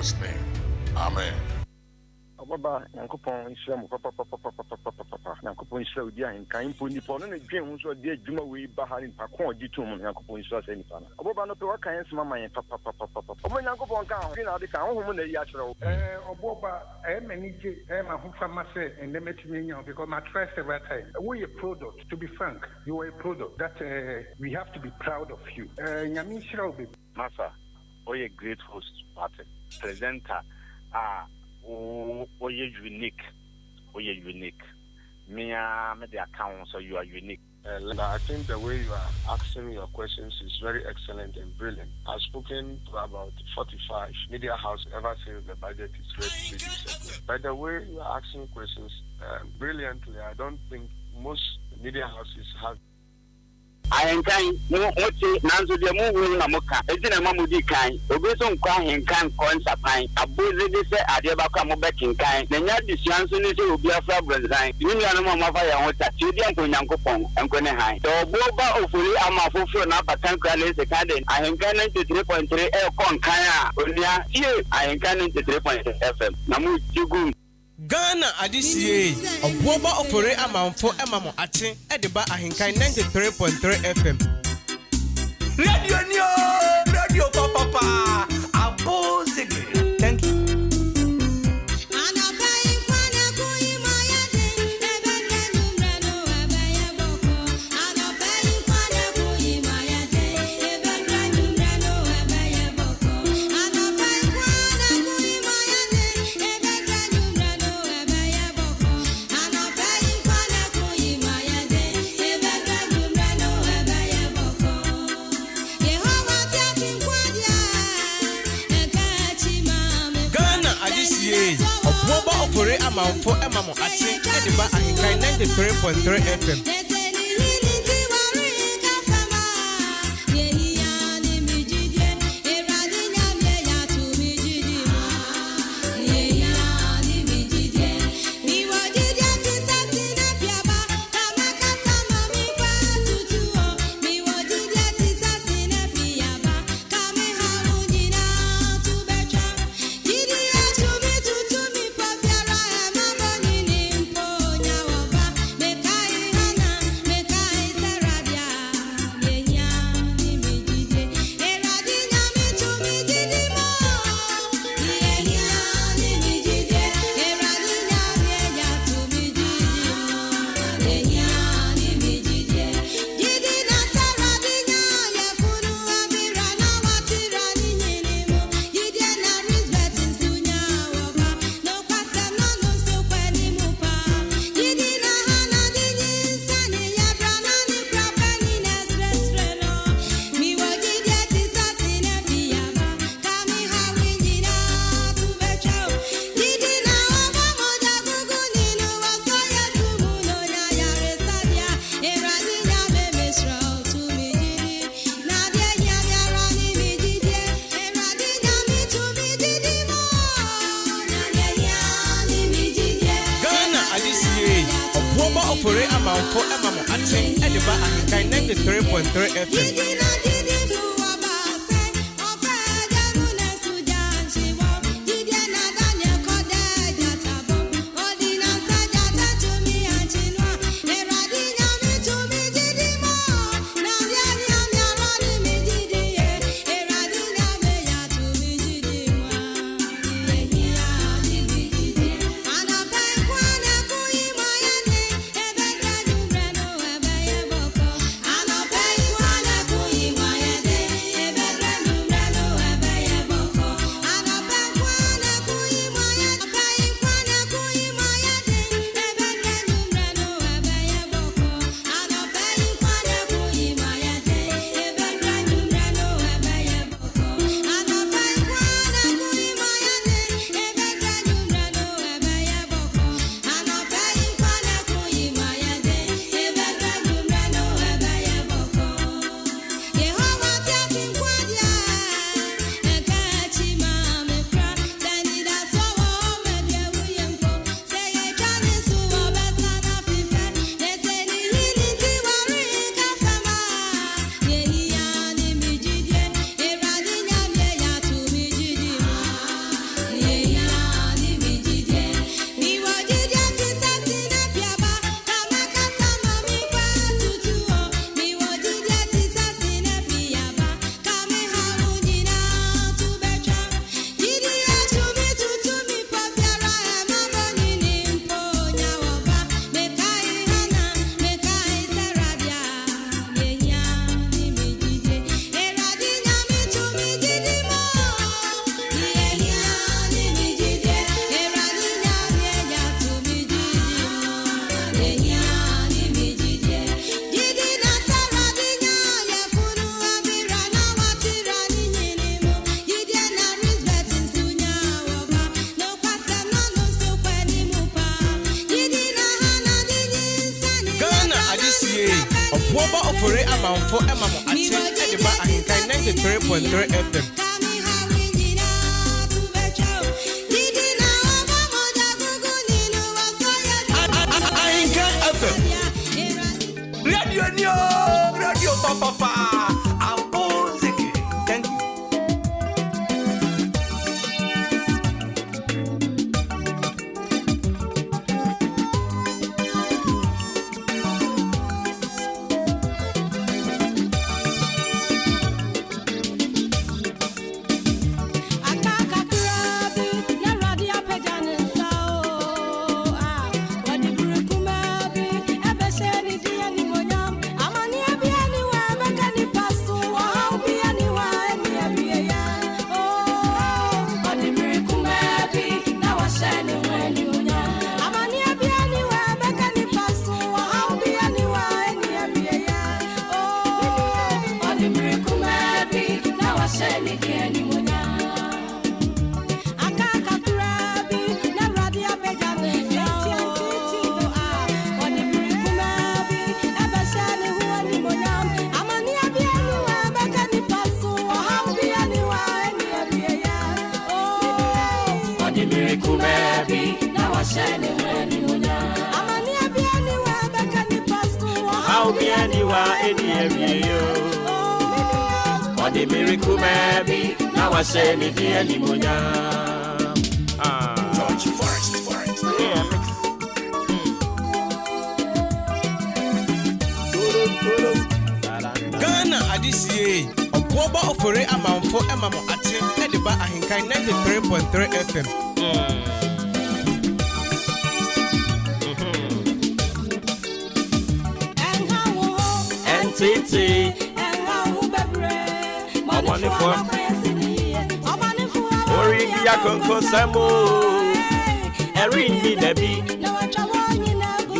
Jesus' name. Amen. Obuoba Yankopon Israel papa Yankopon Israel di ahenkan mpo ni po no na dwen ho so de adwuma we ba ha ni pa kon gitum Yankopon Israel se ni pa na Obuoba no pe wa kan sema man papa omo Yankopon kan ho na de kan ho na yi akere wo Obuoba manage ma ho fama se and let me know because my trust every time we a product to be frank you are a product that we have to be proud of you nyame Israel be masa oye great host party presenter you're unique. Me the account, so you are unique. I think the way you are asking your questions is very excellent and brilliant. I've spoken to about 45 media houses ever since the budget is ready to be settled. By the way you are asking questions brilliantly, I don't think most media houses have. AHENKAN nanzo de mu na moka etina mamudi kan obeso nkwa AHENKAN konsapan aboze de se ade ba kwa mo bekinkan na nya disuanso ne se obi afra brezan ni nua no ma fa ya hota ti odi anko Nyankopon enko ne han to Obuoba Ofori Amanfo fro na batan kra le se kan de AHENKAN933.3 e kon kan a onia tie AHENKAN933.FM na mu tigu Ghana adisiye Obuoba Ofori Amanfo emamo ate edeba AHENKAN933.3 FM Radio papa abozege thank you Obuoba Ofori Amanfo emamo ate edeba AHENKAN933.3 FM Obuoba Ofori Amanfo emamo ate edeba AHENKAN933.3 FM Anopei Ofori Amanfo Emamo Ache Ediba Ahinkan 93.3 FM. AHENKAN FM. Radio Papa. Thank you. The miracle maybe now I say me the animonia. George Forest. Yeah. Ghana Adisiye Obuoba Ofori Amanfo Emamo Ache Ediba Ahinkan 93.3 FM. NTT Ori ya konko samo Eri ni debi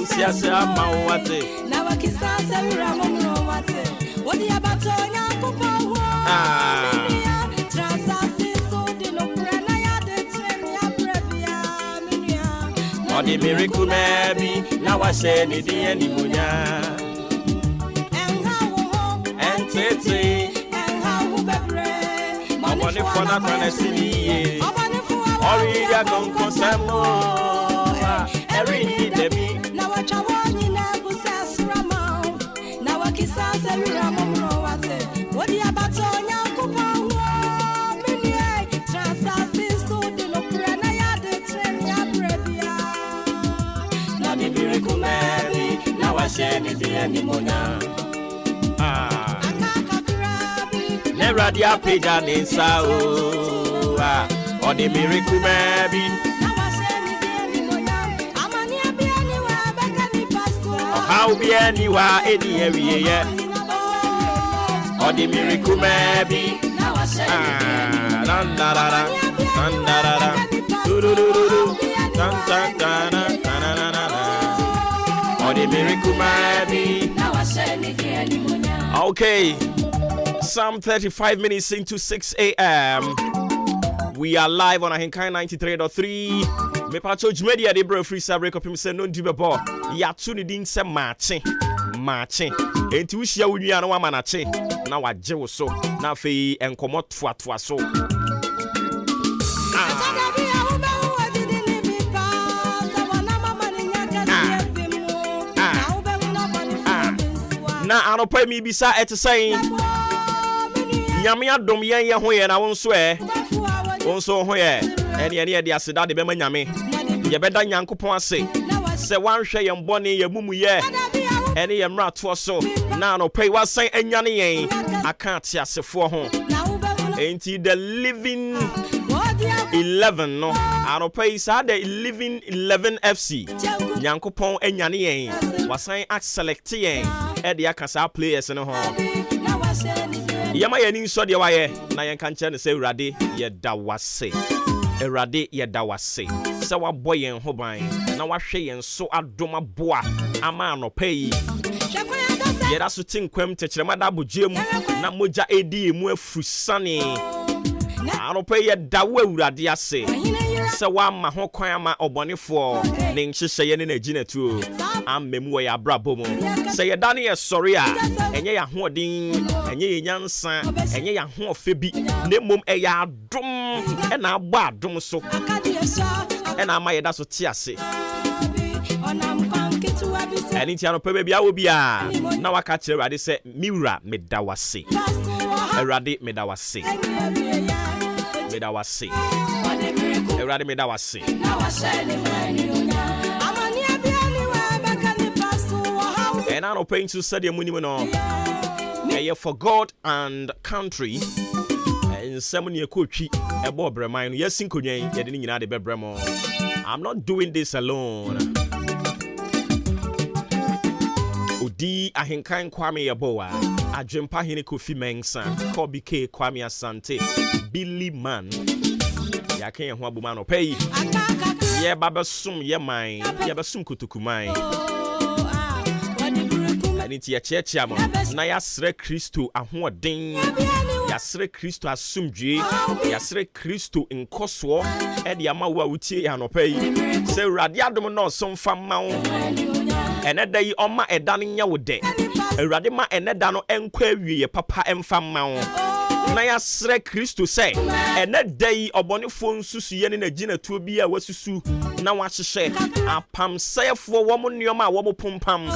Nsiase ama wate Na wakisasa wira momro wate Odi abato nyankupo ho Transasi so di no prena ya de trem ya prebia minia Odi miracle maybe na wase ni di animunya Enha wo Entete Money for na kwanasini Ori ya konko samo Eri ni debi Na wachawoni na busasrama Na wakisasa wira momro wate Odi abato nyankupo ho minia Transasi so di no prena ya de trem ya prebia Na di miracle maybe na wase ni di animunya Never dia peja ninsa o or the miracle maybe how be anywhere any area or the miracle maybe or the miracle maybe okay. Some 35 minutes into 6 a.m. We are live on AHENKAN933. Me pacho jmedia de bro free break up him say no dibebo. Ya tu ni din se mache. Enti wo hia wonua no wa manache. Na wa je wo so. Na fe enkomo toatoa so. Na anopa mi bisa et saying Nyame adom yen ye ho ye na wonso wonso ho ye ene de aseda de bema nyame ye beda nyankopon ase se wanhwe ye mbone ye mumu ye ene ye mrato so na no pay wasan anyane yen aka ate asefo ho enti the living 11 no anopai sa the living 11 FC nyankopon anyane yen wasan select yen e de aka sa players no ho Yama yenin so de waye na yen kan che ne se urade ye da wase urade ye da wase se wa boyen ho ban na wa hwe yen so adoma boa ama no pay ye da so tinkwam techrema da bogiem na moja edi emu afusane ano pay ye da wa urade ase Se wa ma ho kwan ama obonefo ne nhyehyeye ne nagina tuo ammem wo ya brabo mu se ye dane ye sori a enye ya hoodin enye ye nyansa enye ya hofe bi ne mom e ya adom e na agba adom so e na ama ye da so ti ase eni ti anope bia wo bia na waka kire Awurade se miwura medawase Awurade medawase medawase Awurade medawase and I don't paint to study a minimum for God and country and some year coachy a bob remind yes in Kunyan getting in the bebremo. I'm not doing this alone. Udi AHENKAN933FM Yaboa Ajempa Hine Kofi Mengsan Kobe K Kwame Asante Billy Man Yake ho abuma pay ye babasum ye man ye basum kutukumai ani ti ya cheche mo na ya sre Kristo ahoden ya sre Kristo asumdwe ya sre Kristo nkoso e de ama wo a wutie ya no pay se Awurade adom no so mfa ma wo eneda yi oma eda no nya wo de Awurade ma eneda no enkwa awie papa emfa ma wo na ya sre Kristo se eneda yi obonefo nsusu ye ne na gina tuo bi a wasusu na wahyehyɛ apam sayefo wo mo nneoma a wo mo pompam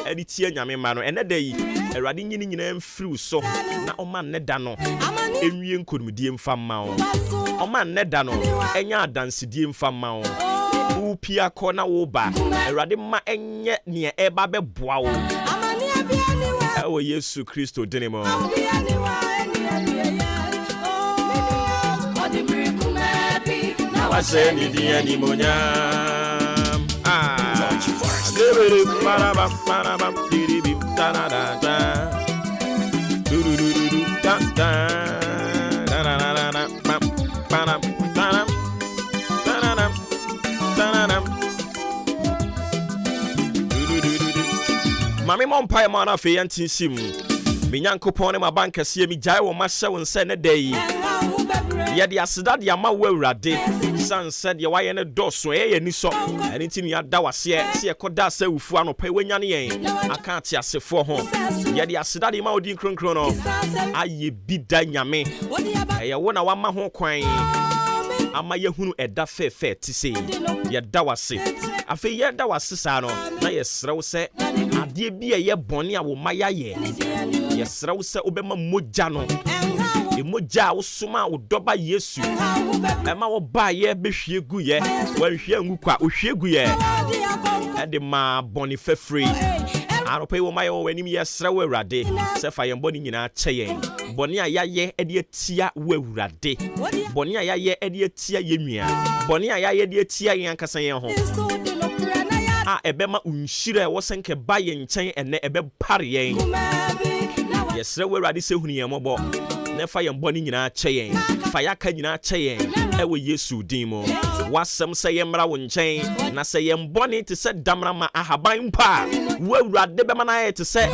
editie nyame ma no eneda yi Awurade nyina mfiriw so na oma neda no enwie nkonumdie mfa ma wo oma neda no enya adansedie mfa ma wo upia kona wo ba Awurade ma enye ne eba beboa wo o Yesu Kristo dinimo wase ni dia ni monya debere paraba paraba diribi tarada durududu ta ta para mami mompa ma na fe yantinsim me nyankopon ne ma bankase mi jai wo ma hye won se ne dai ye de aseda de ama wo Awurade san said ye waye ne doso ye ni so eni ti ni ada wase se ye koda sa wufu anopa wanya ne yen aka ate asefo ho ye de aseda de ma odin kronkron no aye bida nyame ye wo na wa ma ho kwan ama ye hunu eda fefe ti se ye da wase afi ye da wase sa no na ye srew se ade bi ye bone a wo maya ye srew se obema moja no emoja wo soma wo doba Yesu ema wo ba ye behwie gu ye wa hwie ngu kwa wo hwie gu ye ade ma bone fefree anope wo maye wo wanim ye srew Awurade se fa ye bone nyina che yen bone a yaye ade atia wo Awurade bone a yaye ade atia ye nua bone a yaye ade atia yen kasa yen ho ebema unhire wo senke ba ye nchen ene ebe pare yen ye srew Awurade se hunu yen mobo nefa ye mboni nyina che yen fa yaka nyina che yen ewe Yesu din mo wasem se ye mra wo nchen na se ye mboni te se damra ma ahaban mpa wo Awurade be mana ye te se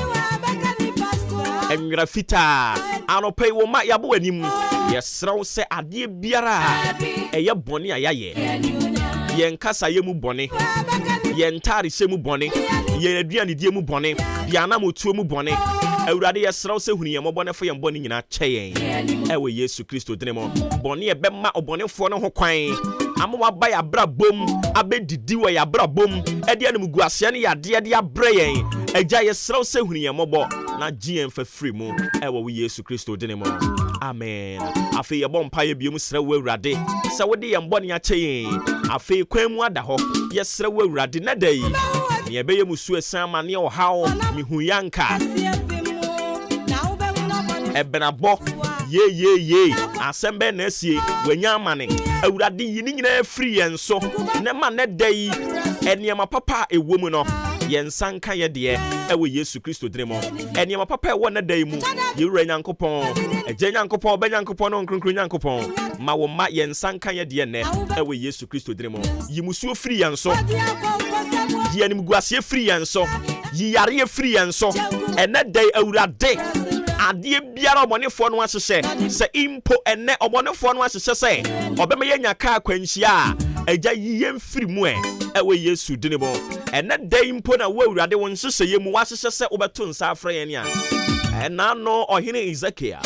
enwira fita anope wo ma yabo anim ye srew se ade biara eye boni ayaye ye nkasa ye mu boni ye ntare se mu boni ye aduane die mu boni bia na motuo mu boni Awurade ye srew se hunu ye mobone fo ye mboni nyina cheyen ewe Yesu Kristo dinemo boni e bema obonefo no ho kwan amwa ba ya bra bom abedidi wo ya bra bom ede anum guase ne ya de de abre yen agya ye srew se hunu ye mobo na gien fa free mu ewe Yesu Kristo dinemo amen afi ye bom pa ye biom srew Awurade se wo de ye mboni a cheyen afi kwan mu ada ho ye srew Awurade na dai ne ye be ye musu esan ma ne ohawo mihu yanka ebenabo ye asembe na sie wanya amane Awurade yini nyina free yenso ne ma ne dai eniema papa ewomu no yensanka ye de ewe Yesu Kristo dremo eniema papa ewo na dai mu ye wura nyankopon eje nyankopon be nyankopon no nkronkron nyankopon ma wo ma yensanka ye de ne ewe Yesu Kristo dremo yimusuo free yenso ye nimguasie free yenso yiyare free yenso ene dai Awurade adie biara obonefo no ahyehyɛ se impo ene obonefo no ahyehyɛ se obema yenya ka akwanhyia agya yiyem firi mu ewe Yesu dinebo ene da impo na wo awurade won hyehyɛ mu wahyehyɛ se obeto nsa afra yen ya ena no ohene Ezekiel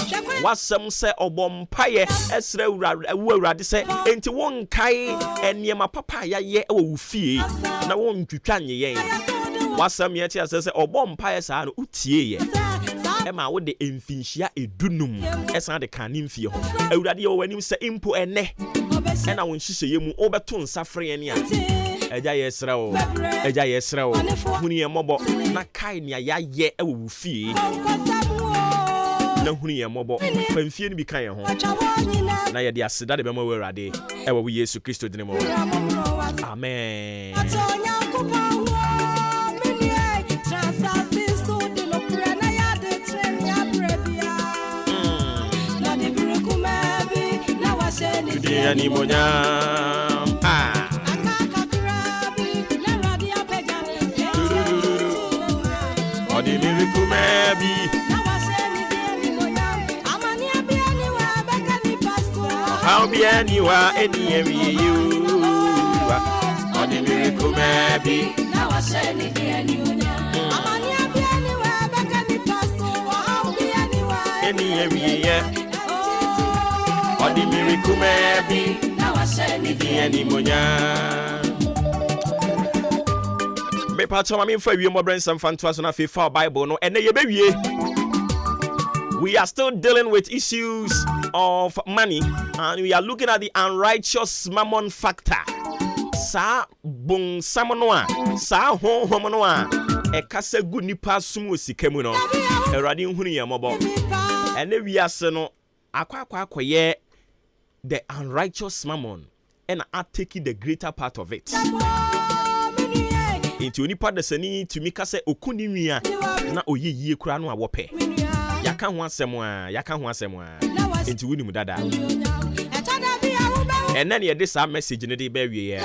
wasem se obompaye esra awurade se enti won kai eniema papa yaye ewe wo fie na won twitwa nyeyen wasem yeti asese obompaye saa no utie ye ema wo de emfinhia edunum esa de kan nimfie ho awurade ye wanim se impo ene ena won hyehyɛ mu obeto nsa frɛ yen ya Eja yesra o huni ye mobo na kai ne ayaye ewe wo fie na huni ye mobo famfie ni bi kan ye ho na ye de aseda de bema wo awurade ewe wo Yesu Kristo dinemo amen Ni monya Odi miracle maybe how be anywhere any you Odi miracle maybe now I say ni amani be anywhere back ni pastor how be anywhere Odi miracle maybe now I say ni any monya me patcho mami fa wie mo brensam fanto aso na fe fa Bible no ene ye bewie we are still dealing with issues of money and we are looking at the unrighteous mammon factor sa bon samono a sa honhom no a e kasa gu nipa sum osika mu no erade nhunu ye mobo ene wiase no akwakoye the unrighteous mammon and are taking the greater part of it Inti onipa da sani tumi ka se okuni nwia na oyeyie kura no awope yaka ho asem a inti wuni dada ene ne de sa message ne de ba wie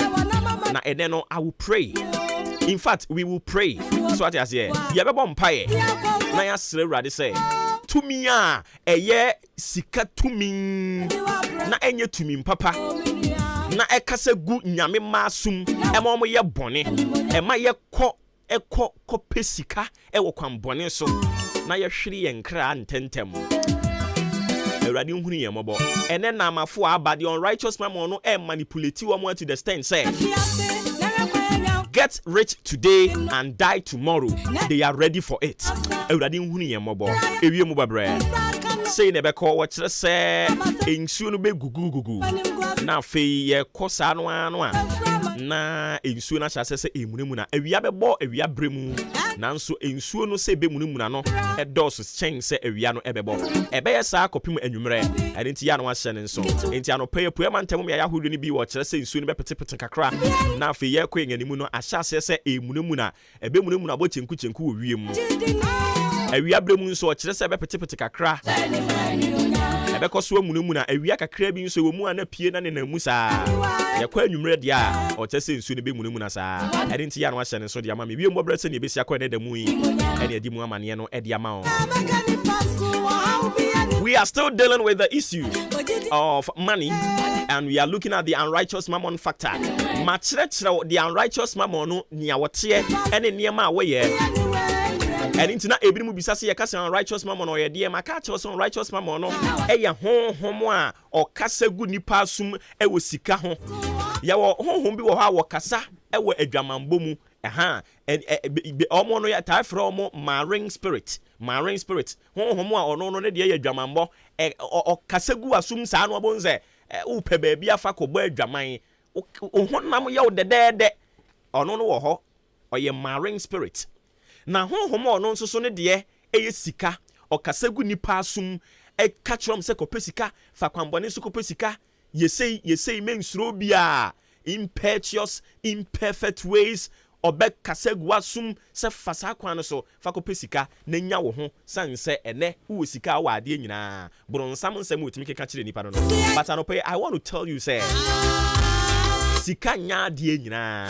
na ene no I will pray in fact we will pray so at as here ye bebo mpae na ya sere urade say tumi a eye sika tumi na enye tumi papa na ekasa gu nyame masum ema mo ye bone ema ye ko pesika ewo kwan bone so na ye hwere ye nkra ntentem Erade nhunu ye mobo ene na amafo aba the unrighteous man no manipulate wo to the extent say get rich today and die tomorrow they are ready for it Erade nhunu ye mobo ewie mo babre say ne be ko wo kire se ensuo no be gugu na fe ye kosa no ano a na ensuo na chase se emunemu na awia bebo awia bremu nanso ensuo no se be munemu na no edoso chen se awia no ebebo ebe ye sa kopim anwumre enti ya no ahye ne nso enti ano pay mantem ya yahodo ni bi wo kire se ensuo no be petepete kakra na fe ye ko enganimu no ahye se emunemu na ebe munemu na bo chenku wo wiem awia bremu nso kire se be petepete kakra ebe koso amunemu na awia kakra bi nso wo mu ana pie na ne namu saa ye kwa anwumre dia o chese nsu ne be munemu na saa enti ya no ahye ne nso dia ma me wie mbobra se ne be sia kwa ne da mu yi ene adi mu amane no edi ama o we are still dealing with the issue of money and we are looking at the unrighteous mammon factor machire the unrighteous mammon no nia wote ene niema wo ye and intina ebiri mu bisa se ye kasa unrighteous mammon o ye de maka che so unrighteous mammon no eye honhom a o kasa gu nipa asum e wo sika ho ye wo honhom bi wo ha wo kasa e wo adwamambo mu omo no ya ta fra omo marine spirit honhom a ono no ne de ye adwamambo o kasa gu asum sa no bonze wo pe ba bia fa ko ba adwaman o honam ye wo dedede ono no wo ho o ye marine spirit na honhom ono nso so ne de eye sika okasegu nipa asum e katchrom se kopesika fa kwambone so kopesika yesei mensuro bia impetuous imperfect ways obe kasegu asum se fasa kwan so fa kopesika na nya wo ho sanse ene wo sika wa ade nyina bronsam nsem otimi keka kire nipa no but I want to tell you say sika nya ade nyina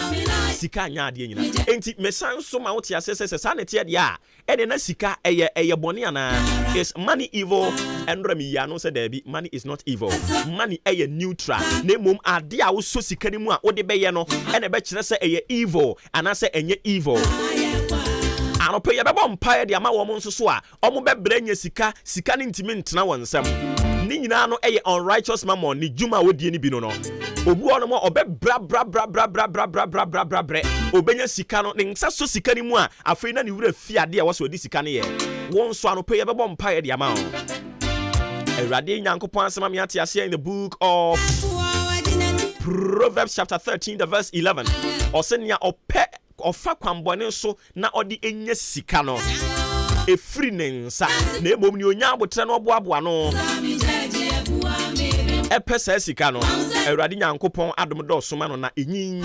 enti mesan so ma wote asese sa ne tie de a ene na sika eye bone ana Is money evil? And Remy Yano said there be money is not evil. Money a neutral. Name ade a wo so sika ni mu a wo de be ye no and e be kire say e evil and I say enye evil. Anope ye be bom pae de ama wo mo nso so a omo be branya sika ni ntimi ntena won nsam. Ni nyina no e unrighteous mammon ni juma wodie ni bi no no. Obu ono mo obe bra obenya sika no ne nsa so sika ni mu a afei na ni wura fi ade a wo so di sika ne ye. Won so anope ye be bom pae de ama o. Erade Nyankopon asema me ate ase in the book of Proverbs chapter 13 the verse 11. Osenia ope ofa kwambone so na odi enye sika no efri ne nsa na emom ni onya abotre no oboaboa no epesa sika no Erade Nyankopon adom do soma no na enyin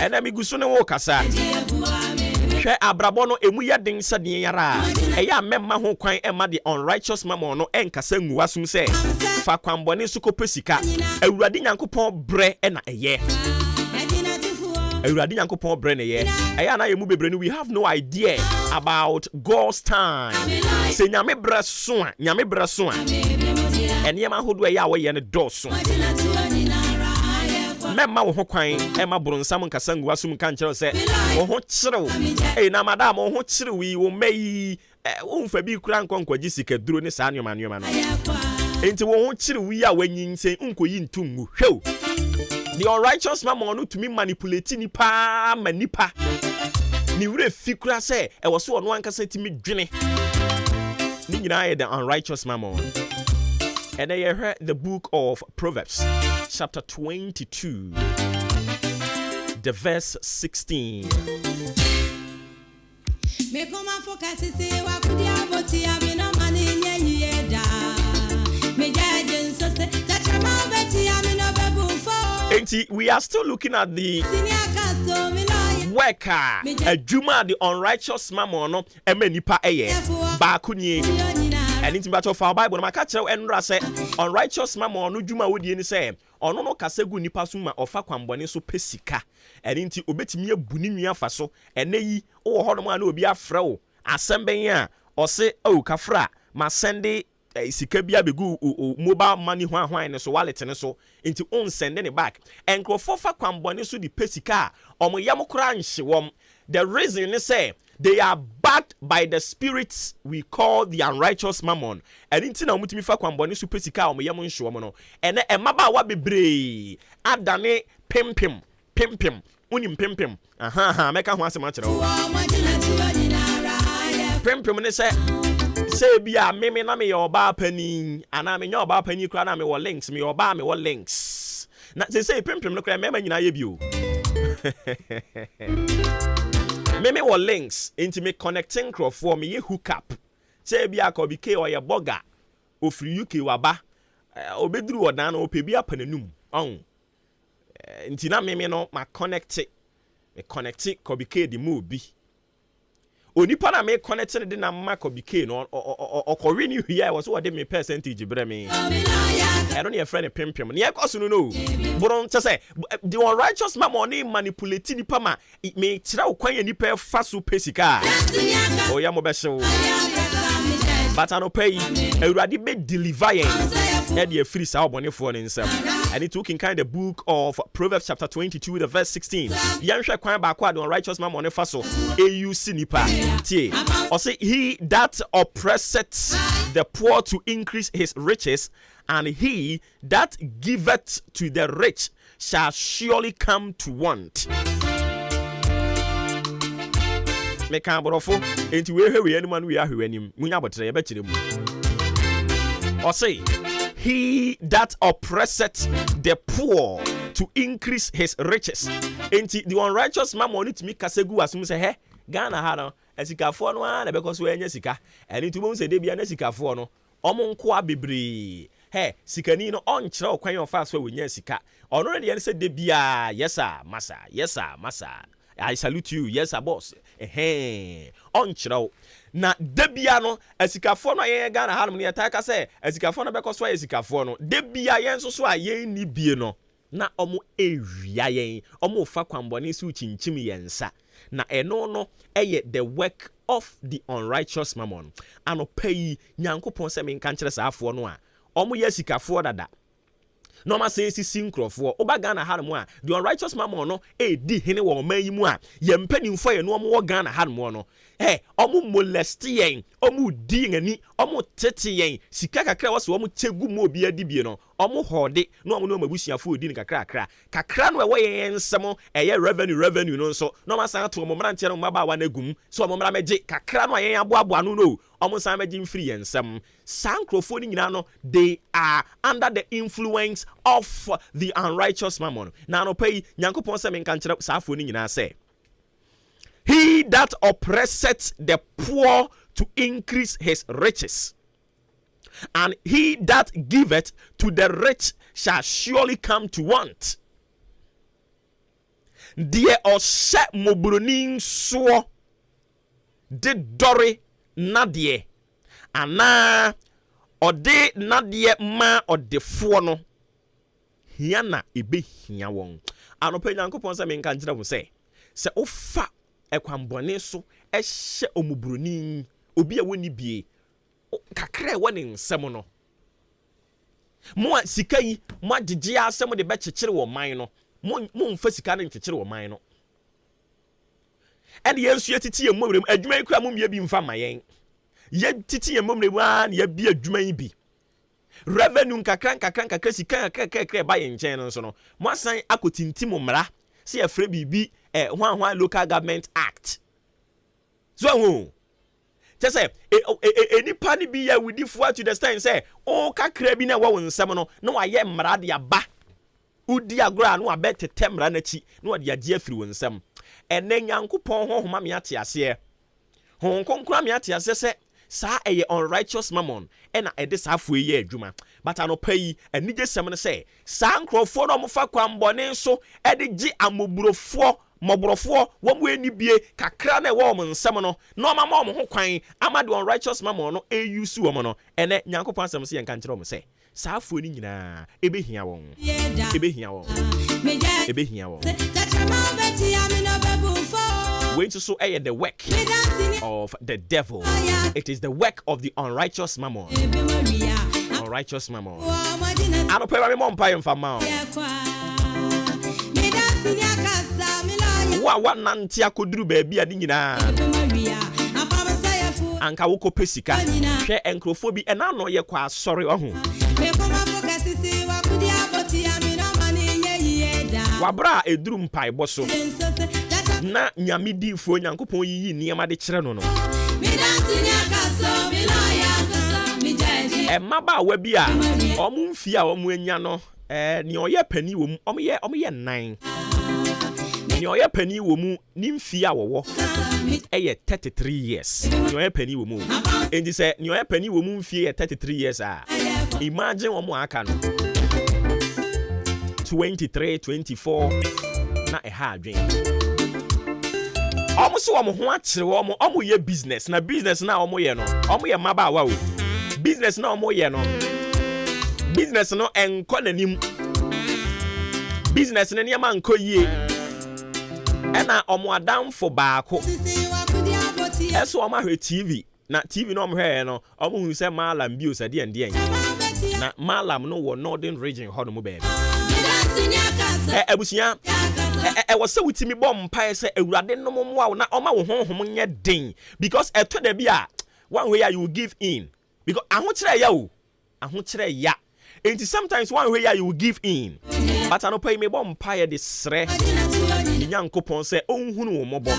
ena mi guso ne wo kasa hwe abrabo no emu ye den sade yara eya memma ho kwan ema the unrighteous mammon no enkasa nguwa sum se fa kwambone so kopesika Awurade Nyankopon bre na eye Awurade Nyankopon bre na eye eya na yemu bebre no we have no idea about God's time se nyame bre so a enema hodo eya wo ye ne do so memma wo ho kwan ema bronsam nkasa nguwa sum kan kire se wo ho kirew na madam wo ho kirew wo mai wo mfa bi kura nkonkwaji sika duro ne saa nyoma no enti wo ho kirew a wanyinsen nkoyi ntungu hwew the unrighteous mammon no to me manipulate ni pa manipa ni wure fikura se e wo so ono ankasa timi dwene ni nyina ye the unrighteous mammon. And I heard the book of Proverbs chapter 22 the verse 16. We are still looking at the worker, a Juma, the unrighteous mammon, a menipa eye, Bakuni. And it's about our Bible, my catcher and Rasa, unrighteous mammon, no Juma would you say, or no Kasegu Nipasuma or Fakwambone so pesika, and into Obetimia Bunimia Faso, and they, oh, Hodman will be a fro, Assemblia, or say, oh, Kafra, my Sunday. Sikabia begu mobile money hwan so wallet ne so into on sending it back and krofofa kwambone so di pesika omo yamokra nhewom. The reason is say they are backed by the spirits we call the unrighteous mammon and into na mutimi fa kwambone so pesika omo yam nhewom no ene emaba wa bebre adane pimpim unim pimpim meka ho asema kire wo pimpim ne say say bia me na me your ba pani ana me your ba pani kra na me wo links me your ba me wo links na say pimpim no kra me nyina ye bio me wo links into me connecting crop for me ye hook up say bia ko bi ke o ye boga ofri UK waba obeduru odan na opebia pananum ntina me no ma connect ko bi ke di mu bi onipa na me connected de na ma ko bike no okori ni hia was what me percentage bre me I don't your friend pimpim na ye koso no boron say the unrighteous mammon manipulate nipa ma me kira okwan ya nipa fa so pesika o ya mo be hyew but ano pay Awurade be deliver yen e de free sa obonefo ne nsam. And it took in kind the book of Proverbs chapter 22 the verse 16. Yanhwe kwan ba kwa the unrighteous mammon fa so AUC nipa tie or say he that oppresseth the poor to increase his riches, and he that giveth to the rich shall surely come to want. Meka borofo enti we hwe anyone we ahwe anim munya botre ye be kire mu. Or say he that oppresseth the poor to increase his riches. Enti the unrighteous mammon it me kasegu asum say he Ghana ha no esikafo no na because we anya sika eni to mo se de bia na sikafo no omo nko abebre he sikani no on kire okwan of fast we nya sika ono de say de bia yes sir massa I salute you yes sir boss on kire na de bia no esikafo no ye Ghana ha no ne taka say esikafo no because we esikafo no de bia yen so a yen ni bie no na omo ewia yen omo fa kwambone su chinchim yensa na eno no eye the work of the unrighteous mammon. Ano pay nyankopon se me nka nkyere saafo no a omo ye sikafo dada. No ma say si nkrofo oba Ghana ha no a the unrighteous mammon no di hene wo man yi mu a ye mpanimfo ye no omo wo Ghana ha no no omo molest yen omo di ngani omo tete yen sika kakra wo so omo chegu mu obi adibie no omo hode no omo no mabusuafo odi ni kakra no wo yen nsem revenue no so no ma san to omo mrantie no maba wa na gum so omo mra meje kakra no yen aboabo no omo san meje mfiri yen nsem sankrofo ni nyina no they are under the influence of the unrighteous mammon. Na no pay nyankopon se men kan kire saafo ni nyina say he that oppresseth the poor to increase his riches, and he that giveth to the rich shall surely come to want. Dear ose mobronin so de dore nadie ana ode nadie ma odefo no hia na ebe hia won. Anopa nyankopon se men kan kire wo se ofa ekwambone so ehye omubroni obi a woni bie kakra woni nsem no mo sika yi mo agege asem de be kekere wo man no mo mfa sika ne kekere wo man no ene yensu yetiti ye momrem adwuma yi kura mo mie bi mfa mayen ye titi ye momrem a na ye bi adwuma yi bi revenue kakra sika kakra ba ye nchen no so no mo asan akotinti mo mra se ye frɛ bibi one local government act so who just say any party be ya with different to the stand say o kakra bi na wo nsɛm no na wa ye mmara de aba udi agora no abete temra na chi na wa de age afiri wo nsɛm ene nyankopɔn ho homa me ate ase ho konkra me ate ase se sa eye unrighteous mammon ena ede saafo ye adwuma but anopa yi anije sem ne se sa nkrofo no mofa kwambone so ede gi amoburofo moborofo wo mu enibie kakra na e wo mo nsem no na ma ma mo ho kwan ama the unrighteous mammon no use wo mo no ene nyankopɔn asem se ye nka nkyere wo se saafo ni nyina ebehia won wait so the work of the devil. It is the work of the unrighteous mammon. Unrighteous mammon. I don't pay my mom paying for mouth. What nantia could do baby adina anka woko pesika hwe enkrofobi and I know ye kwa sorry ohu wabra edrum pai boso na nyamidi fo nyankopon yiyi niema de kire no no maba wa bi a omu mfie a omu anya no ni oye pani wo mu omu ye nan ni oye pani wo mu ni mfie a wowo 33 years ni oye pani wo mu endi se ni oye pani wo mu mfie 33 years a imagine omu aka no 23 24 na ha adwen omu so omu ho akire omu ye business na business na omu ye no omu ye maba wa o business na omu ye no business no enko nanim business na niam anko yie ena omu adam for baako eso omu ahwe TV na TV no omu hwe no omu hu se malam bi o sade ande na malam no wo northern region ho no mu be abusia was so with me bomb pie say awurade no mo na oma wo honhom nye den because eto da bia one way you will give in because ahokere ya and sometimes one way you will give in but I no pay me bomb pie de sre nyankopon say onhunu wo mobo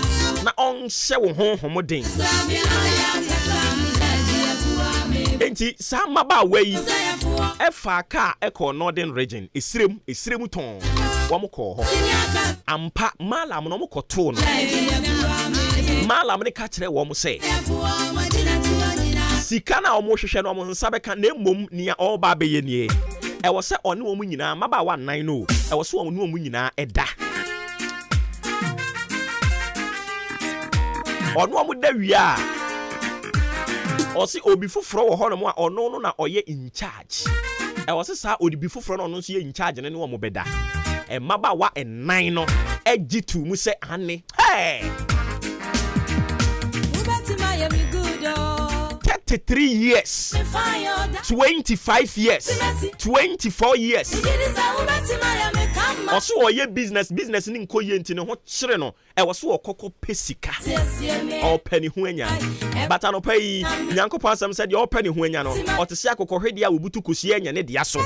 na onhye wo honhom den enti sama ba wei efa ka eko northern region esirem ton wo mo ko ho ampa malam no mo ko to no malam ne ka kire wo mo say sika na wo mo hwehwe no mo nsa beka na emom nia oba be ye nie e wo se one wo mo nyina maba wa nan no e wo se wo no mo nyina eda ono wo mo da wi a osi obi fufuro wo hono mo a ono no na oye in charge e wose sa odibi fufuro no nso ye in charge ne wo mo beda e maba wa enan no egitu mu se ane hey 33 years, 25 years, 24 years. Also, your business in Koyenti no Chireno, I was so coco pesica or penny huenya. But I no pay Yanko Passam said your penny huenya or to Sako Corredia Ubutu Kusian and Ediaso.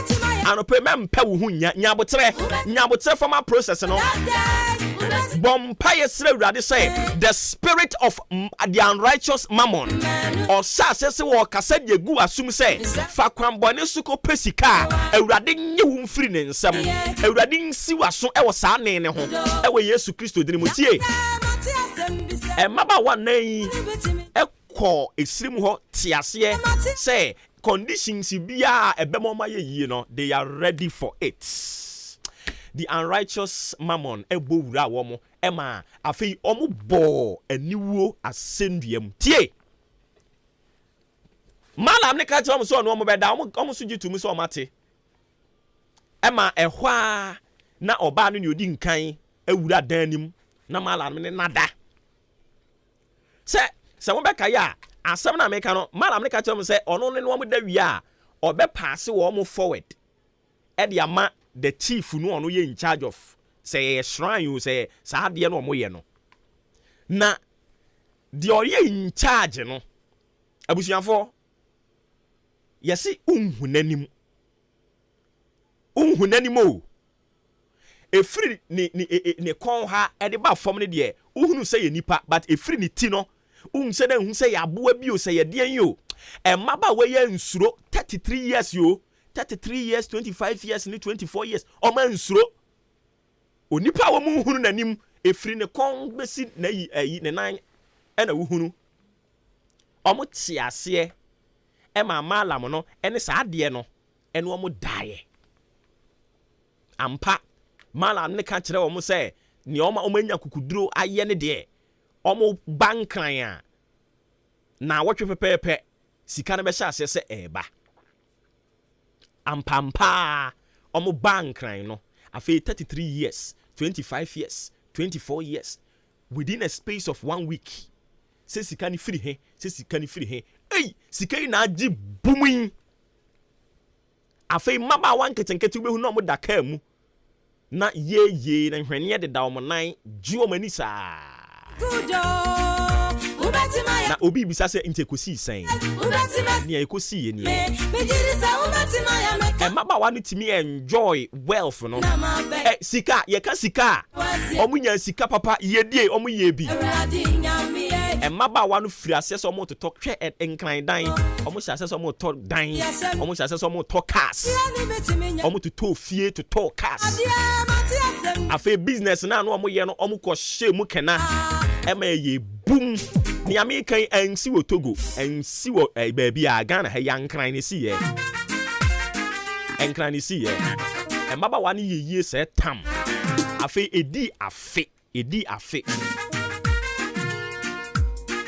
I no pay Mam Pewunya, Nyabotre from our process and all. Bompire Sredi say the spirit of the unrighteous mammon or says or cassette ye go assume say Fakram Bonesuko Pesica, a radding you free in some, a radding siwa so I was an in a home, a way Yesu Christo Drimutier. And Maba one name, a call extreme hot Tiasie say conditions be a bemoma ye know, they are ready for it. The unrighteous mammon ebo wura womo ema afei omo bo aniwo asendiem tie malam ne ka che omo so no omo beda omo so gitu so omate ema ehwa na oba no ne odi nkan awura danim na malam ne nada se mo beka ya asem na me ka no malam ne ka che omo se ono ne no omo da wi a obe pass wo omo forward e de ama the chief no ono ye in charge of say shrine you say sa de no mo ye no na the oye in charge no abusuafo yesi unhunanim o efiri ne kon ha e de ba fom ne de uhunu say ye nipa but efiri ne ti no unse na hu say aboa bi o say ye de yo e maba we ye nsuro 33 years yo 33 years, 25 years, 24 years. Oma nsuro. Onipa wo mu hunu nanim efiri ne kon besi na yi ne nan ena wo hunu. Omo tiase e ma malam no ene sa ade no ene omo dae. Ampa malam ne ka kire omo se ne omo anya kukuduro aye ne de. Omo bankran a na wotwe pepepe sika ne be sha ase se eba. Ampampa omo bankran no after 33 years 25 years 24 years within a space of 1 week say sika ni free he hey sika na agi booming after maba wan ketenkete we hu no mo daka mu na ye na hwene de da omo nan ji omo ni sa na obi bisa se intekosi sen ni ekosi ye ni e maba wa no timi enjoy wealth no sika ye ka sika omunya sika papa ye die omu ye bi e maba wa no firi ase so omo to hwe enkran dan omo hye ase so omo to dan omo hye ase so omo to cars omo to fie to to cars afa business na no omo ye no omo ko hye mu kena e ma ye boom ni American ensi wo Togo ensi wo baby a Ghana ha yankran ni si ye enkran ni si ye e maba wa ni ye se tam afi edi afe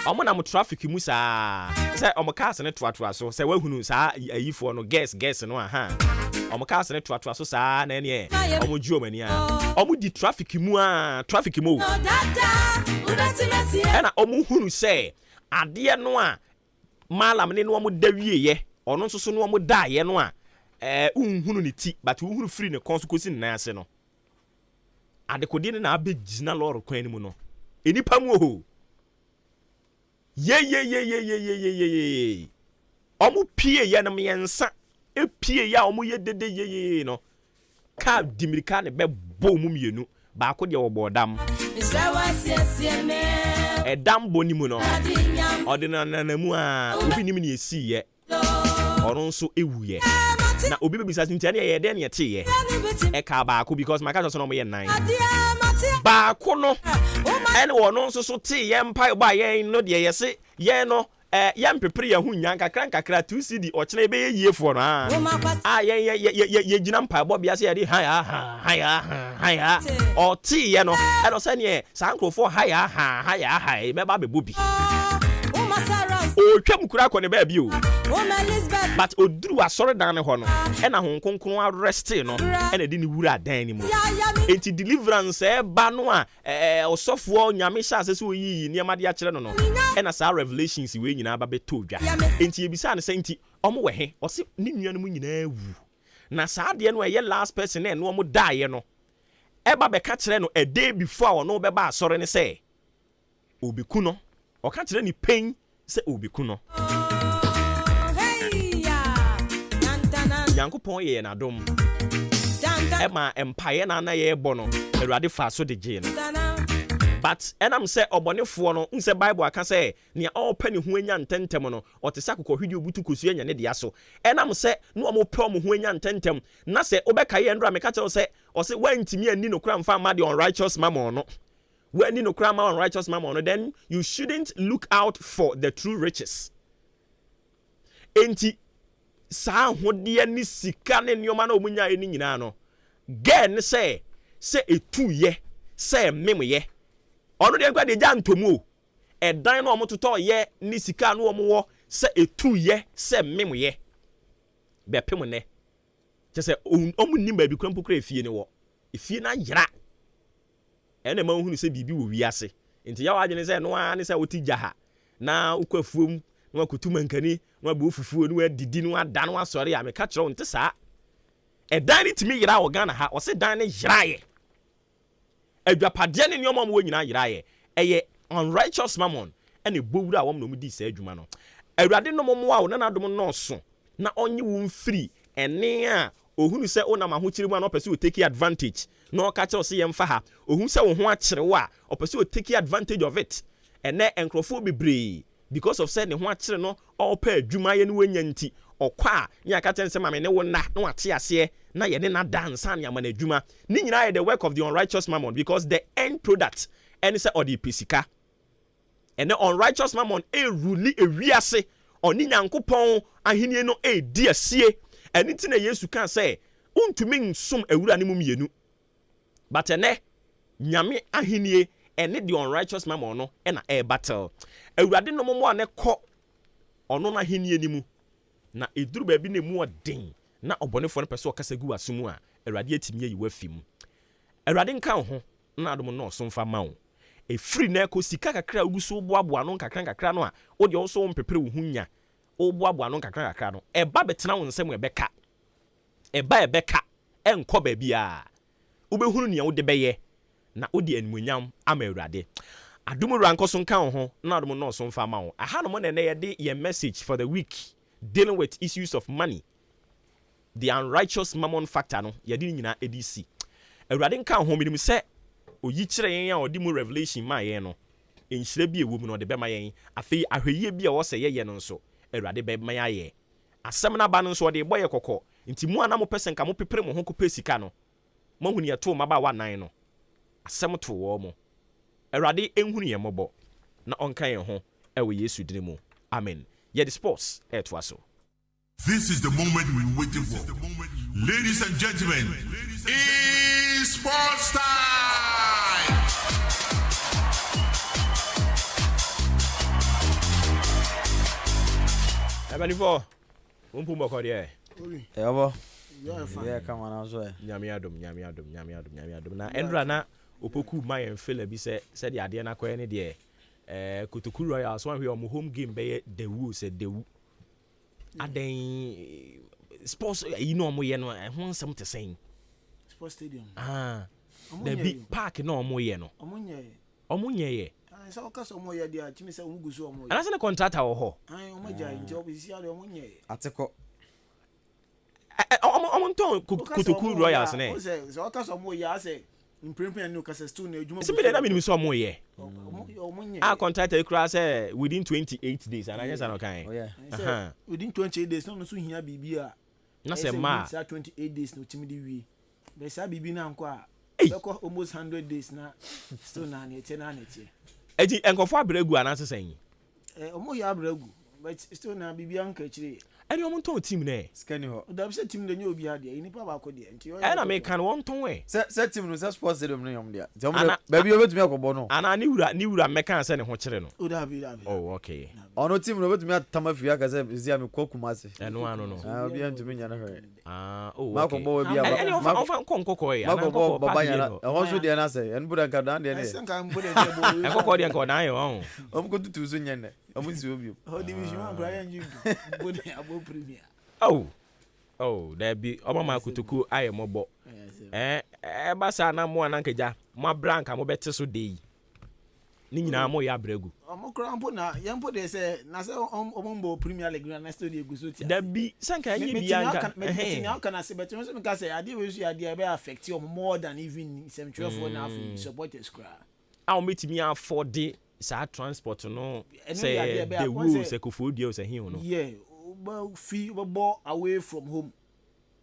omo na mo traffic mu sa say omo cars ne toa so say wahunu sa ayifo no guess no aha omo cars ne toa so sa na ne omo ju omani a omo di traffic mu ena omo hunu say ade no a malam ne no omo dawie ye ono nso so no omo da ye no a unhunu ne ti but unhunu free ne konsukosi na ase no ade kodi ne na abegina loro kwan ni mu no enipa mu o ye omo pie ye na mensa pie ya omo ye dede ye no ka dimirika ne be bo mu mienu ba ko de obodam dam boni mu no ordinary na mu a obi nim ne esi ye oron nso ewu ye na obi bebisa ntia ne ye de ne te ye e ka ba ko because my catch so no mo ye nan ba ko no ene wono nso so te ye mpa ba ye no de ye se ye no ye mpepere ye hu nyan kakra 2 cd o kene be ye yefo no ye gina mpa bo bia se ye de haya o te ye no e no se ne sankrofo haya be ba be bobi o twam kura ko ne ba bi o but oduru asore dan ne ho no e na ho nkonkron arrest no e na di ne wura dan ni mu enti deliverance e ba no a osofo nyame sha asese oyi niam ade a kire no no e na sa revelations we nyina ba beto dwa enti ebisa ne senti omo we he o se ne nua no mu nyina wu na sa ade no e last person e no omo dae no e ba be ka kire no a day before no be ba asore ne say obiku no o ka kire ni pain say obiku no Yankopon ye na dom ema empire na ye bo no Awurade fa so de je no but enam say obonefo no nse Bible aka say ne all pani ho anya ntentem no o te sakoko hwidi obutu kosu anya ne dia so enam say no omo pe omo ho anya ntentem na say obeka ye ndra me ka tell say o say wantimi ani no kura mfa ma de unrighteous mammon no when you no kura ma unrighteous mammon no then you shouldn't look out for the true riches enti sa hode ni sika ne nioma na omunya eni nyina no gen say etuye say memye ono de kwa de jantomu o edan na omototo ye ni sika na omo say etuye say memye be pem ne che say omu nim ba bi krampokra efie ne wo efie na yira ene ma hunu say bibi wo wiase enti ya wagene say no a ne say otija ha na ukwafuom na kutuma nkani na bo fufuo no adidi no ada no asore ya me ka kire wonte saa edan ni timi yira wo Ghana ha o se dan ne yiraye adwapade ne nyoma mo nyina yiraye eye unrighteous mammon ene bowura wo no mu di saa adwuma no Awurade no mo a wo na adom no so na onye wo mfiri ene a ohunu se ona ma ho kire mu na opese o take advantage na o ka kire o se yemfa ha ohunu se wo ho akire wo a opese o take advantage of it ene enkrofo bebre because of said ne ho akire no all pa adwuma ye ne wanya nti okwa ni aka tense ma me ne wo na wate ase na ye ne na dance an ya ma na adwuma ni nyina ye the work of the unrighteous mammon because the end product any say or the pisika and the unrighteous mammon rule ewiase oni nyankopon ahenie no di asie eni na Yesu kan say untumi nsum ewura ne mu mienu but ene nyame ahenie ene the unrighteous mammon no na battle Awurade no mo ne kɔ ono na henie ni mu na eduru ba bi ne mu odin na obonefo no pese okasa gu asumu a Awurade atimi yi wafim Awurade nka ho na adom no so mfa ma wo efiri na ko sika kakra uguso boaboa no kakra no a wo de wo so mpepere wo hunya wo boaboa no kakra no eba betena wo nsem ebeka ebeka enkɔ ba bia wo behunu ne wo de beye na wo de animunyam ama Awurade adum ranko so nka ho na adum no so mfa ma wo aha no mo na ye de your message for the week dealing with issues of money the unrighteous mammon factor no ye de nyina edc Awurade nka ho minim se oyi kire yen a odi mu revelation ma ye no enhyire bi ewo mu no de be ma yen afei ahweye bi a wo se ye no nso Awurade be ma ye asem na ba no nso de boye kokɔ nti mu ana mo pese nka mo pepere mo ho ko pesika no mo hunu ye to maba wa nan no asem to wo mo Awurade enhunu ye mobo na onka ye ho ewe Yesu dine mu amen ye the sports to aso. This is the moment we're waiting for. Ladies and gentlemen, it's sports time! Before, Umpumba Korea. Yeah, come on, as well. Nyamiadum. Na Endra na opoku my fella bi said the idea na kwa any there. Kutukuru Royals one we home game be the woo said the woo. Aden sports you know mo ye no ho nsem te sen. Sports stadium. The big park no mo ye no. Omunye ye. So okasa omo ye dia timi se omugusu omo ye. Ana se na contractor wo ho. Omo ja nti obisi ade omunye ye. Ateko. Omo nton Kutukuru Royals ne. So okasa omo ye ase imprempren no kasa stu na adwuma. Se me dey na minimi so omo ye. Omunye. Contractor kura say within 28 days and I just no kan. Oh yeah. Within 28 days no so hia bibia. Na se ma 28 days no timi di wi. Be sa bibi na nko a beko almost 100 days na still na nete. Eji enkofo abregu anase sen. Omo ya abregu but still na bibi anka chire. Any one ton team ne. Scanny ho. That said team the new be had any power code. And I make can one ton way. Set team no sports stadium no yom dia. Baby over to me akobo no. And I knew that mekan say ne ho kire no. Oh, okay. Ono team no over to me atama fia ka say is am Kumasi. No. Obi an to me nya na hwe. Oh. Makobo bi aba. Any of konkoko e. Makobo baba nya na. Ho so dia na say. En buda ka dan dia ne. E kokko dia ko dan yo. Ko tutu so nya ne. Omu si obi. How division one Brian you body abo premier. Oh, there be Obama kutuku aye mobo. Basa na mo anankeja. Ma branka mo bete so dey. Ni nyina mo ya bregu. Omo krampo na yampo dey say na say omombo Premier League na study eguso tia. There be sanka anye bianka. How can I say but so me ka say ade we so ade be affect you more than even 74 na supporters cry. How metimi afford sa transport no say the rules e kofo dia o say hin no. Yeah, fee ball away from home.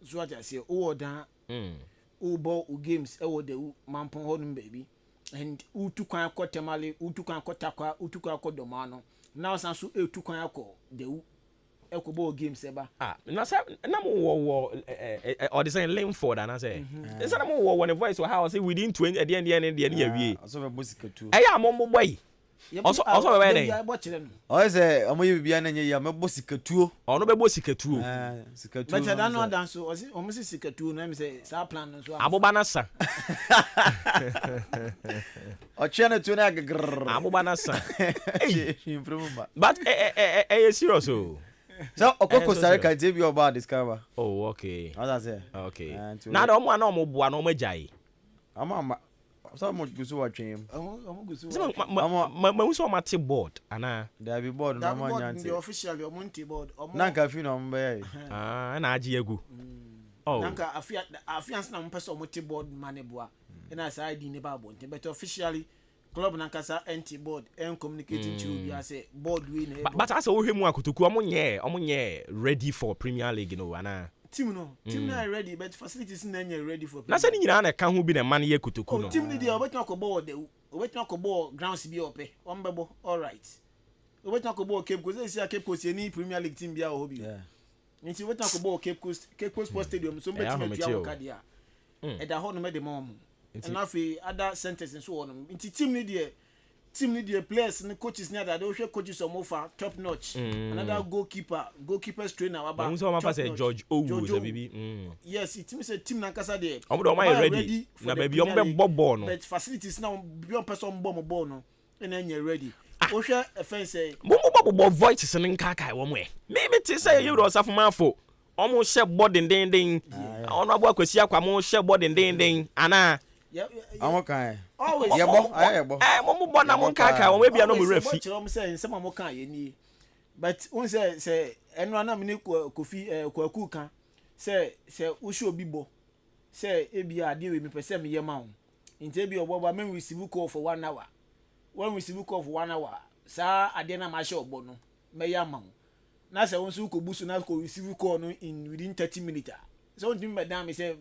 So what I say, dan ball games e wo the mampon honum baby. And utu kwan akotemale, utu kwan akotakwa, utu kwan akodomano. Now sanso etu kwan akọ the ball games eba. Na say na mo wo or the same Linford and I say. Is na mo wo when the voice or how say within 20 at the end ya wie. So be bosika tu. Mo boy. Also be dey. O say omo ye bibia na nye ya me bosika tuo. No be bosika tuo. Sika tuo. But I don't dance so omo say sika tuo no me say sa plan no so. Aboba na sa. O chene tuo na gr. Aboba na sa. Improve. But serious oh. So Costa Rica dey be about discover. Oh, okay. As I say. Okay. Now the omo na omo boa na omo jai. Ama so much go so watch him. Omo go so. Ma so mate board ana. There be board na ma nyante. The official omo board. Na ka fi no mbe. Na agi egu. Oh. Nanka afiance na mpese omo te board maneboa. Na sa ID ne ba bonte but officially club nanka sa anti board and communicating to you say board we na. But as o hemu akotoku omo nye ready for Premier League no ana. Team na ready but facilities na ready for. Na say ni nyina na ka ho bi na man ye kotoku no. Team ni dey obetna ko ball de obetna ko ball grounds bi ope. Ombebo all right. Obetna ko ball Cape Coast say Cape Coast any Premier League team bia o bi. Yeah. Nti obetna ko ball Cape Coast Sports Stadium so betima bia o kadia. E da ho no me de mom. And afi other centers and so on. Nti team ni dey players and coaches near that they show coaches some offer top notch. Another goalkeeper's trainer about. Who so say George Owu baby. Yes, it means a team nankasa there. Omo ready. Na baby omo be bobo no. But facilities now beyond person ball no. And then you're ready. O hwe offense say. Mo voices in nkaka wo mo e. Me te say you do Osafomafo. Omo she boarding ding. Ono abo akwasi akwa mo she boarding ding ana. Amo kan. Always. Yebo. Mo bo na mo nkaka wo bia no mo refi. Mo say nsema mo kan ye ni. But one say eno na me ni kofi kwaku kan. Say usho bibo. Say ebia ade we me pese me yema ho. Nti ebia oboba me receive call for 1 hour. When we receive call for 1 hour, sa ade na ma she obo no. Me yama ho. Na say won so ko busu na ko receive call no in within 30 minutes. So do madam say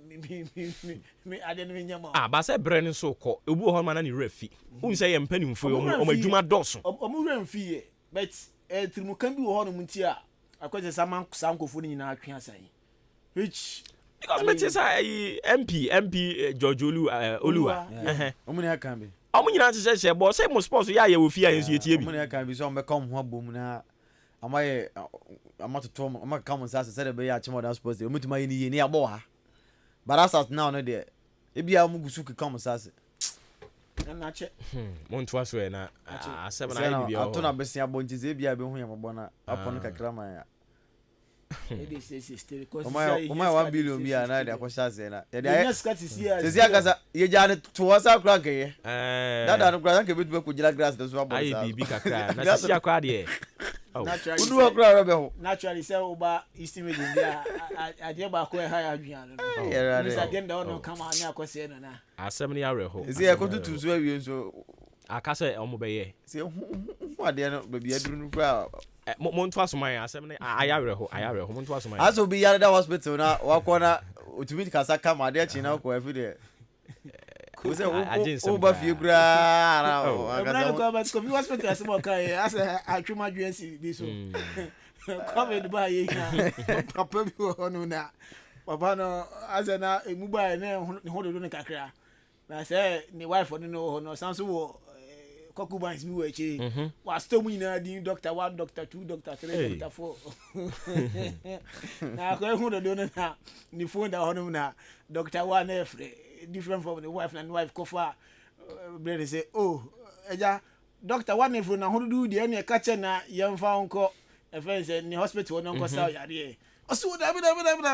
me ade no nyama. Ba say brand so ko. Obu ho ma na ni refi. Won say ye mpanimfo o madwuma doso. Omo remfi but trimukan bi wo ho no munti a akwese sankofo ni nyina atwe asan. Which because me say MP George Oluwa. Omo ni aka be. Omo nyina se bo say mo sports ya ye wo fi ayensu etie bi. Omo ni aka be so me come ho abom na amaye amatoto am come say say be ya chimo da sports dey omutuma ye ni abo ha. But as at now no dey e bia mo gusu come say na che monto aso e na asem na bibia ho atona besia bonji ze bia be hu ya mabona apon kakra man ya e say still cause my 1 billion bia na dey akwasha ze na dey yes cut see ze akasa ye jane to wasa kra ke dada no kra ke betu ko jila grass do so abon sa ai bibi kakra na sisi akwa de naturally say oba estimate dia ade ba ko ha ya adwan no this again da no come on akwase no na asem ni areho ze e ko tutu so awie so akase omo be ye se hu ade no ba bia duru no kra monto asoman asem ni ayareho monto asoman aso bi yare da hospital na wakona otumi kasa kama ade chi na ko every day Kuse uba fie kura ara akasa ko bi hospital asem o kai asa atwuma dwensi bi so Covid ba ye papa bi ho no na papa no azana emu ba na ho do no kakra na say ni wife no no sanso wo concubines mi wo echi wa stomu ina di doctor 1 doctor 2 doctor 3 doctor 4 na ko ho do no na ni phone da ho no na doctor 1 every different from the wife and wife kofa brother say oh eja doctor 1 every na ho do di ene ka che na yemfa onko e friend say ni hospital no nko sa yare osu da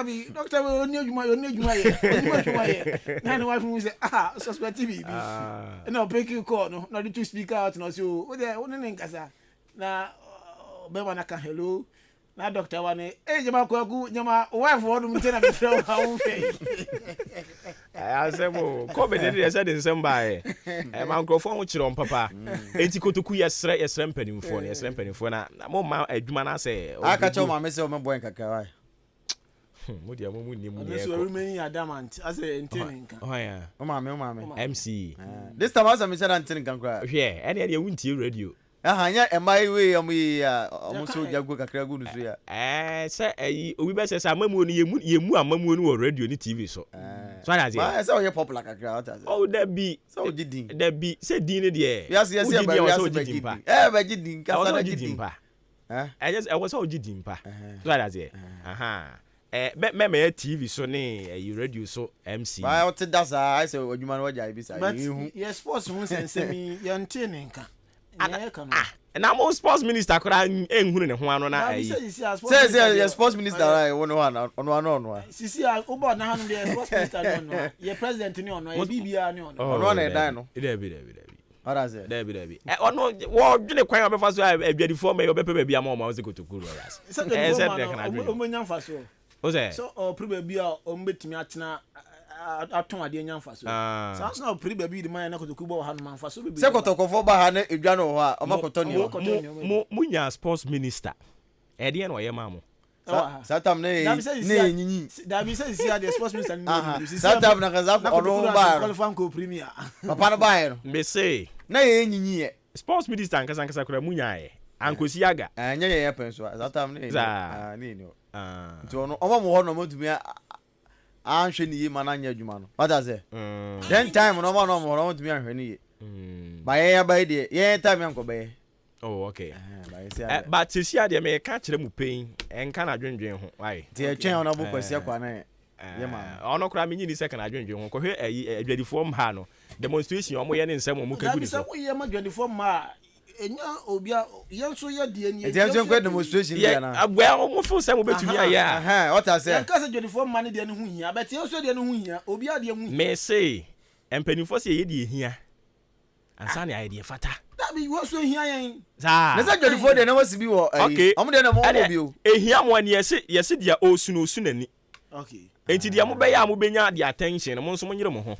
bi doctor oni adwuma ye na ni wife mu say suspect bi na pick you call no na to speak out no so o de oni nkasa na be ma na ka hello na doctor wane jama kwaku jama wife wodu mtena be friend ha wo fe asemo COVID dey say the same by microphone wo chiro papa enti kotoku yesre mpanimfo na mo ma adwuma na say aka cho ma me say o me boy nkaka why mo dia mo ni mu ye ko remain adamant as a entertainment oh yeah o ma me MC this time as me say entertainment kan kra hwe ene ye wuntie radio anya emai we omo so jago kakra gu nusu ya say obi be say amamu no yemu amamu no radio ni TV so that ya say o ye popular kakra what say oh that be so gidin that be say din there yes ba gidin ba gidin ka sa gidin pa I was all gidin pa so that me TV so ne radio so MC why what that I say odwuma no waja bi say hu yes sports hu sensemi ya ntene nka na mo sports minister kora enhunu ne ho ano na say sports minister right ono sisi obo na hanu de sports minister no ye president ni ono ye bibia ni ono na edan no Debi ora say Debi ono wo dwene kwan obefa so abiadifo me obepe bia ma o ma se kotokuru ras o mo nyamfa so o say so o pre bia o mbetimi atena aton ade nyamfa so sans na pre bia di man na kotoku bo ha no manfa so bibia se kotokofo ba ha na edwa no ho a o makoto ni mo nya sports minister ede na o ye ma mo satam ne nyinyi da bi say sia the sports minister ni satam na kaza ono ba qualify ko premier papa no ba no me say na ye nyinyi sports minister nkasa kora mu nya ye ankosi aga anya ye penso satam ne ni nti ono omo ho no modumi anhwe ni ye mana nya adwuma no what does it then time no mo modumi anhwe ni ye ba ye ba de ye time yanko ba ye oh okay but sisi ade me ka kire mu pain enka na dwendwen ho why ti e twen ona bo kwasi akwa na ye ma ono kora me nyini second adwendwen ho ko hwe adwadifo ha no demonstration omo ye ne nsem omo ka gudi so ye ma adwadifo ma enya obia yenso ye de ni yenso kwa demonstration dia na abua omo fu se mo betumi aya what I say yenka se adwadifo ma ne de ne hu hia but yenso de ne hu hia obia de hu me say empanifo se ye de hia ansa ne aye de fata bi wo so hia yen za na se adwadifo de na wasi bi wo omo de na mo bi o ehia mo ne yesi dia osu nani okay enti dia mo be ya mo benya the attention mo nso mo nyire mo ho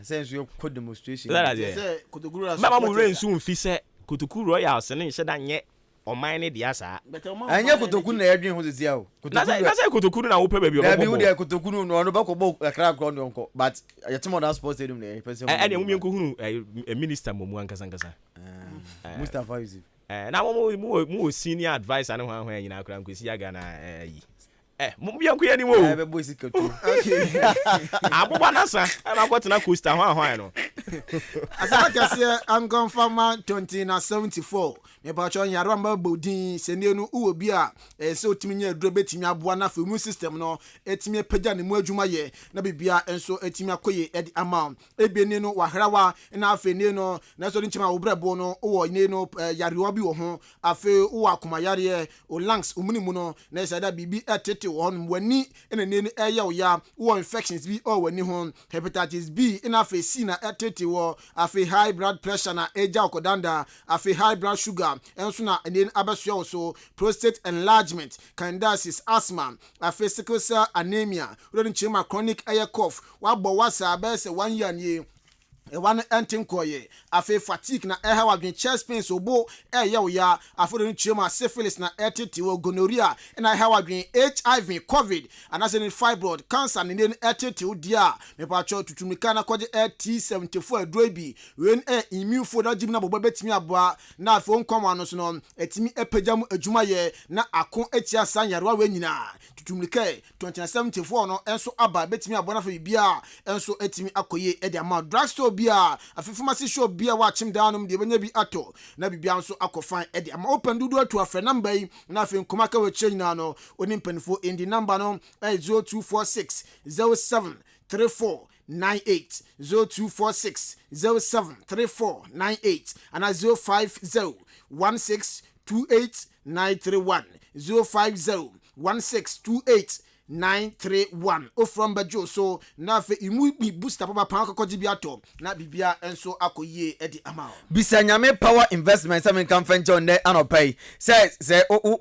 sense you code demonstration say kotokuru ra mama mo rensu mfi se kotokuru royal se ne hye da nye oman ne dia saa anya kotokuru na yadwen ho zezia o na say kotokuru na wo pe ba bi o na bi wo de kotokuru no ba ko bo akra akro no nko but yetimo da sports stadium na person ene mo mienko hunu minister mo mu ankasa Mustafa Yusuf na mo senior advisor ne ho nyina akra nkosi aga na yi mo bianko ye ni mo be boy sikatu abụba nasa na kwatena coaster ho no asaba kase angonfama 2074 me ba cho nyaro mba bodin senenu uwo bi a se otimi nya aduro betimi aboa na immune system no etimi pagya ne mu adwuma ye na bibia enso etimi akoye edi ama ebiene no wahrawa na afeni no na so nchima obrebo no uwo ne no yarewa bi wo ho afe uwo akoma yare o lungs umunimu no na sada bibi etete won wani ene ne eya oya uwo infections bi o wani ho hepatitis B ina afe C na etete wo afe high blood pressure na eja okodanda afe high blood sugar enso na ene abasua so prostate enlargement candidiasis asthma afe sickle cell anemia ro nchima chronic ear cough wa bo wasa abese 1 year ni one entin koye afi fatigue na eha wadwen chest pains obo eya ya aforo ni chioma syphilis na etitiwo gonorrhea na eha wadwen HIV covid anase ni fibroid cancer ni etitiwo dia me pa cho tutumika na koje T74 adrobi wen immune food agim na bobo betimi aboa na afi onkwama no so no etimi epagam adwuma ye na akon etia san yarwa we nyina tutumika 2074 no enso aba betimi aboa na fa bibia enso etimi akoye e dia ma drugstore bia afi pharmacy shop bia wa chim down de benya bi ato na bibia enso akofan e dia ma open dudu atu afre number yi na afi nkomaka we change na no oni mpanifo in the number no 0246 07 3498 0246 073498 and 050 1628931 050 1628931 o from Bajo so na fe imu bi booster papa pan akọkọji bi ato na bibia enso akoyie edi ama Bisanyame power investment am kan fenche on anopai se o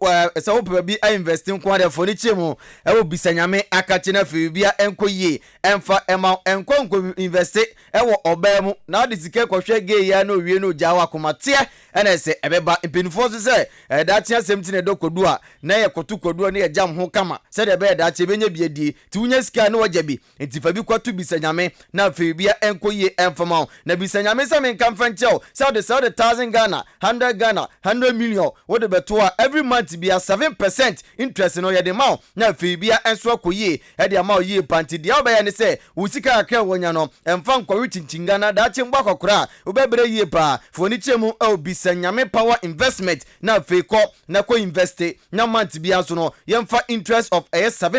bi investing kwa de foni chemu e wo bisanyame akache na fe bia enkoyie emfa ema enko invest e wo oba mu na de sike kwhwe ge ya na owie no jawa komate ena se ebeba impinfo so se da tia semti ne dokodu a na ye kodu na ye jam ho kama se de be da benya biedi ti unya sika na wajabi entifa bi kwatu bisanyame na fe bia enkoyie emfama na bisanyame sam kan fancheo sell the 1,000 Ghana 100 Ghana 100 million what the beto every month be a 7% interest no ye de ma na fe bia enso akoyie e de ma yie panti de obaya ne se wo sika akra wonya no emfa nkwawe chinchinga na da chi mgba kokora obebere yie pa foni chemu e bisanyame power investment na fe ko na ko invest na month bia so no yemfa interest of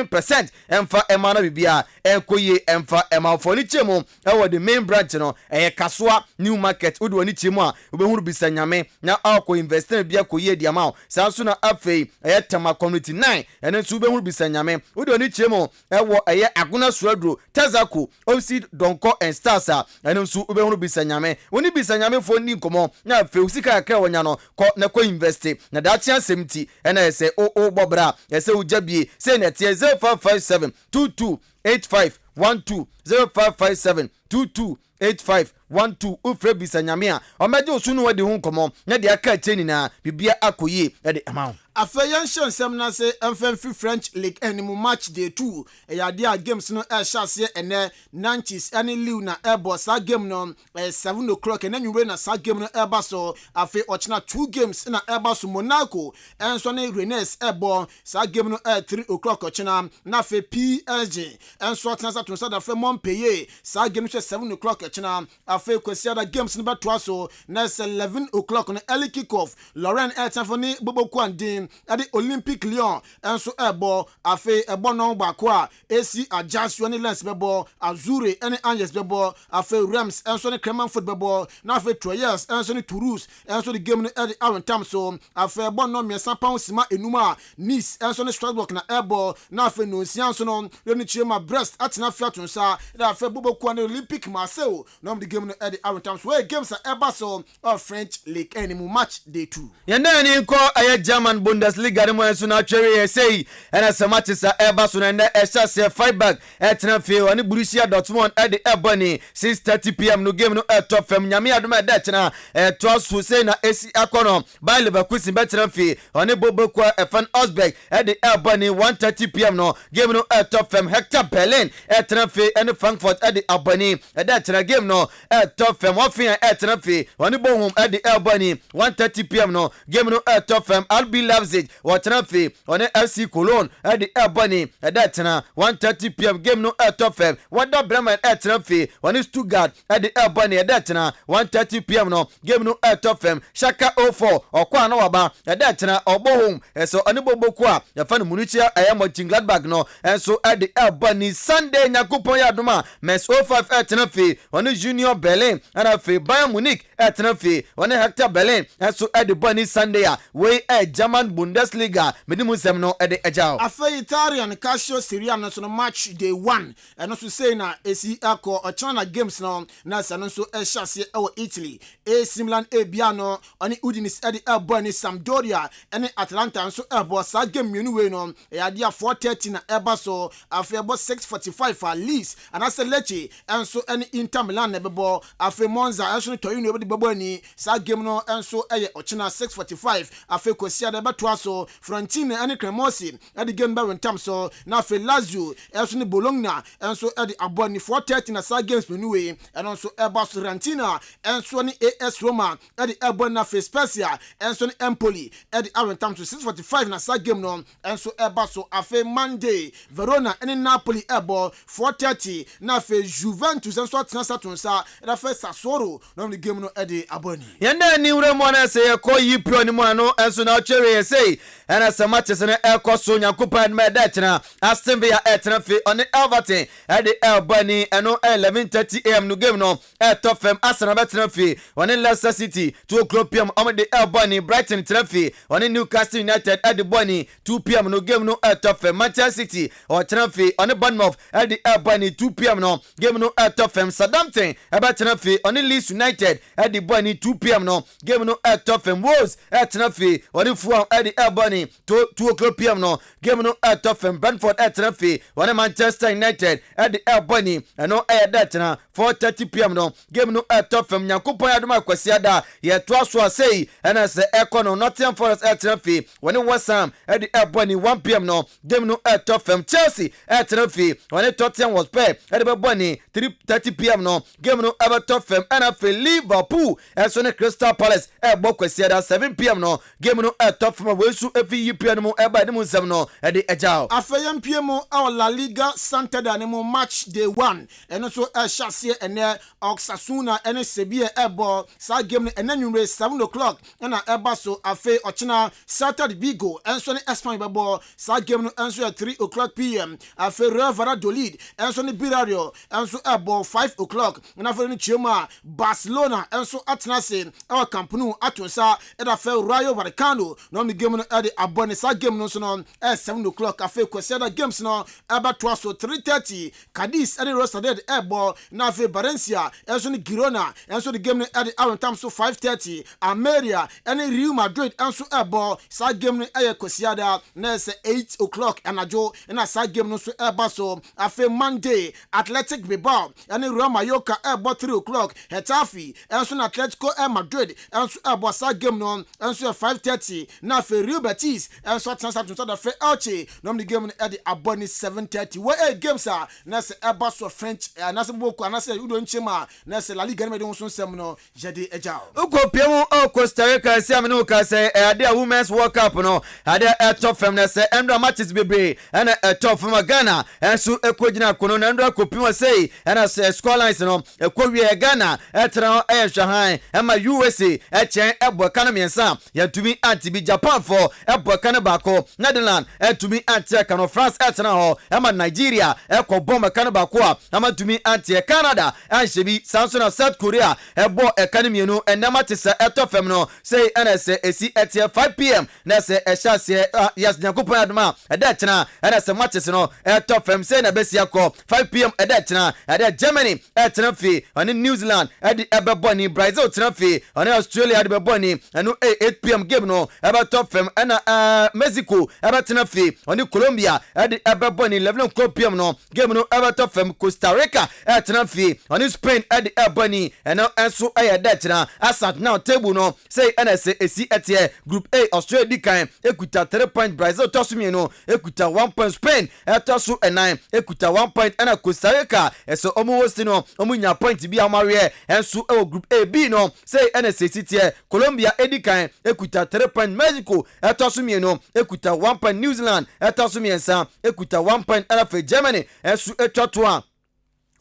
7% emfa ema na bibia enkoye emfa ema foni chemu e wo the main branch no kasoa new market odi woni chemu a obehuru bisanyame na akọ invest na bia koye di ama sanso na afei tema community 9 ene nso obehuru bisanyame odi woni chemu e wo aguna suadro tazako osid donko and stars ene nso obehuru bisanyame woni bisanyame foni nkomo na afei usika akra wonya no ko na ko invest na da chia semti ene ese o bobra ese ujabie se na tie 0557 228512 0557 228512 ufre bisanyame a omeje osunu wadi hu nkomo na de aka cheni na bibia akoye e de amount Afeyan sem na se MFF French League animu match day 2 eyade a games no chase ene Nantes any liu na airbo sa game no 7 o'clock ene nwure na sa game no airba so afi ochina 2 games na airba so Monaco enso na Rennes airbo sa game no 3 o'clock ochina na afi PSG enso ochina sa tunsa da fe Montpellier sa game no 7 o'clock ochina afi kwesiada games no beto so na 11 o'clock na early kick off Laurent Etafoni Boboku and at the Olympic Lyon enso ebo afe ebo no gbako a AC Ajaccio ni Lens bebo Azure any Angers bebo afe Reims enso ni Clermont Foot bebo na afe Troyes enso ni Toulouse enso the game no at the Aaron Tam so afe ebo no miesa pound sima enuma Nice enso ni Strasbourg na ebo na afe no sianso no ni Chema Brest atina fiatun sa na afe Boboku and Olympic Marseille no the game no at the Aaron Tam so where games are eba so of French League animu match day 2 yenda ni ko aye German Bundesliga de mo enso na twere sei ena sematisa eba so na eshase Freiburg etnafe oni Borussia Dortmund e de ebony 6:30 PM no game no top fam nyame adom e da chena to so sei na AC Akono Bayer Leverkusen betnafe oni Boboku Fan Osberg e de ebony 1:30 PM no game no top fam Hector Berlin etnafe ene Frankfurt e de ebony e da chena game no top fam ofia etnafe oni Bochum e de ebony 1:30 PM no game no top fam RB Leipzig watnafe on FC Cologne at the Ebony at that 1:30 PM game no top fam Wanda Bremen at Trafe on Stuttgart at the Ebony at that 1:30 PM no game no top fam Shaka 04 okwa na waba at that Obohum so Oniboboku a ya fan Munich ayamo Gladbach no and so at the Ebony Sunday nyakupon ya duma Mens 05 at Trafe on Junior Berlin and afi Bayern Munich at Trafe on Hector Berlin and so at the Bunny Sunday we German Bundesliga medimu sem no e de ejao afa Italian Calcio Serie A no so match day 1 and also say na AC Akko China games no na sa no so e chase e wo Italy AC Milan e bia no oni Udinese e de ebo ni Sampdoria ene Atalanta so ebo sa game menu we no e ade 4:30 na eba so afa ebo 6:45 for Leeds and as Lecce and enso ene Inter Milan na bebo afe Monza enso ne Torino be bebo ani sa game no enso eye ochina 6:45 afe Kosia da beto aso Frontine ene Cremosi ade game ba rentam so na afe Lazio enso ne Bologna enso ade aboni 4:30 na sa games menu we eno enso eba Fiorentina enso ne AS Roma ade ebon na afe Spezia enso ne Empoli ade rentam to 6:45 na sa game no enso eba so afe Monday Verona ene Napoli ebo 4:30 na afe Juventus enso atena satonsa eda fe Sassuolo no the game no ade aboni yenda ni wure mo na say ko yipro ni mo no enso na chere say ena se matches na ekoso nyakopan me da tena Aston Villa etena fe on Everton ade aboni eno 11:30 am no game no Tottenham Arsenal betena fe on Leicester City 2 p.m. on the aboni Brighton tena fe on Newcastle United ade boni 2 p.m. no game no Tottenham Manchester City or tena fe on Bournemouth ade aboni 2 p.m. no game no Tottenham Southampton betena fe on Leeds United ade boni 2 p.m. no game no Tottenham Wolves etena fe on Fulham ade aboni 2 p.m. no game no Tottenham Brentford etena fe on Manchester United ade aboni eno that na 4:30 p.m. no game no Tottenham Nyankopon adoma kwasi ada ye to aso asei ena se no Nottingham Forest etena fe on West Ham ade aboni 1 p.m. no game no Tottenham Chelsea etena fe on Tottenham Hotspur ade boni 3:30 p.m. no game no Tottenham ena fe Liverpool eso ne Crystal Palace ebo kwasi ada 7 p.m. no game no Tottenham wesu efi yipia no eba ne mu nsem no ade ejao afeyam piemo La Liga Santander ne mo match day 1 eno so chassis ene Osasuna ene Sevilla ebo sa game ne enanwure 7 o'clock na eba so afe ochina Celta Vigo enso ne Espany bebo sa game no enso 3 o'clock p.m. afe Real Valladolid enso ne Villarreal enso ebo 5 o'clock na afe ne Chema Barcelona enso atnase Camp Nou atonsa eda fe Rayo Vallecano no me game no ade abone sa game no so no 7 o'clock afe kweseda games no eba to so 3:30 Cadiz ade Rostaded ebo na afe Valencia enso ne Girona enso the game no ade around time so 5:30 Almeria ene Real Madrid enso ebo sa game no eye kwesiada na 8 o'clock anajo na sa game no so eba so afe Monday Athletic Bilbao ene Real Mallorca ebo 3 o'clock Getafe enso na Atletico Madrid enso ebo sa game no enso 5:30 na afe Real Betis enso transfer to the fe Elche no the game no ade aboni 7:30 we games are na se eba so French na se boko na se udo nchema na se La Liga me de so nsem no jede ejao uko piemu Costa Rica se amene ka se ade a Women's World Cup no ade top fam na se endra matches bebre na top fam Ghana enso ekogina kono na endra kopimo sei na se scorelines no ekowie Ghana etra ehwahan ema USA echen ebo kana miensa ya tumi anti Japan for ebo kana bako Netherlands etumi anti kana France etna ho ema Nigeria ekobom kana bako a ema tumi anti Canada anhyebi Samsung South Korea ebo economy no enema tesa etofem no say NS esi etie 5 p.m. na se ehyasie yes Nyankopon adoma eda chena NS matches no etofem say na besia ko 5 p.m. eda chena eda Germany etena fi on New Zealand edi ebeboni Brazil tena fi on Australia edi beboni eno 8 p.m. game no eba tofem na Mexico eba tena fi on Colombia edi ebeboni 11 p.m. no game no eba tofem Costa Rica etena fi on Spain edi eboni eno enso eda chena asat now table no say NS esi etie group A Australia dikan ekuta 3 point Brazil tosumi no ekuta 1 point Spain etosu 9 ekuta 1 point na Costa Rica eso omo hosti no omo nya point bi amare enso e group A B no say NS etie Colombia edikan ekuta 3 point Mexico etosumi no ekuta 1 point New Zealand etosumi ensa ekuta 1 point na Germany enso etwato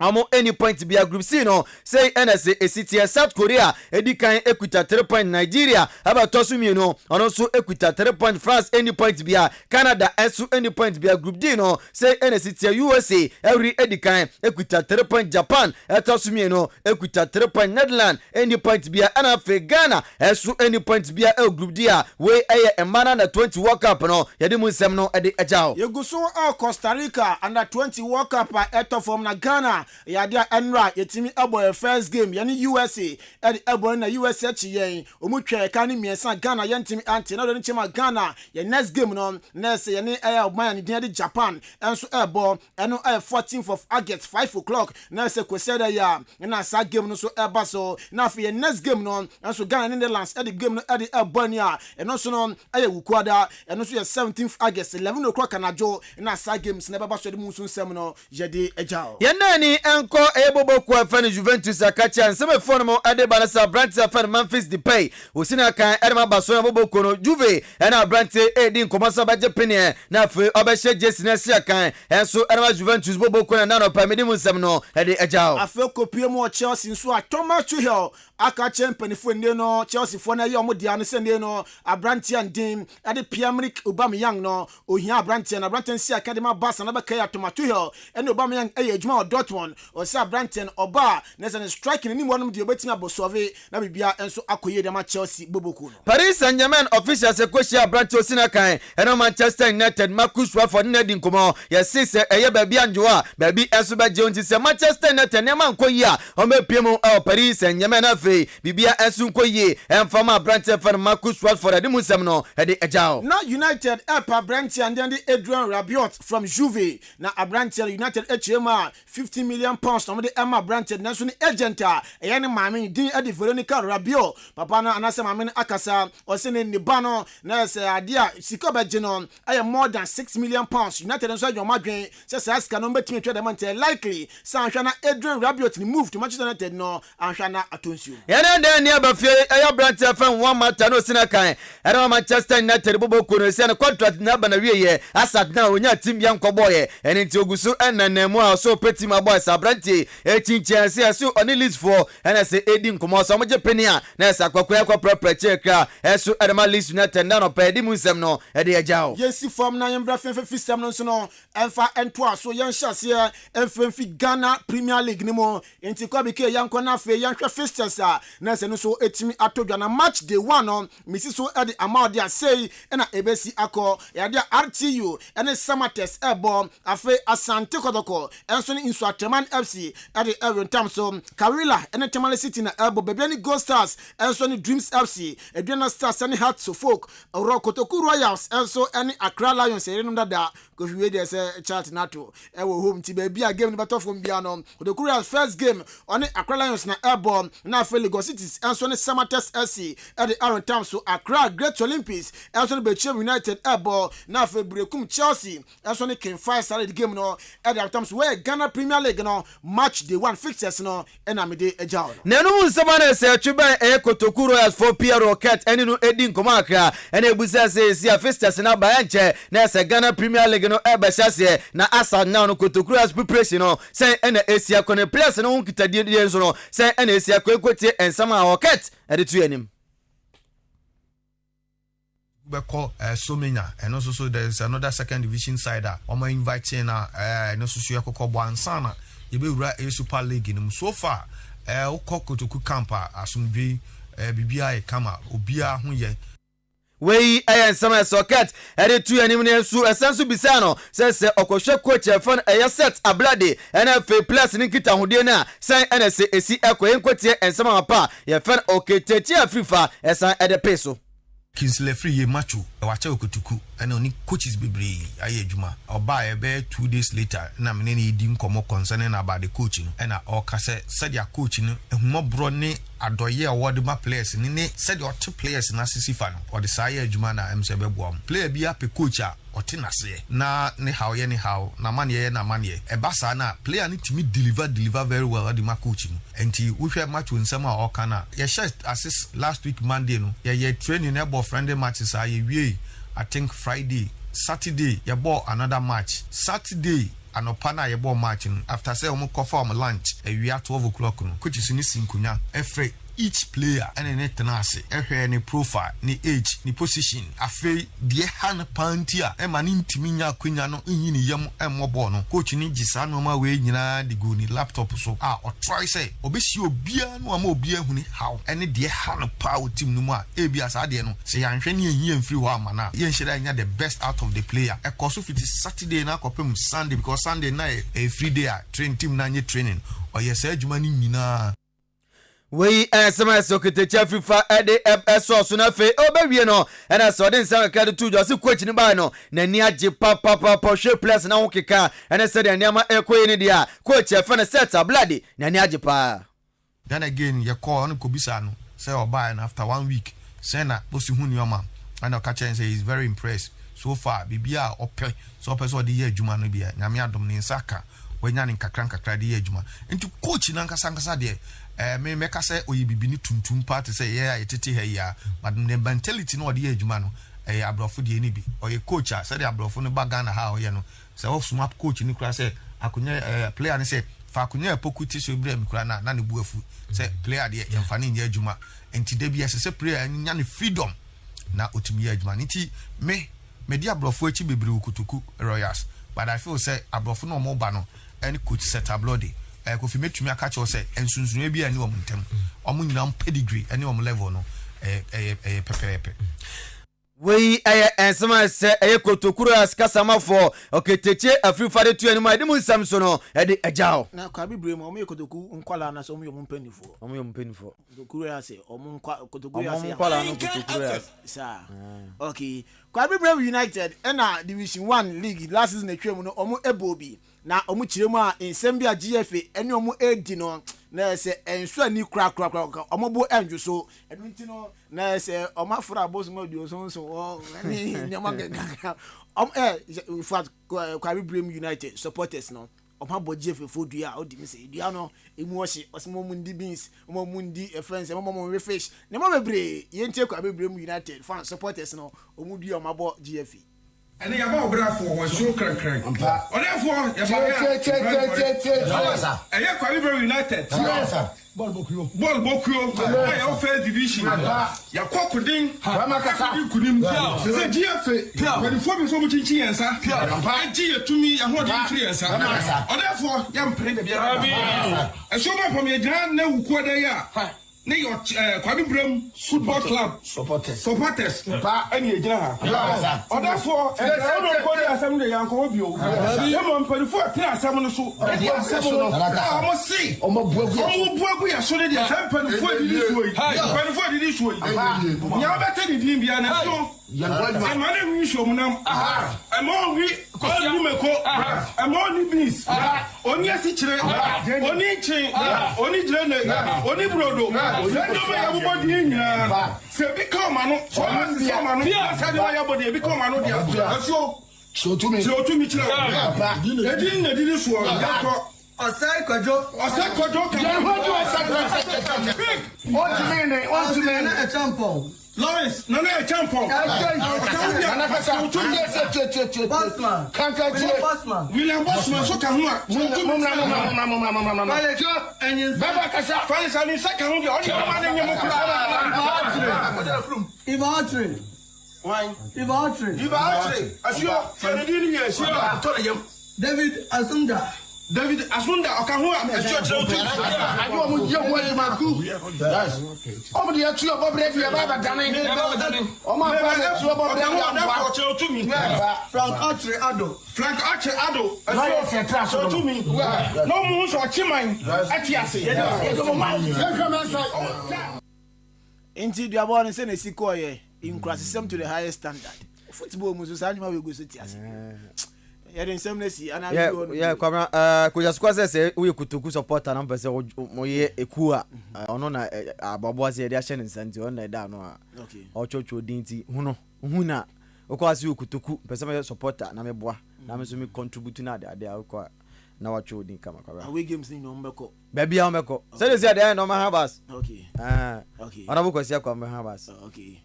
amo any point be a group C no say NSA ACT South Korea edikan equita 3 point Nigeria about tosumi no and also equita 3 point France any point be a Canada and any point be a group D no say NSA USA every edikan equita 3 point Japan tosumi no equita 3 point Netherlands any point be a NF Ghana and any point be a group D we a man na 20 World Cup no yede mu nsem no ede ejao yeguso Costa Rica under 20 World Cup eto from na Ghana yadia enra yetimi ebo first game yani USA ebo na USA chi yen omutwa ka ne miensa Ghana yentimi anti na do ni chema Ghana ye next game no next ye ne man ni de Japan enso ebo eno 14th of August 5 o'clock na se kweseda ya na sa game no so eba so na for ye next game no enso Ghana Netherlands the game no ebo ni a eno so no wukwada eno so ye 17th August 11 o'clock na jo na sa games na baba so de musun sem no je de ejao ye nani enko eboboku afani Juventus akacha nseme phone mo ade balasa branch afani Memphis Depay osina kan edema baso na boboku no Juve na branch edin komasa baje pene na fe obehye jesi na sia kan enso edema Juventus boboku na no pa medimu nsem no ede ejao afe kopie mo Chelsea nso a Thomas Tuchel aka champion fo ne no Chelsea fo na ye omodia no se ne no abrantia ndin ade Pierre-Emerick Aubameyang no ohia abrantia na abrantia sia academy Barca na be kai Thomas Tuchel ene Aubameyang eye adwuma Dortmund o se abrantia oba na se striking ni monum de obetima bosove na bibia enso akoye de ma Chelsea boboku no Paris Saint-Germain officials ekwohia abrantia osina kan ene Manchester United Marcus Rashford na di nkomo ye sise eye baabi anjoa baabi enso be je onti se Manchester United ne man koyi a o mepie mu Paris Saint-Germain na fe bibia enso koyi enfama abrantia fan Marcus Rashford ade musem no ede ejao na United pa Brantia and then the Adrian Rabiot from Juve na Brantia United HMA 50 million pounds no the Emma Brantia na so ni agent a eyane maame din ade Veronica Rabiot papa na anase maame akasa o se ne ba no na se ade a sika ba gino ay more than 6 million pounds United so adwo madwen se sika no betimi twa dem likely sa anhwa na Adrian Rabiot ni move to Manchester United no anhwa na atonsuo yana nda ni abafie ay Brantia fan one mata no sina kan era Manchester United boboku no se na contract na ba na wieye asat na onya team ya nkoboye eni nti ogusu enanemu a so petima boys abranti echinchianse aso oni list for ena se edi nkomo so moje penia na sa kwakoya kwa proper kra eso edema list United na no pedi munsem no ede ejao yesi form na yembra fefe system no so no enfa ento aso yan hyase enfemfi Ghana Premier League ni mo enti kwa bike yanko na fe yanhwe fixtures a na se no so etimi atodwa na match day 1 no misi so ede amount dia say ena ebesi akọ ya dia RTU ene Samates ebo afe Asante Kodoko enso ni Insu Ateman FC ede every time so Kawila ene Tamale City na ebo Bebiani Gold Stars enso ni Dreams FC Edwina Stars ene Hearts of Folk Kotoku Royals enso ene Accra Lions ere dada ko hwe de se chat nato ewo home ti be bia game ni battle from bia no Kotoku Royals first game ene Accra Lions na ebo na afe Lagos Cities enso ni Samates FC ede every time so Accra Great Olympics enso ni Bechem United ebo na afe Brekum Chelsea enso ni King Fire started game no at the times where Ghana Premier League no match day 1 fixtures no enamide ejao nenu nsabana se atweba Kotoku Royals for Pierre Rocket eni no edi nkoma akra ena ebusa se sia fixtures na ba nche na se Ghana Premier League no ebehase na asa now no Kotoku Royals preparation no se ena Asia kone players no nkitadie die nso no se ena Asia kwekotie ensama Rocket ede tu anim Beko Somenya and also so there's another second division side that I'm inviting no so yakoko bwansana yebe wura Super League nim so far Kotoku campa asumbi bibia e kama obia ho ye we ayan sama socket ede tu anim ne su esensu bisano se okohwe coach efon set ablade ena fe plus ni kita hode na san ena se esi ekoye nkotie ensama pa ye fen oketeti afifa esan ede peso Kinsley free ye macho wacha Kotoku and only coaches bebre aye adwuma oba ebe 2 days later na me ne di nkomo concerning about the coaching and all kase said your coaching ehumobro ne adoye award ma players ne said your two players na sisifa no or the saye adwuma na msebe boam player bi ape coacher otinase na ne how ye ne how na man ye na man ye ebasa na player ne timi deliver very well at the ma coaching enti we hwe match nsema a okana ye share assist last week Monday no ye training e bo friendly matches aye wie I think Friday Saturday ye bought another match Saturday anopana ye bought match after say omo cover lunch e wi at 12 o'clock no coach is ni sinkunya efre each player and ne tenase ehwe ne profile ne age ne position afei de ha ne pantia e ma ne ntimi nya kwanya no nyi ne yam emmobo no coach ni gisa no ma we nyina de go ni laptop so o try say obesi obia no ma obia huni how ene de ha no power team no mu a e bia sa de no se yanhwe ne ehia mfiri ho amana ye nhira nya the best out of the player e course fit Saturday na kopem Sunday because Sunday na a free day train team na nye training or yes adwuma ni nyina we SMS okete FIFA ADFS so na fe obawie no ena so den san ka de tu jo se coach ni ba no na ni age papa hwe plus na wokeka ena se de niam ekoyi ni dia coach e fa na set bloody na ni age pa then again you call on kobisa no say oba na after 1 week say na bosi hu ni oma and okacha say he's very impressed so far bibia ope so person de ye adwuma no bia nyame adom ni nsaka wanya ni kakran de ye adwuma nti coach na nkasa de me meka say oyi bibi ni tuntum party say yeah yetete ha ya but the mentality no de ye adwuma no abrofo de ni bi oyi coach say de abrofo no baga na ha oye no say off smart coach ni kura say akunya player ni say fa akunya pokuti so bra mi kura na ne buafu say player de yemfa ni ye adwuma nti de bia say player nya ni freedom na otumi ye adwuma nti me dia abrofo echi bebre okutuku Royals but I feel say abrofo no mo ba no any coach set bloody Kofi metumi aka cho say ensunsun bia ni om ntem om nyina pedigree any om level no pepepe we ensema se kotokuru askasama for oketeche afrifade tu anima de musam so no de ajao na kwa bibre mu om kotoku nkwala na so om yom mpanifo kotokuru ya se om kotoku ya se nkwala no kotokuru ya sa okay kwa bibre United na Division 1 league last season etwem no om ebobi na om kiremu a ensem bia GFA ene om edi no na se enso ani kra om bo enju so edunti no na se om afra boss mo dio so ni nyama gaga in fact kwa bibrem United supporters no om abo GFA fodua odi me se dua no emu ohye osmo mundi beans mo mundi friends mo refish ne mo bebre yentie kwa bibrem United fan supporters no omudua om abo GFA and you have a for one show crank. On therefore, you have United. Ball Bokyo, I first division. Ya Kokudin, Ramakasa, Kudim, GFA, but the form is so much in Chiansa. I G to me, and what Chiansa. On therefore, young Prince, a showman from your grand no Quadaya. Ne your Quadibrum Football Club supporters any therefore assembly yanko bio am 24 assembly so almost see omo ya so dey 24 did this way ya better the bia na so I'm on a show now. I'm on we call you Meko. I'm on the beast. Only a teacher, only chain, only journal, only brodo. Everybody in here. Say, become man. Become man. So to me, they didn't do this one. Osai Kojo, what do you mean? What do you mean? A tampon. Lawrence, no, a tampon. Bossman. William Bossman, so can David Asunda Okahua I want to what you might do. Yes. Over the two of Brevia Baba Danny. Oh, my father, to me. Frank Archer Ado. So to me. No moves or Chimine. Indeed, you are born in Seneca in classism to the highest standard. Football Moses Anima will go to kuja squaze se uye kutuku supporter na mpese moye ekua ono na ababo se dia shene nsanti ona da no a ochocho dinti huna okwasi ukutuku mpese me supporter na meboa na me so me contribute na ade akwa na wacho din kama kwa away games ni no mbeko baby a mbeko se dey there no mahabas okay ona bukosi akwa mahabas okay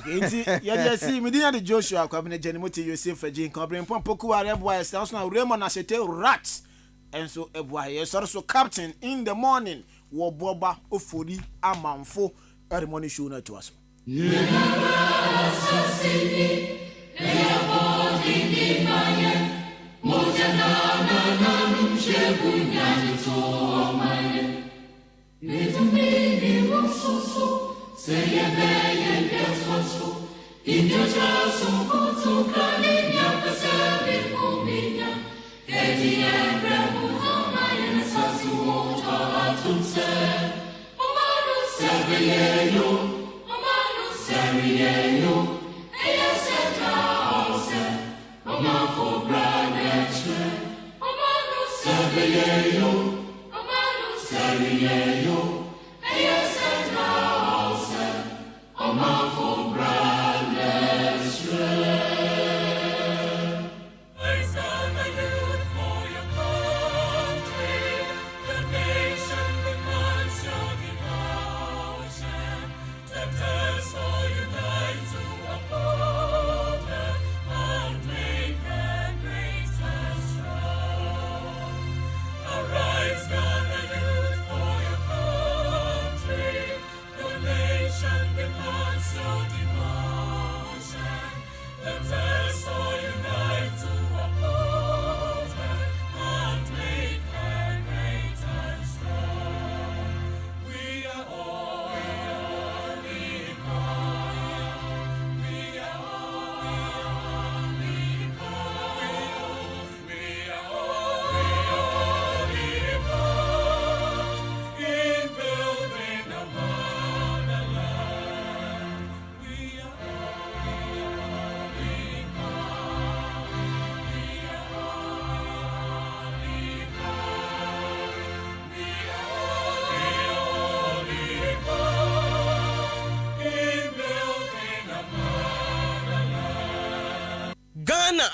nti ya dey see me din de Joshua akwa me Jenimote Yosef Fajin kan bring poku are boy else na Raymond Asete Rat and so eboa ye so captain in the morning Obuoba Ofori Amanfo at the morning show to us.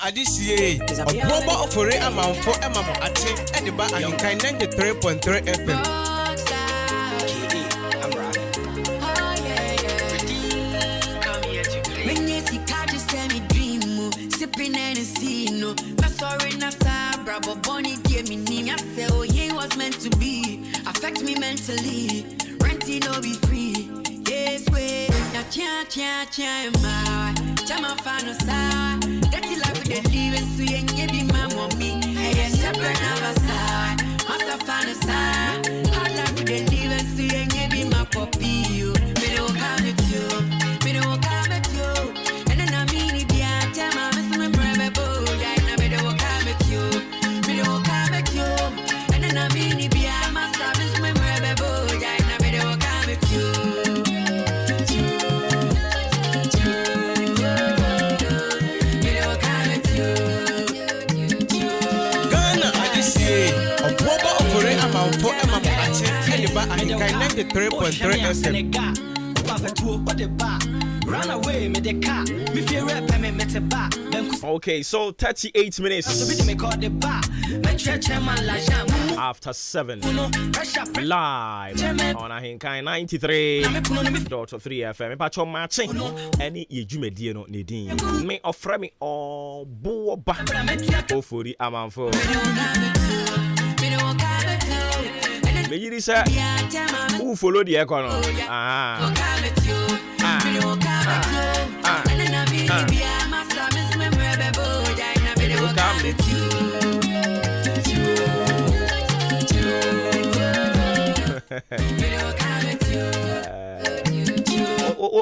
Adisiye Obuoba Ofori Amanfo Emamo Ate Ediba AHENKAN933FM sipping and see no. My sorry, not Sabra, but Bonnie gave me name. I say, oh, he was meant to be. Affect me mentally. Renting no be free. Yes, way. Now, my. Chama fano sa. Dirty life with the living, so you ain't be my mommy. Hey, yes, shepherd never saw. Master fano sa. Hard life with the living, so you ain't be my puppy. Me don't come at you. Me don't come at you. And then I mean it, yeah, Chama. Obuoba Ofori Amanfo Emamo Ate Ediba AHENKAN933FM. Okay, so 38 minutes after 7 live on AHENKAN933FM. Pacho matching any yejumedie no nedin. Me offer me Obuoba Ofori Amanfo. Me yiri say who follow the econo.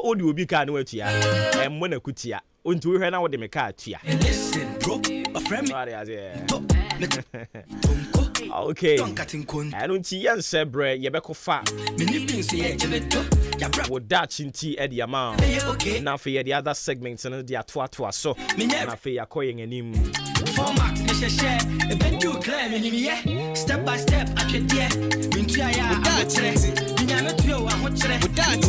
O di obi ka na watua emmo na kutia onti wo hwe na wo de me ka atua. Listen bro, a friend okay. I don't see yan sebre yebekofa. Would that chinti edi amount. Now for the other segments and the atwa so. Na for ya koying anim. Format share e bedu claim ni step by step atwede. Mintua ya abotre. Minyame tuo wa ho kire.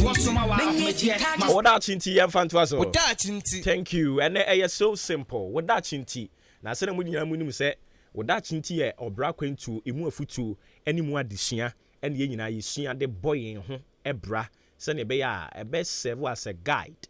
Wo so ma wa ahomete. Would that chinti yan fanto so. Would that chinti. Thank you. And it is so simple. Would that chinti. Na se na mu nyina mu nim se woda chinti ye obra kwentu emu afutu animu adesua ene ye nyina yesua de boy ho ebra se ne be ya ebe serve as a guide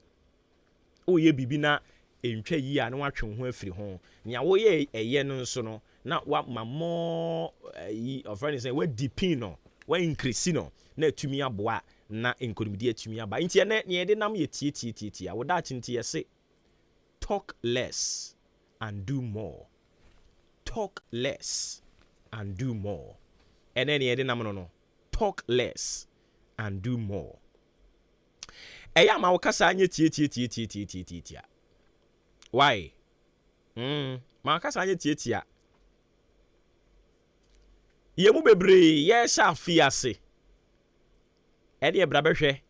o ye bibi na entwa yi a na watwe ho afiri ho nya wo ye eye no nso no na wa mamo yi of friend say we dipin no wa increase no na atumi aboa na enkonimdi atumi aba nti ene ne de nam ye tie a woda chinti yese talk less and do more. Talk less and do more. Ene ne de nam no talk less and do more. Eya ma wokasa anye tie. Why? Ma wokasa anye tie. Yemu bebre ye sha fiase. Ede e bra behwe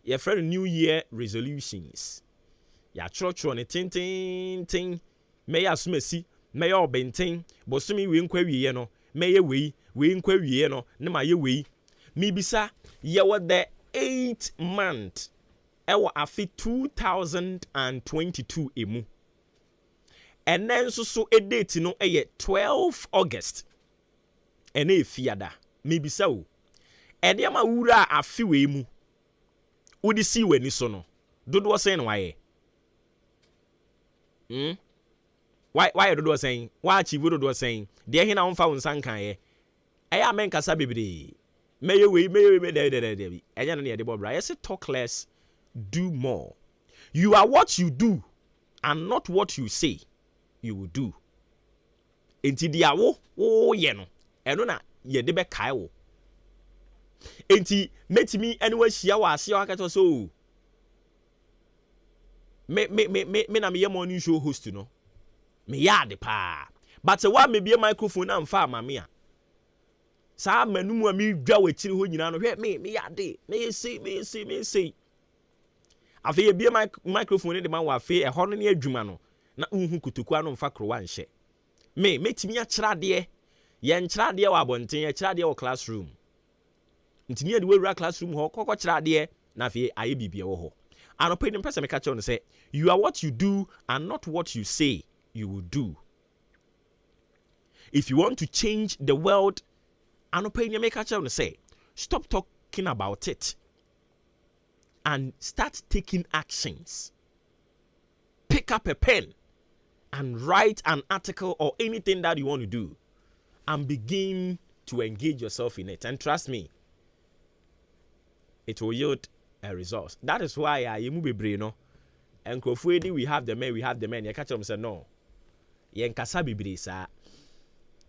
ye friend New Year resolutions. Ya choro ne tin me ya sumasi me ya obenten bosumi we nkwa wiye no me ye we nkwa wiye no ne ma ye we mi bisa ye wo the 8 month ewo afi 2022 emu enen so e date no eye 12 August ene efiada mi bisa o ede ma wura afi we mu udi si we ni so no dodo sen no waye why dodo sen wa achieve dodo sen de he na wonfa wonsan kan ye eya men kasa bebre meye we de enya no ne de bobra yes talk less do more. You are what you do and not what you say you will do. Enti dia wo ye no eno na ye de be kai wo. Enti metimi anywhere hia wa ase wa kato so me na me morning show host no me yard pa but wa me be microphone am fa ma me a sa manum a me dwa wa chiri ho nyina no hwe me yard me say afi be microphone de ma wa afi e ho no ne adwuma no na unhu kutuku anu mfa krowa nhye me metimi a kyerade ye nkyerade wa abonten ye kyerade wa classroom ntini ade wura classroom ho kokko kyerade na afi aye bibie wo ho anope ni mpese me ka kyerɛ no say you are what you do and not what you say you will do. If you want to change the world, anope ni me ka kyerɛ no say stop talking about it and start taking actions. Pick up a pen and write an article or anything that you want to do and begin to engage yourself in it. And trust me, it will yield a result. That is why you move bebre no. And Kofuedi, we have the men. You catch them say no. Yen kasa bebre sa.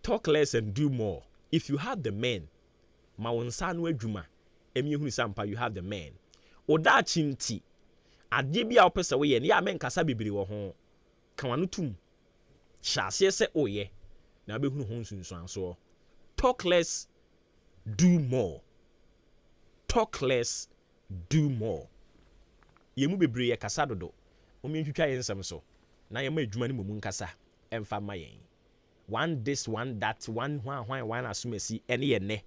Talk less and do more. If you have the men, ma wonsa no adwuma. Emi hu sampa you have the men. Oda chinti. Ade bia opese we ye ne ya men kasa bebre wo ho. Kanwanu tum. Hyase se oye. Na be hu ho nsunsuan so. Talk less, do more. Talk less, do more. Yemu bebre ye kasa dodo. Omi ntwitwa ye nsem so. Na ye ma adwuma ni momu nkasa. Emfa ma yen. One this, one that, one asumesi ene ye ne.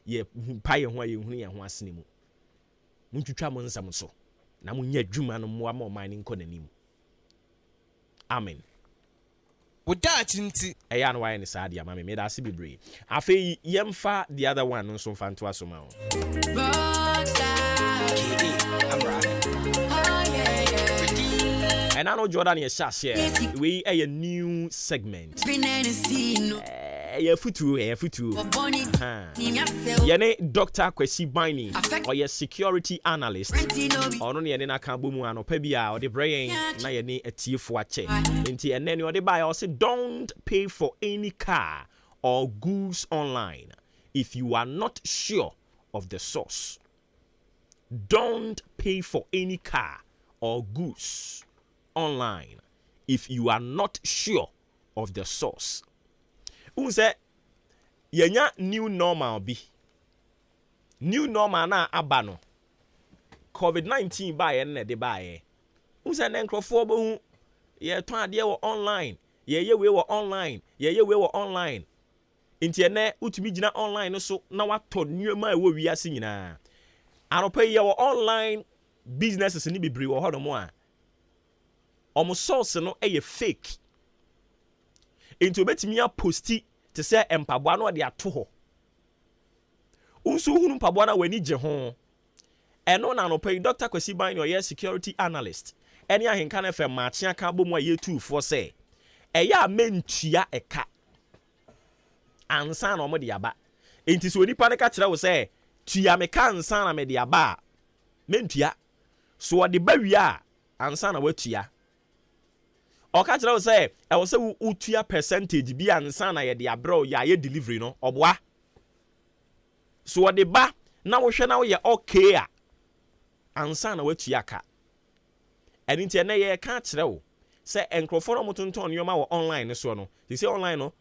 Ye pa ye ho ye hunu ye ho asene mu. Muntwitwa mo nsem so. Na munya adwuma no mo ama man nko nanim. Amen. Woda chinti eya no why ni sa dia mama me da se bebre afei yemfa the other one no so fanto asoma o and I know Jordan is share we a new segment ya futu yene Dr. Kwesi Bini or your security analyst or no yene na kan bomu anopa bia or the brain na yene atiefo ache enti ene ne ode buy or say don't pay for any car or goods online if you are not sure of the source. Don't pay for any car or goods online if you are not sure of the source. Unse yenya new normal bi. New normal na abano. COVID-19 ba ye na de ba ye. Unse na nkrofo bo hu ye ton ade wo online. Ye we wo online. Ye we wo online. Nti ene utumi gina online so na wato nneema e wo wiase nyina. Anopa ye wo online businesses ni bebre wo hodo mo a. Omo source no e fake. Nti obetimi a posti te say empaboa no de ato ho. Unsu hunu mpaboa na wani je ho. Eno na no pay Dr. Kwesi Bini or security analyst. Eni AHENKAN933FM Maakye aka bomu a ye tu for say. Eya mentua eka. Ansa na omo de aba. Enti so onipa ne ka kire wo say tuya me ka ansa na me de aba mentua so ode ba wi a ansa na watua o ka kire wo say e wo say utua percentage bi ansa na ye de abro ya ye delivery no oboa so ode ba na wo hwe na wo ye okay a ansa na watua ka eni ntia na ye ka kire wo say enkrofo no motonton yoma wo online so no they say online no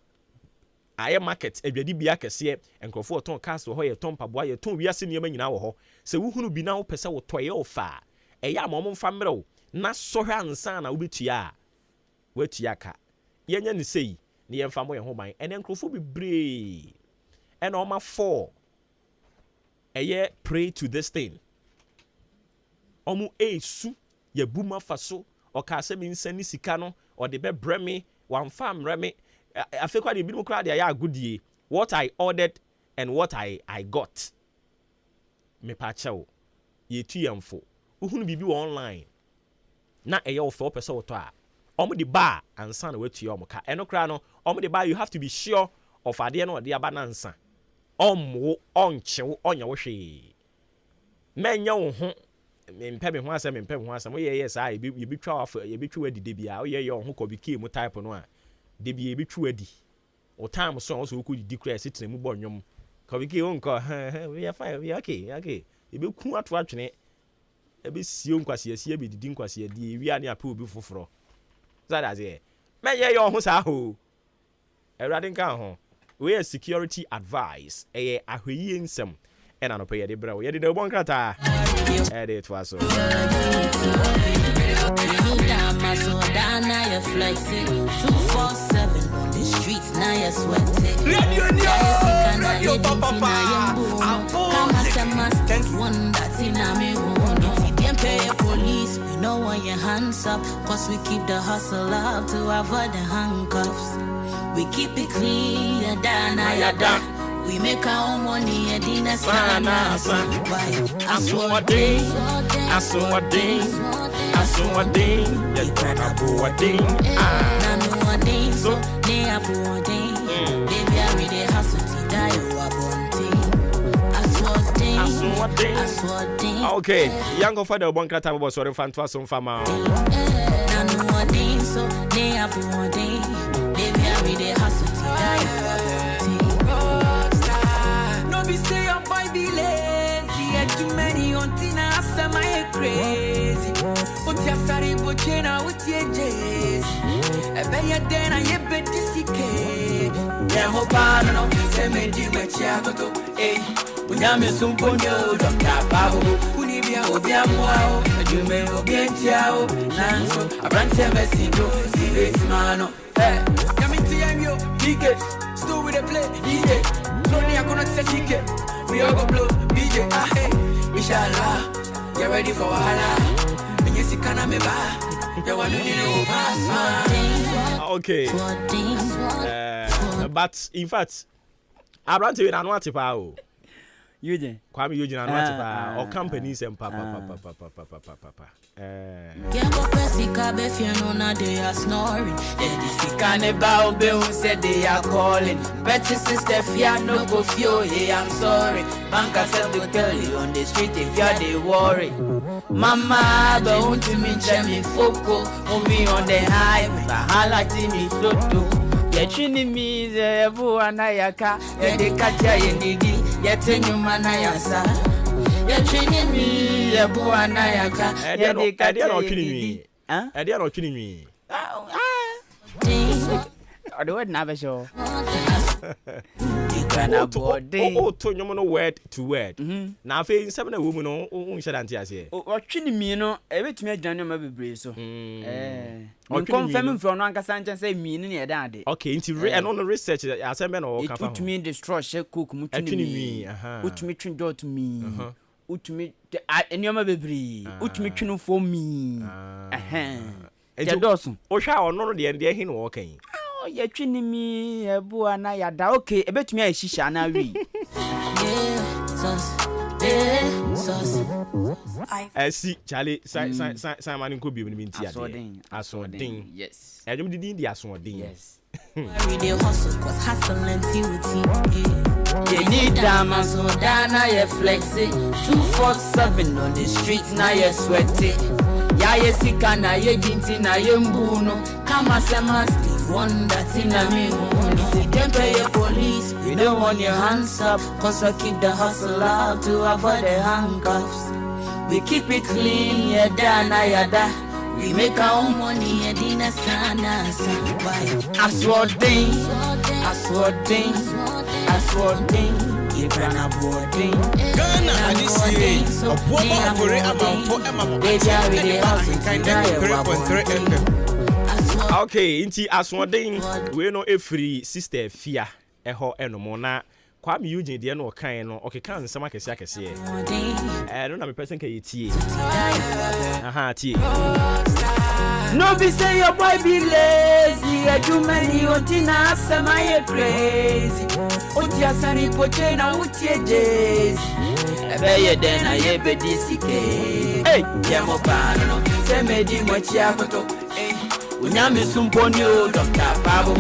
aye market adwadi bia kese enkrofo ton cast ho ye ton paboa ye ton wiase niam nyina wo ho se wuhunu bi na wo pese wo toye ofa eya ma mo mfa mrew na sohwe ansa na wo betua watua ka yenya ne sei ne yemfa mo ye ho ban ene enkrofo bi bre ene o ma 4 eye pray to this thing omu esu ye buma faso o ka se mi nsani sika no o de be breme wan fam reme afekwa de binom kra de ya agudie what I ordered and what I got me pa chew ye tuyamfo uhunu bibi online na eye wo 4% wo to a omo de ba ansa na watu omo ka eno kra no omo de ba you have to be sure of ade no de aba na ansa omo onchewo onya wo hwe menya wo ho mempɛ ho asɛm ye yes I ye bi twa afọ ye bi twa adi bia ye ye ho ko bi ke mu type no a de bi ye bi twa adi o time so so ko di kra sitre mu bɔnwom ko bi ke onko we ya fine we okay ye bi ku ato atwene e bi sie nkwase asie bi didi nkwase adi wi ani apɛ obi foforo zada ze me ye yo ho sa ho awurade nka ho we security advice ahweyi nsɛm ɛna no pɛ ye de bra wo ye de bon krata edit was so flexing 247 on the streets now you're sweating radio papa one that's in me pay police we know when your hands up cause we keep the hustle up to avoid the handcuffs we keep it clean ya done we make our own money and dinner sana I saw a ding you gonna go a ding no a ding so they are poor ding baby I read the hustle to die you are born I saw a ding okay young of father bon krata bo sorry fan to some farmer no a ding so they are poor ding baby I read the hustle to die you are born be say your boy be lazy and too many on Tina after my crazy but ya sorry but you know what you just I bet you then I bet this okay yeah hope I don't say me di me chia go to eh unya me sumpo nyo dom ta ba ho uni bia obia mo a you me obia tia o nanso abrante be do serious man eh ya me tia yo dike still with the play yeah slowly I gonna say ticket. We all go blow DJ. Hey, inshallah, you ready for wahala? When you see kana me ba, you want to know pass. Okay. But in fact, I run to you and what about Eugene? Kwame Eugene and what about or companies and papa. Get Pessica Befiano na they are snoring. Caneba Bill said they are calling. Betty sister Fia no go feel, hey, I'm sorry. Banker said to tell you on the street if you're they worry. Mama don't to me Jemmy Foko, moving on the highway, highlighting me Toto. Yet me the Buanayaka, yet they catch ya Didi, yet in you manayasa. You're treating me, a Buanayaka. They're not killing me. Huh? They're not killing me. Or the word never show. Oh, Tonyomono word to word. Now, facing 7 women on Shadantia. Oh, treating me, no, every time I done maybe breeze. So, or confirming from Uncle Sanchez say meaning a daddy. Okay, and on the research, I said, men or come to me, destroy, cook, me, which me to me. Ultimate and your baby, ultimate for me. And Dawson, or shall not the end him walking. Oh, you're treating me a buana da okay, a bet me a shisha now. I see Charlie Simon could be in I saw ding. Yes. I don't need the aswording. Yes. Everyday hustle, cause hustle and you need diamonds, so Dana, you flexing 247 on the streets, now you sweating. Ya ye sika na ye jinti na ye mbuno kama sema Steve Wonder tina mi uno. Don't pay your police, we don't want your hands up, cause I keep the hustle out to avoid the handcuffs. We keep it clean, yeah da ya da. We make our own money, yeah dina sana. I swore thing, Ghana, and this year, Obuoba Ofori Amanfo, Okay, inti aswodin we no every sister Fia eho enomona kwa mi Eugene de no kan no okeka nsem akese akese no na me person ka yetie aha tie no be say your boy be lazy, I do many otina sama ye crazy. Oti asani poche na utie days. Ebe ye den na ye be disike. Hey, ye mo pa no, se me di mo chi akoto. Unyame sumponi o Dr. Pabo.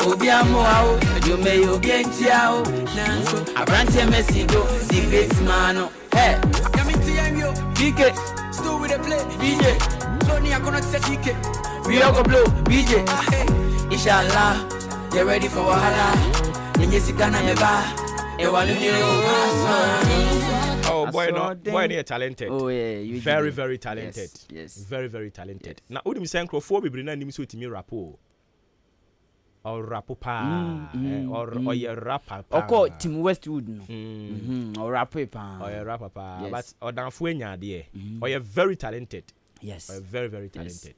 Obi amo ao, you me obi entiao. Nanso, abrante mesido, secret mano. Hey, yamiti yanyo, BK, still with the play, BJ. Tony, I cannot say BK. We all go blow, BJ. Inshallah, they're ready for Wahala. Ninyesikana meba, oh boy, no, boy, they're talented. Oh yeah, very, very talented. Yes. Very, very talented. Now, Udim Sankro, 4 people na nimi so timi rapo. Or rapopa, or your rapper. Oko Tim Westwood no. Or rapper. Or your rapper, but or Danfuenya there. Or you're very talented. Yes. Or very, very talented.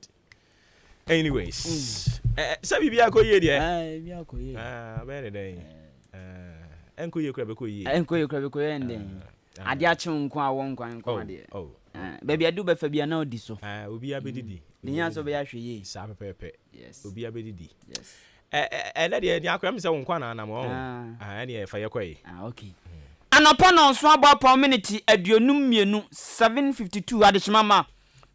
Anyways, sabi biya ko ye there. Biya ko ye. Very day. Enko ye kra be ko ye. Enko ye kra be ko ye ndem. Ade a chim nko a won kwan nko ade. Baby adu be fa bia na odi so. Obi abedidi. Ni nya so be ya hwe ye. Sa pepepe. Yes. Obi abedidi. Yes. Let the akwa me se won kwan na mo. Ene fa ye kwai. Okay. Anopa no so aba pa minute aduonum mienu 7:52 adechimama.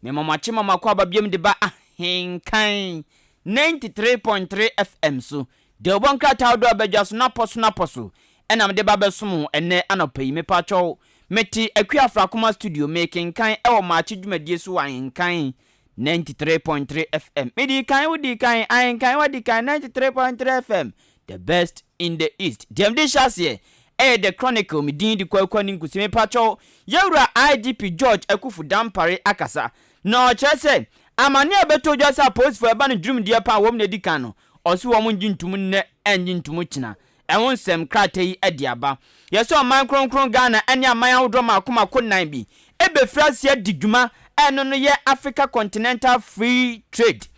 Me mama chima makwa ba biem de ba ahenkan 93.3 FM so. De obon krata do abadwa so na poso enam de ba besom ene anopa yi me pa cho meti akuafra koma studio making kan e wo Maakye dwumadie so ahenkan 93.3 FM. Medi kan wudi kan ahenkan wadi kan 93.3 FM. The best in the East. Dem de chassis the Chronicle mi din di kwa ni nkusi me pa cho yewura IGP George Akufu Dampare akasa. No chese amane abeto jasa post for eba no drum die pa wom na di kan no osi wo mun jintum ne enjintum kina ewon sem krata yi adiaba yeso man kronkron Ghana ene aman awodro makoma konan bi ebe frasia diguma eno no ye Africa Continental Free Trade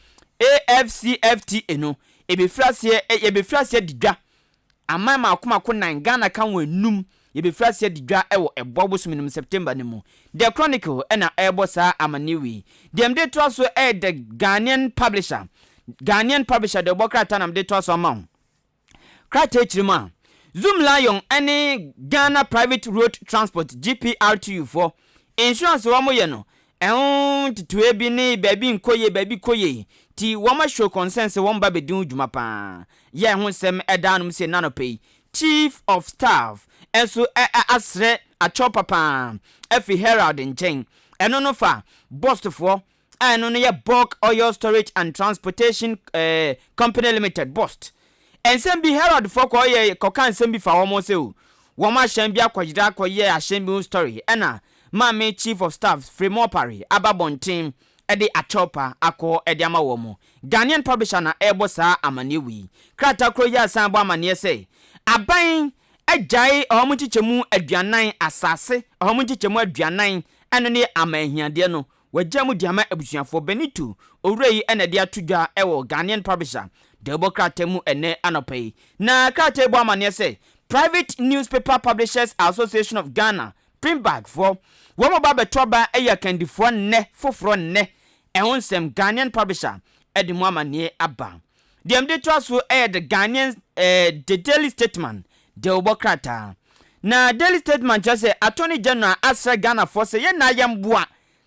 AFCFTA no ebe frasia digwa aman makoma konan Ghana kan wanum yebe frasia digwa ewo ebobo suminum September ne mu The Chronicle ena ebo sa amaniwi dem de to so the Ghanaian publisher de bokrata nam de to so amount krata chirima Zoom Lion any Ghana Private Road Transport GPRTU for insurance wo mo ye no titue bi ni baby koye ti wo ma show consent wo mba be din dwuma pa ye ho sem edanum se nanopei Chief of Staff enso asre acho papa efi Herald nchen eno no fa boss for eno no ye bulk oil storage and transportation company limited boss ensem bi Herald for ko ye kokan sem bi fa wo mo se o wo ma hyan bi akwajira koye ahyan bi story ena mame Chief of Staff Fremopari ababontin ede achopa akọ ede ama wo mo Ghanaian publisher na ebo sa amanewi krata kro ya san bo amane se aban ajai ohomutichemu aduanan asase ohomutichemu aduanan eno ne amahiade no wajamu diama abusuafo Benito owrei ena de atudwa ewo Ghanaian publisher debo krata mu ene anopai na krata ebo amane se Private Newspaper Publishers Association of Ghana Primbag for womo ba betoba eya kandifo ne foforo ne ehonsem Ghanaian publisher edimu amane aba dem de traso the Ghanaian the Daily Statement de obokrata na Daily Statement just say Attorney General asra Ghana for say ye na yamboa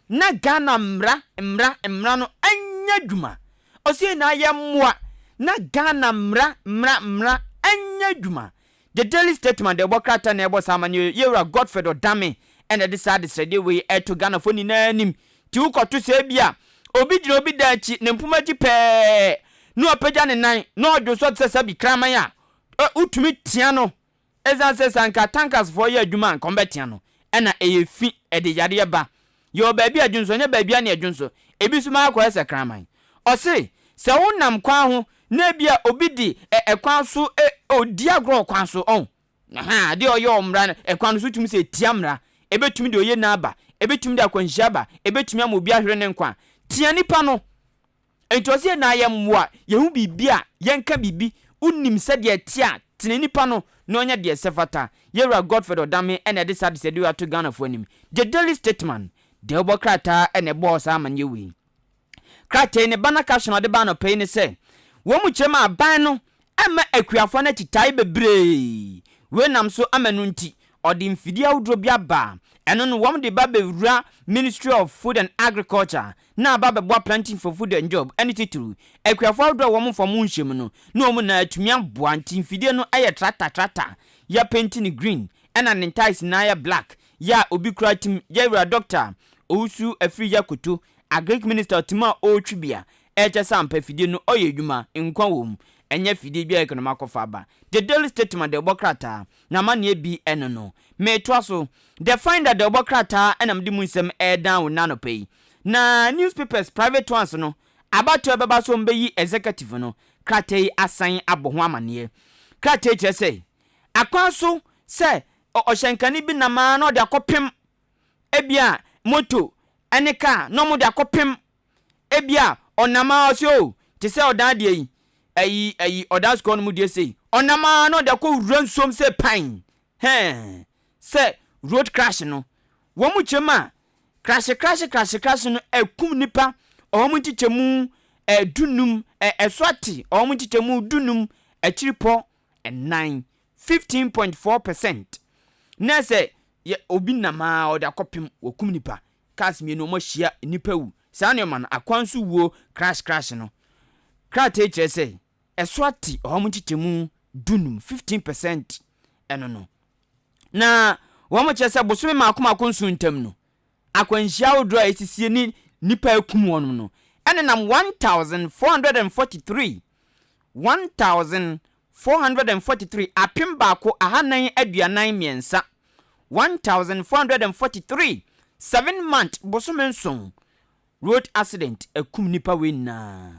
na Ghana mra no anya dwuma o say na yammoa na Ghana mra anya dwuma. The daily statement the bokrata na ebo samanye yewra Godfred Odame and the sad said we to Ghana for ni nanim ti ukoto se bia obi jira obi da chi ne mpumaji pe no apagya ne nan no odwoso tsesa bi kraman ya utumi tia no ezan se sanka tankers for ye adwuma nkombetia no na eyefi ede yare ba yo baabi adwunso nya baabi na adwunso ebi suma akwa se kraman o se wonam kwa ho na bia obi di ekwan so odi agro kwan so on ha de oyo omra ekwan so tumi se tia mra ebetumi de oye na aba ebetumi de akwanhia ba ebetumi amobi ahwere ne nkwa tia nipa no entose na ayemwa yehu bibia yenka bibi unnim se de tia tina nipa no na onya de sefata yewra Godfred Odame ene de sad se de ato Ghana fo anim the daily statement de obokrata ene boss amanye wi krate ne bana caption de bana pay ne se wo mu chema aban no ama akuafo na titai bebre we nam so amanu nti odi mfidi awdro bia ba eno no wom de ba bewura Ministry of Food and Agriculture na ba bebo planting for food and job any titulu akuafo awdro wom fo mu nhyem no na wom na atumi aboa nti mfidi no aye tractor ya painting green ena nentais na ya black ya obi kura tim ya doctor Owusu Afiri Yakutu Agric Minister Tima Otwibia eche sampa fidie no oye dwuma nkwa wom enye fidie bia ekonoma kofa ba the daily statement de bokrata na mane bi eno no me toaso the finder de bokrata enam di munsem down na no pay na newspapers private ones no abato ebeba so mbeyi executive no kratei asan aboho amane kratei che say akwanso se ohyenkani bi na ma no de akopem ebia moto eneka no mo de akopem ebia onama osio ti se odade yi odasko no mu de sei onama no de ko ransom se pan se road crash no wo mu chema crash no ekum nipa o mu tichemu dunum eswati o mu tichemu dunum echiripo 15.4% na se obi nama o de akopem okum nipa kasmi no mo hia nipa wu sane man akwansu wo crash no krate chese eswati omutitemu dunum 15% eno no na womo chese bosome makoma konsu ntam no akwanhia odro esisie ni nipa ekum wonum no ene nam 1443 apim baako ahanan aduanan miensa 1443 7 month bosome nson road accident ekum nipa we na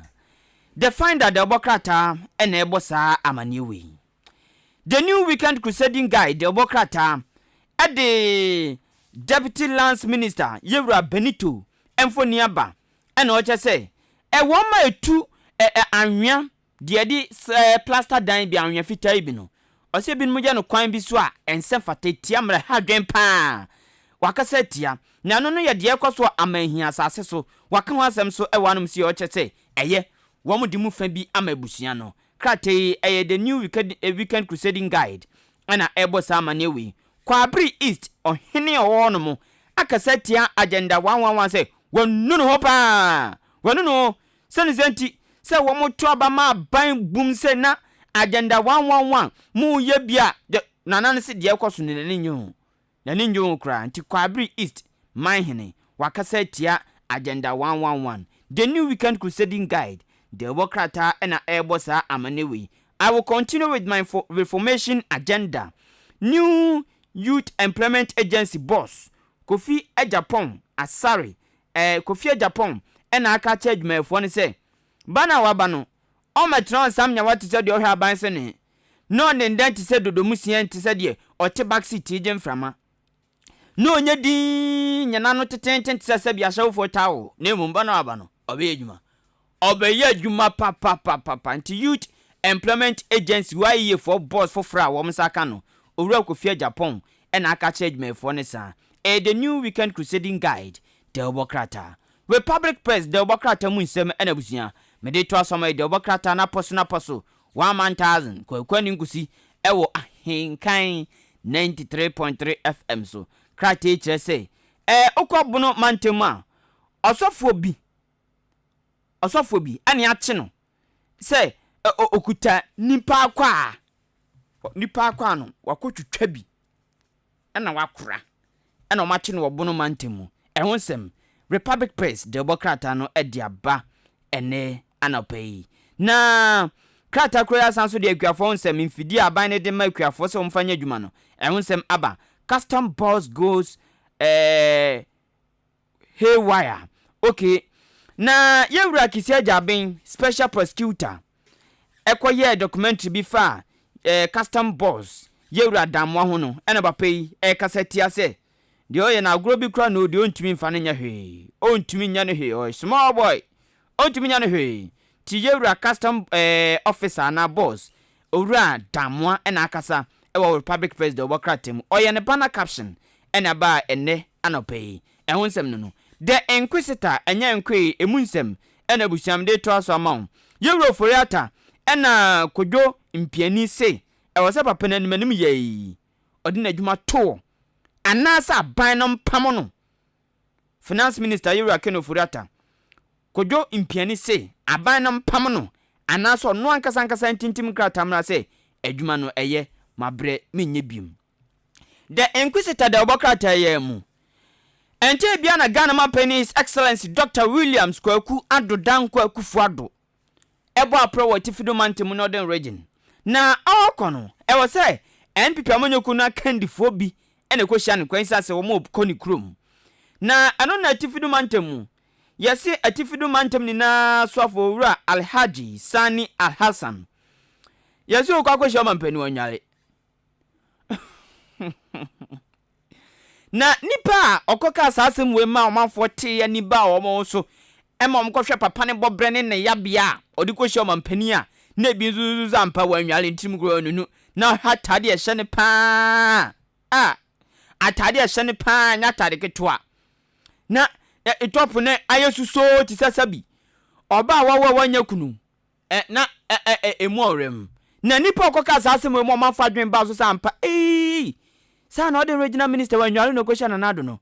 the finder the bokrata ene ebosa amane we the new weekend crusading guide the bokrata the deputy lands minister yewra Benito emfoniaba ene o che say woma etu anwea de di plaster dan bi anwea fitai bi no o se bi no je no kwan bi so a ense fatatia mra hadwen pa wakasetia na no ye de ekoso amahia asase so waka ho asem so ewanum si o chete eye wo mu di mu fa bi amabusia no krate the new weekend crusading guide ana ebosa amane we kwabri east ohene owono mu akasetia agenda 111 say wonu no hopa wonu no senizenti say wo mu to abama ban bum say na agenda 111 mu ye bia nanan se de ekoso ne nyo kra nti kwabri east manhene wakasetia agenda 111 the new weekend crusading guide the wokrata ena ebosa amanewe. I will continue with my reformation agenda. New youth employment agency boss Kofi Ejapon Asare Kofi Ejapon ena aka charge me fo ne say bana waba no o metron sam nya wati se de o hwa aban se ne no ne ndan ti se dodomusia ti se de o te back seat je mframa no nya di nyana no tetenten ti se bia shawfo tawo ne mu bana waba no obe ejuma papa nti youth employment agency why ye for boss for fra wo msaka no owura Kofi Ejapon ena aka charge me fo ne sa the new weekend crusading guide Delbokrata Republic Press Delbokrata mu nsem ena busia me de to asoma Delbokrata na poso 1000 kwakwani ngusi ewo ahenkan 93.3 FM so krate kire say okobono mantema osofo bi ani ache no say okuta nipa kwa no wakotwetwa bi na wakora na o mache no wobono mantemu ehun sem Republic Press Democrat no ediaba ene anapai na krata kroya sanso de akuafo nsem mfidi aban ne de ma akuafo se omfanya adwuma no ehun sem aba custom boss goes haywire. Okay, na yewura kisia jaben special prosecutor ekoye documentary bi fa custom boss yewura damwa ho no ena bapai kasati ase de oye na agro bi kra no de ontumi mfa ne nya hwe ontumi nya ne hwe small boy ontumi nya ne hwe ti yewura custom officer na boss owura damwa ena akasa ewa Republic Press de Obokratem oye ne banner caption ena ba ene anopai ehun sem no the inquisitor enya enkwe emunsem ena busiam de to aso amount yewura foriata ena kodwo mpiani se ewo se papa na nimanim yei odina adwuma to anasa ban no mpam no finance minister yewura Ken Oforiata kodwo mpiani se aban no mpam no anasa no ankasa ntintim kratamra se adwuma no eye mabre menye biem the inquisitor de Obokrata yemu ente bia na Ghana Mapani His Excellency Dr. Williams Kwaku Adodan Kwaku Fuado ebo apro wa Tifido Mantemu Northern Region na akono ewo se NPP amonyoku na kandifo bi ene ko hia ne kwansa se wo mo koni krom na ano na Tifido Mantemu yesi Tifido Mantemu ni na swafo wura Alhaji Sani Alhassan yesi o kwa hia mampani wanyale na nipa okoka asasem we ma omanfo te ya niba omo so ema omkohwe papa ne bobrene ne yabia odiko hye omampani a na bi zuzu ampa wanwale ntim gro nunu na hatade ye hye ne pa atade ye hye ne pa nya atade ketwa na etop ne ayesuso ti sasabi oba wanya kunu na emu orem na nipa okoka asasem we ma omanfo adwen ba so sampa sa na the regional minister wa nywale no question na do no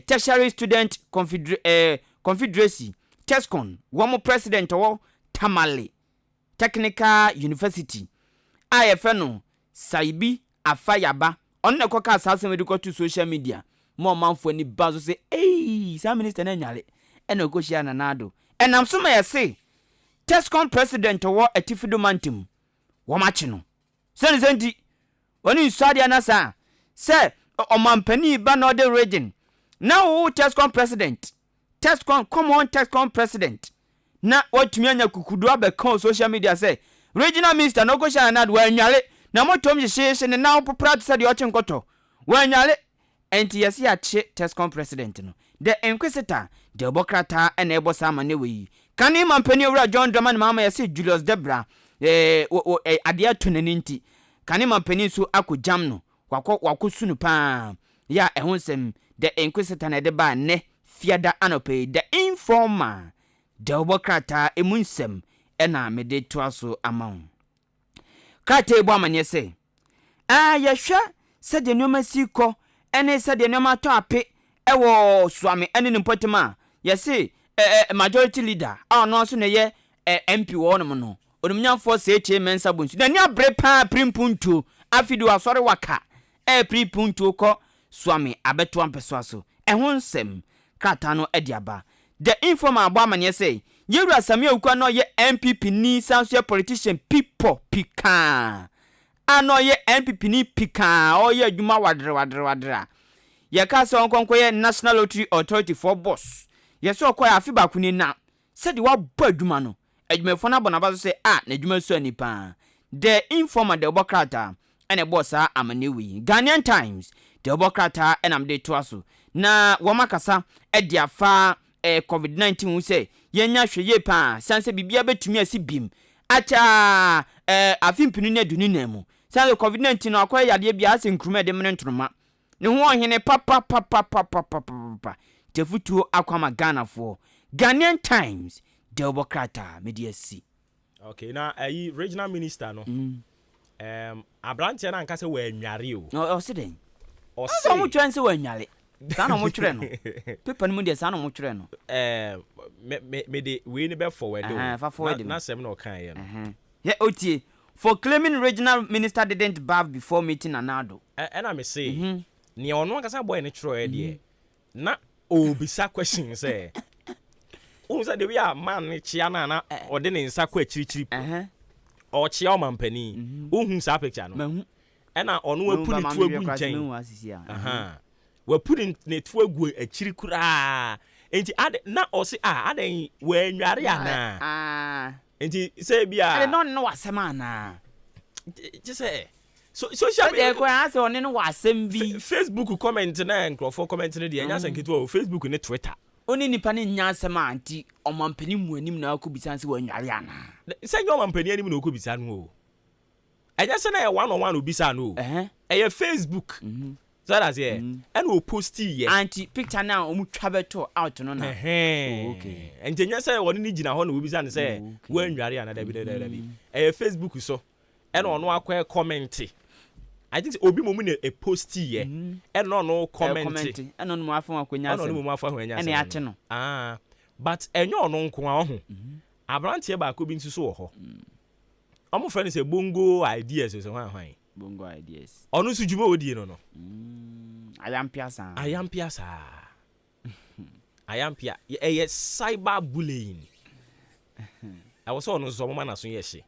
tertiary student confederacy TESCON wo president wo Tamale Technical University IFN no Saibi Afayaba on na koka asase we to social media mo manfo ni bazo say sa minister na nywale na question na do enam so ma yese TESCON president wo Atifido Mantemu wo machi no senti oni swadi anasa say omampani ba Northern Region now TESCON president TESCON come on TESCON president na otumi anya kukudu abeka social media say regional minister no go share na do anwale na motom yehye ne na popra to de ochenkoto wanwale enti yesi ache TESCON president no the inquisitor the Obokrata and ebosa amane we kani mampani owura John Draman mama yesi Julius Debra adia tonaninti kani mampani so akojam no wakosunu pa ya ehonsem the inquisitor na de ba ne fiada anope the informer the Obokrata emunsem ena mede toaso amount krata ebo amanye se yehwa se de nyoma siko ene se de nyoma to ape ewo swami ene ne mpotema yesi majority leader no so ne ye MP wo no onumnyafo se eche mensa bonsu na ni abre pa primpuntu afidu asore waka pripuntu ko swami abeto ampeso aso ehonsem krata no ediaba the informer abo amanye say yewura samia ukwa no ye MPP ni sanso politician people pika ano ye MPP ni pika o ye adwuma wadre ye ka se onkonko ye National Lottery Authority for boss ye so okoya afiba kuni na se de wa bo adwuma no adwumafo na bona ba so say na adwuma so ani pa the informer the Obokrata ene bossa amanewi Ghanaian Times the Obokrata enamde toaso na womakasa ediafa COVID-19 wu say yenya hweye pa sanse bibia betumi asibim acha afimpinu ne aduni na mu sanse COVID-19 na akoya yade bia ase nkrume de menentroma ne ho ohene papa tefutuo akwama Ghana for Ghanaian Times the Obokrata media si okay na regional minister no abrante na nka se wa anware o se den o se mo twense wa anware sana mo twere no pepa no mu de sana mo twere no me de we ni be forward forward na sem na o kan ye no Yeah, OTA. For claiming regional minister didn't bath before meeting Anado. And I may say, near one can boy in a true idea. Na obisa question say. Unsa de we are man chiana or den in sakwe chiri or chiaman penny. Uhun sa picture no. And I on we put it to a good chain. We're putting it to a good a chiri kura. Enti ade na osi ade we nware ana. Enti say bia. I don't know what semana. Just say. So social media ko answer on no wasem bi. Facebook comment na nkrofo comment na de anya sanketo o Facebook ne Twitter. Oni nipa ne nya asem anti omampani mu anim na akobisa nse wa nware ana. Say your omampani anim na okobisa no o. Anya se na e one on one obisa no. Eh Facebook. So that's here. And we post here. Anti picture now omu twa beto out no na. Okay. And nya say woni ni gina ho na obisa ne say wa nware ana da bi. Facebook so. And on akwa comment. I think obi mo mu a post here. And no comment. And on mo afon akonya asem. And mo afon akonya asem. And yache no. But enyo no nko a ho. Abrante ba ko bi nsu so wo ho. Omo friend say bongo ideas so hwan. Bongo ideas. Onu su juma odie no no. Ayampia sa. Ayampia. Cyber bullying. I was on so mama na so yehye.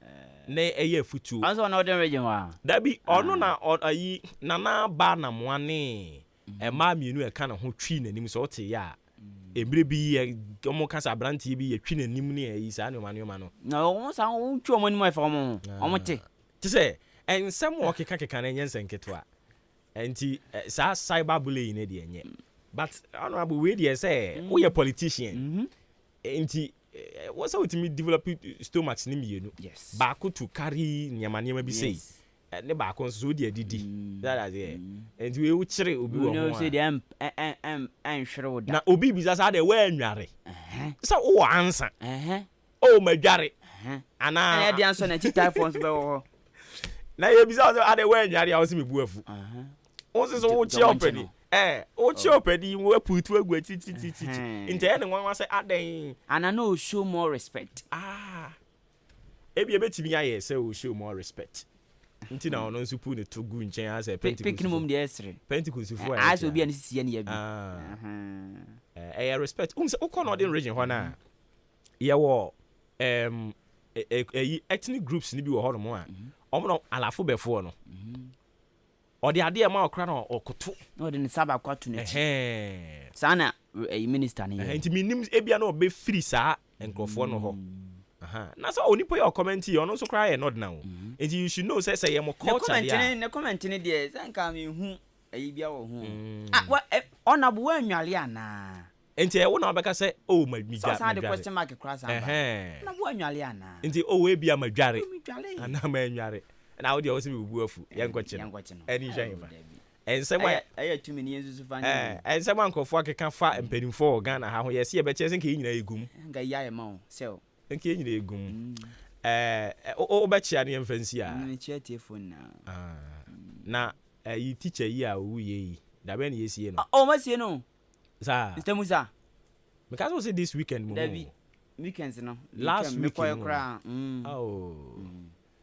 Na eye futu. Anso na odin region wa. Da bi ono na ayi na na ba na moane. E ma mienu e ka na ho twi nanim so ote ya. Embre bi omo kasa branti bi ye twi nanim ne ayi sa ne ma no. Na omo sa o twi omo nim e fa omo. Omo te. Ti say ensem wo keka na nyense nketo a. Enti sa cyber bullying ne de enye. But honorable we dey say we a politician. Enti what's how to develop stomachs ni mienu. Yes. Baako to carry nyama bi say. Ne baako so dey didi. That is it. And we will chire obi wo ho. No say dem hwere wo da. Na obi bi sa dey we anware. So wo answer. Oh madware. Ana. Ana dey answer na titai phones be wo. Na ye bi sa dey we anware a wo se me bu afu. Wo se so wo chi opedi. O chi opedi wo putu agwa titi. Inte ene nwan say aden. Ana no show more respect. Ebi ebetimi aye say o show more respect. Nti na ono nso pu ne to gu nchen as Pentecost. Pikin mum dey esre. Pentecost fo as obi an sisi ne ya bi. Respect. Say o no den region ho na. Ye wo ethnic groups ni bi wo ho no a. Omo no alafo befo no. Odi ade ma okra na okoto. Odi ne saba kwatu na chi. Sana minister ne. Nti minim ebia na obe free saa enkrofo no ho. Na so oni po your comment here ono so cry not now. And you should know say your culture there. Ne comment ne there sanka me hu ayi bia wo hu. Ona bo anwale ana. Enti e wo na obeka say oh my mi so say the question mark cross amba. Na bo anwale ana. Enti oh we bia madware. Ana ma anware. Na wo dey wo se me bu afu. Yenkoche no. Eni hwan fa. Ensema aye tumi ne yesu fa nye. Ensema nkofo akeka fa mpanimfo Ghana ha ho yesi e be che sen ke nyina egum. Nga yaye ma o. Se nke nyina egum o be chia ne mfansi a ne chia telephone na yi teacher yi a wu ye da be ne yesie no o ma sie no sa Mr. Musa because we say this weekend mo weekends no last week ko kra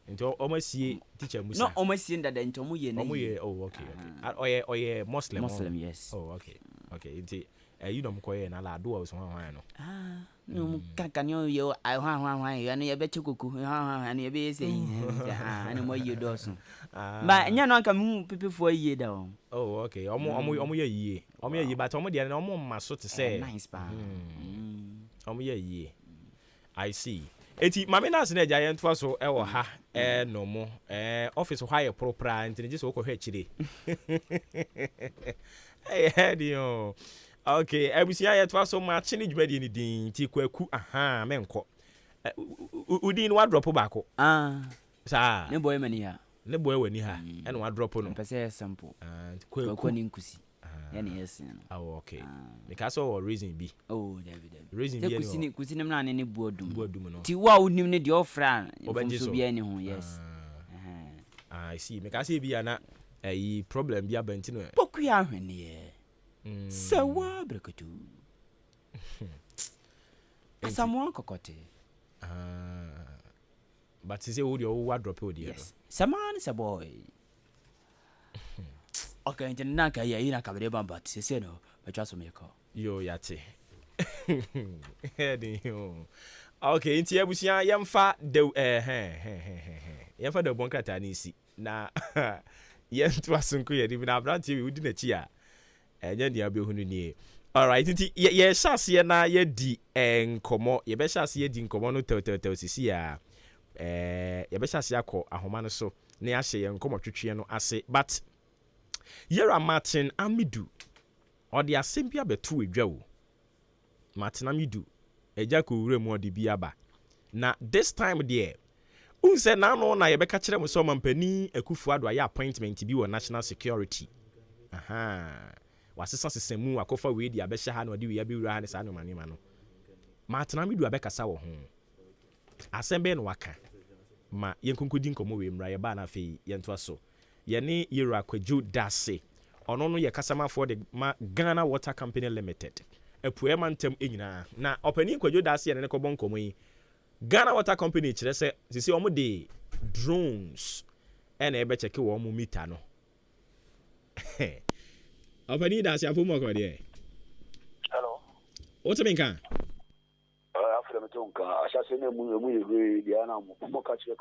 nto o ma sie teacher Musa no o ma sie ndada nto mo ye na oh okay oye Muslim yes oh okay nti you know mkoye na la do o so hwan no no kankanyo yo ai hwan yo na ye be chekuku hwan ye be yesi ana mo ye do so ba nya no anka mu pepefo ye da o oh okay omo ye yie but omo de na omo ma so te say nice pa omo ye yie I see eti mame na se na ja yentoa so e wo ha no mo office ho aye propra ntini so ko hwe chire dio okay ebusia yentoa so ma chini dwumadi ni din ti kwaku menko udin wa drop baako sa ne boy mani ha e no wa drop no pese sample kwaku ni nkusi yani yes no okay because all reason be David reason be kusi nem na ne buodum no ti wa unim ne de ofra so bia ni ho yes I see because e bia na problem bia banti no poku ya hwene sawa brekatu asamu kokote but say who the drop it. Yes. Saman is a boy. Okay, and Naka Yana Cabeba, but say no, but just make a call. Yo, yate. Okay, into Yabusia, Yamfa, the Yamfa the Boncata Nisi. Na, yes, to us, even our brand TV within a chair. And then the Abu. All right, yes, Sassia, na ye di en como, ye besha see di como no tell ye besha see ako ahomano so ne ahye ye nkomo twetwe no ase but Yera Martin Amidu or the asempia betu edwa wo Martin Amidu eja ko wure mu odi biaba na this time there unse na no na ye beka kire mu so mampani akufu ado aye appointment bi wo national security wasesa sesemu akofa we di abehye ha na odi we abewura ha ne sa no manema no Martin Amidu abekasa wo ho asembe no waka ma yenkonkodi nkomo we mra ye ba na fe yento so ye ne Yera Kwadwo Dase ono no ye kasama for the Ghana Water Company Limited epuema ntem enyina na opani Kwadwo Dase ye ne ko bon komo yi Ghana Water Company kire se sisi omo de drones ene ebe cheke wo mo meter no opani Dase afomo ko de hello what mean kan after tonka ashase ne mu yewe dia na mo ka chire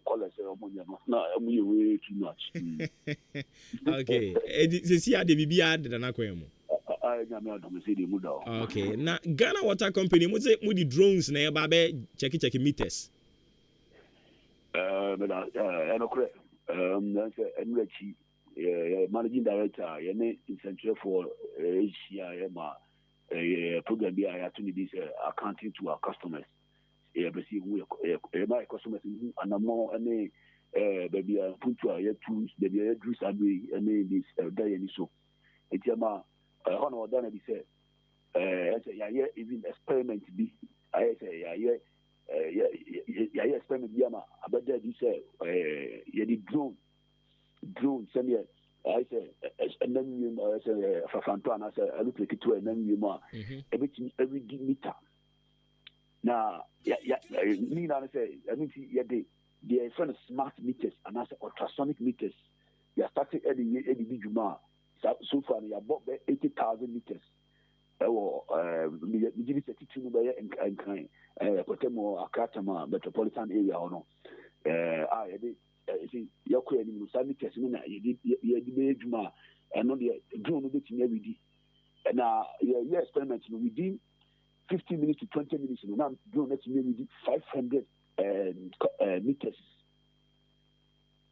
college mo nya no na mu yewe too much okay sisi ade bibia de na ko emu okay na Ghana Water Company mu say mu di drones na e ba be check meters enokre enwechi managing director yene incentive for Asia ma program bi I to this accounting to our customers see we my customers anamo any baby put to our tools baby juice abi any this day any so etiama hono dana bi say ya even experiment bi I say ya experiment bi ama abada bi say ya di drone send here I say and then you say Fafanto and I say I look like it to and then you more every meter now me now say I mean the friend smart meters and I say ultrasonic meters you are starting any big juma so far you have bought 80,000 meters me give it to me and kind Potemo Akatama metropolitan area or no I did see your query Musami Tesmina, you did Juma, and on the drone bit in every day. And now, your experiments within 15 minutes to 20 minutes, and now drone let me with 500 meters.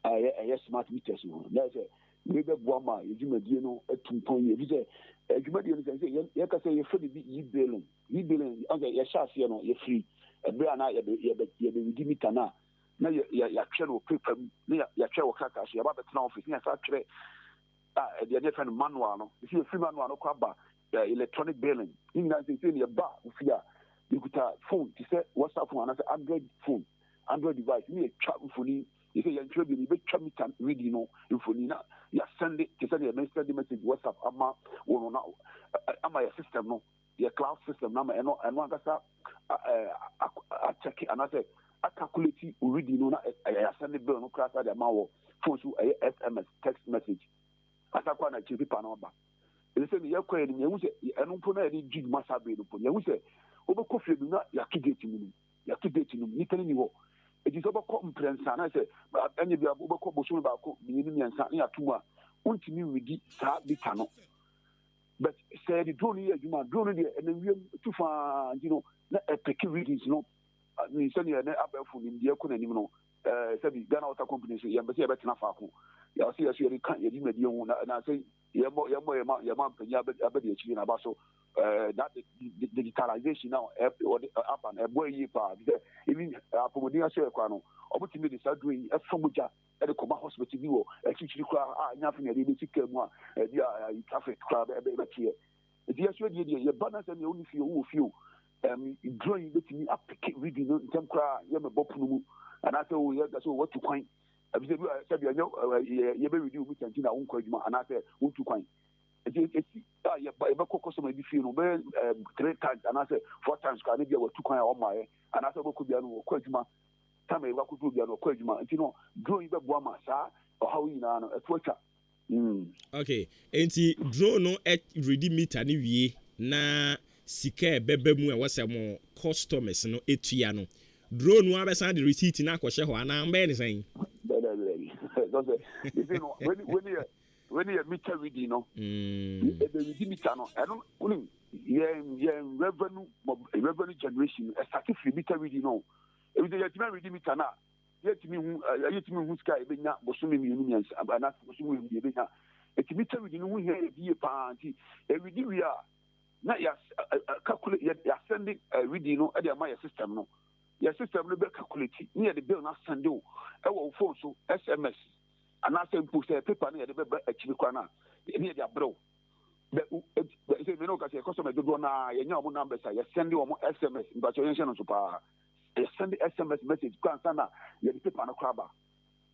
I smart meters. That's a maybe Guama, you know, at 2 point. You say, you might say, you can say you're free to be billing. You billing, okay, your shots, you know, you're free. A brand, you give me Tana. Na ya twere paper na ya twere wo kaka so ya ba betena office na sa twere the different manual no if you free manual no kwa ba electronic billing you know say ya ba ufia you could phone to say WhatsApp phone and Android phone Android device you twa phone you say ya twere bi be twa meter reading no phone na ya send it to send a message WhatsApp ama wo no ama your system no your cloud system na eno angasa check and I say I calculate already know I send the bill no class at the amount phone to SMS text message. As I want to keep number. They say you are you say I don't put any jig massa be no put. You say over coffee do not ya kidate me. Ya kidate me ni tell you. It is over complaints and I say any be over ko boso ba ko ni ni ansa na tuma. Untimi widi sa bi tano. But say the drone here you drone there and then we too far you know na pick readings no ni sani na abafu ni dia ko nanim no sabi Ghana Water Company so ya mbese ya betena faako ya so ya so ya kan ya di medie hu na say ya ma panya abadi achi na ba so that digitalization now up and boy yi pa even apomodi aso ekwa no obutimi de sadui efomuja e de koma hospital bi wo ekichiri kwa anya fa na de sika mu a dia traffic kwa be tie dia so dia balance na oni fio drawing between applique reading in term cry yam bopunu and I say oh yeah so what to coin I said you be reading with and na unko aduma and I say what to coin yeah but customer be feel no be 3 times and I say 4 times can be what to coin on my and I say boku bia no ko aduma time e wa ku do bia no kwa adwuma nti no drone be boa ma saa how you na no etwa okay enti drone no ready meter ni wie na sika bebe mu e wose mo customers no etua no drone no abesa the receipt na akɔhye ho ana mbe ne san don't say you know when you meter reading no the meter no and no revenue generation a certificate meter reading no if the yetime reading meter na yetime hu sky ebenya bosome mi unu mians abana bosome mi ebenya eti meter reading no hu here die pa anti e reading we are na ya calculate ya sending reading no e dey my system no your system no be calculate near the bill na send you e wo phone so SMS and I say push paper near the be achieve kwana near the bro but say me no ka say customer do na ye nya omo numbers ya send you SMS but you no so pa you send the SMS message kan sana ye the paper no kraba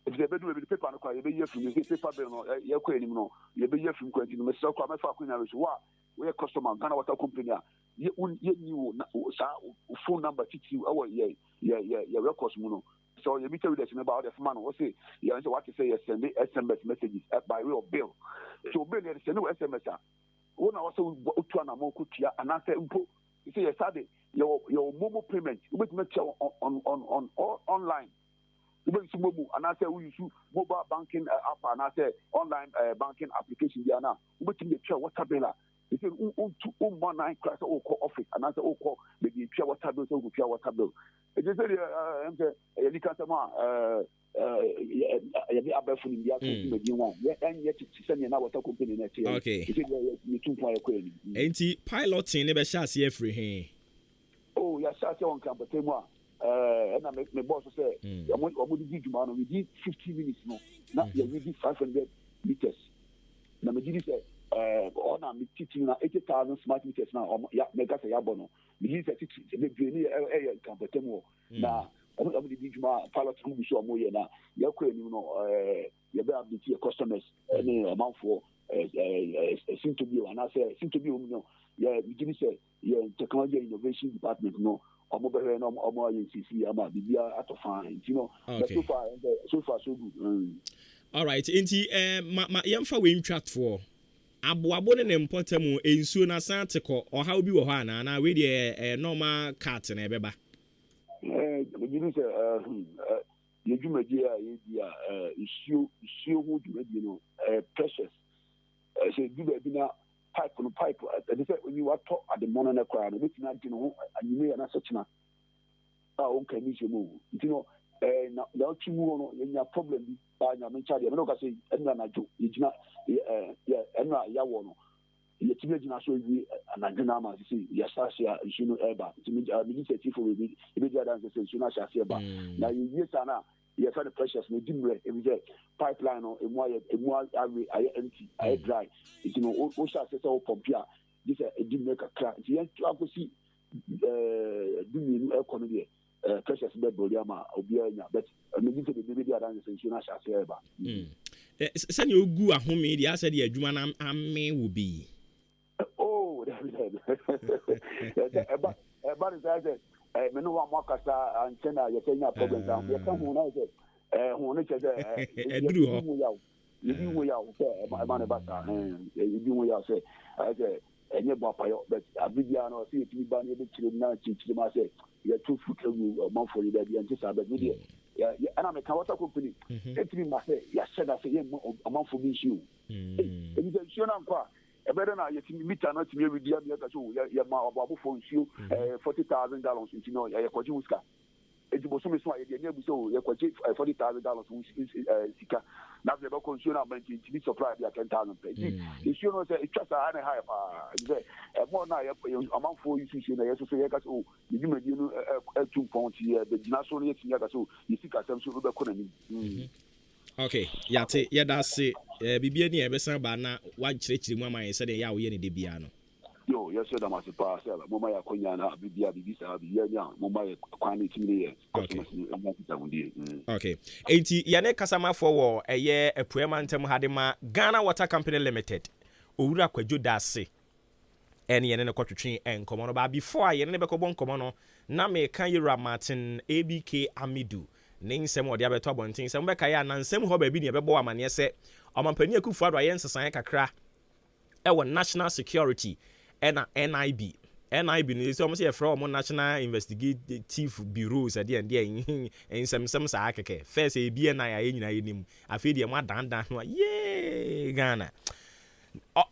if they be do the paper no kraba ye be ye from the paper bill no ye kwa enim no ye be ye from kwenti no me so kwa me fa kwina so wa we customer Ghana Water Company ye new sa phone number titi our ye records mu no so you meet with us about the man what say you answer what you say you send SMS messages by way of bill so bill you send SMS one also to na mo kutia and I say you say you start your mobile payment you make on online you make mobile and I say we use mobile banking app and I say online banking application there now you make the water bill he said, one nine class office, and I said, call the pure water bill, so pure water bill. It is very, you can't okay. Ain't he piloting never shall see every hand? Oh, yes, I on campus. And I make my boss say, I want to give you man, we did 15 minutes, no, not we did 500 meters. Now, me did say, on a teaching 80,000 smart meters now. Yeah, make us a yabono. We use a teaching the journey campetemo. Now, I'm the Dijma pilot who we saw more now. You're you know, you better be your customers any amount for seem to be, and I say, seem to be, you know, yeah, we didn't say, yeah, technology innovation department, no. Or more CC, I'm a BBR at a fine, you know. But so far, so good. All right, Inti, my young for we chat for. Aboabo ne mpɔtamu ensuo na sante kɔ ɔhaw bi wɔ hɔ ana na we de normal cat na ebeba you say ye dwumadie a ye dia isuo ho dwumadie no precious say du ba bi na pipe they say when you are talk at the morning na cry no betina di no anyime na sechina o kan ni shemo you know na ochimu no yenya problem bi ba nya me chade me no ka say enna na jo yigina enna ya wo no ye tibe gina so wi anadwena ma say ya sasia nsunu eba timi mi say chief we bi e bi adan say nsunu asia eba na ye sana ye fa the precious no dimre e bi say pipeline no emu aye empty aye dry you know o sha say o pompia this e dimre kakra ye akosi dimi economy precious bed boliama obianya but me give the baby adan say nsunu asia eba sani ogu ahome dia say the adwuma na ame wo bi oh eba is that me no wa makasa antena ye kenya problem down ye kan hu na say hu ne che say eduru ho ye wo ya o say eba ne bata ye bi wo ya say enye bo apayo but abidia no say ti ba ne be kire na chichire ma say ye too futu man for you there be antisa but me yeah ana me ka water company etimi ma say ya said that say ye man for me issue e bi say na kwa e be na ye timi meter na timi we dia me ka so ye ma abo for issue $40,000 you know ye kwaji uska e di boso me so ye dia bu so ye kwaji $40,000 sika na be ba consumer bank timi supply dia $10,000 issue no say it just a high pa more na ye amount for issue na ye so ye ka so you me di no 2 points here the national ye timi ka so you see ka so be ko na ni okay yate ye da se bibia ni e be san ba na wa kirekire mu aman se de ya wo ye ne de bia no yo yes da ma se pa se mo ma ya konya na bibia bibisa bibia nya mo ma ya kwan ni timi ye okay enti ye ne kasama for wo eye apuema ntem hadema Ghana Water Company Limited owura kwadwo da se ene ye ne kotwetwe enkomo no ba before ye ne be ko bon komo no na me kan Yura Martin ABK Amidu ne nsɛm ɔde abɛtɔ abɔnten sɛ mbɛka yɛ anansɛm hɔ baabi ne ɛbɛbɔ amaneɛ sɛ ɔmampani Akufo-Addo ayɛ nsesan kakra ɛwɔ national security ɛna NIB no sɛ ɔmo sɛ yɛfrɛ ɔmo national investigative bureaus ɛdeɛ nsɛmsɛm saa kɛkɛ first ebi na ayɛ nyinaa yɛnim afei deɛ mo adandan no yee Ghana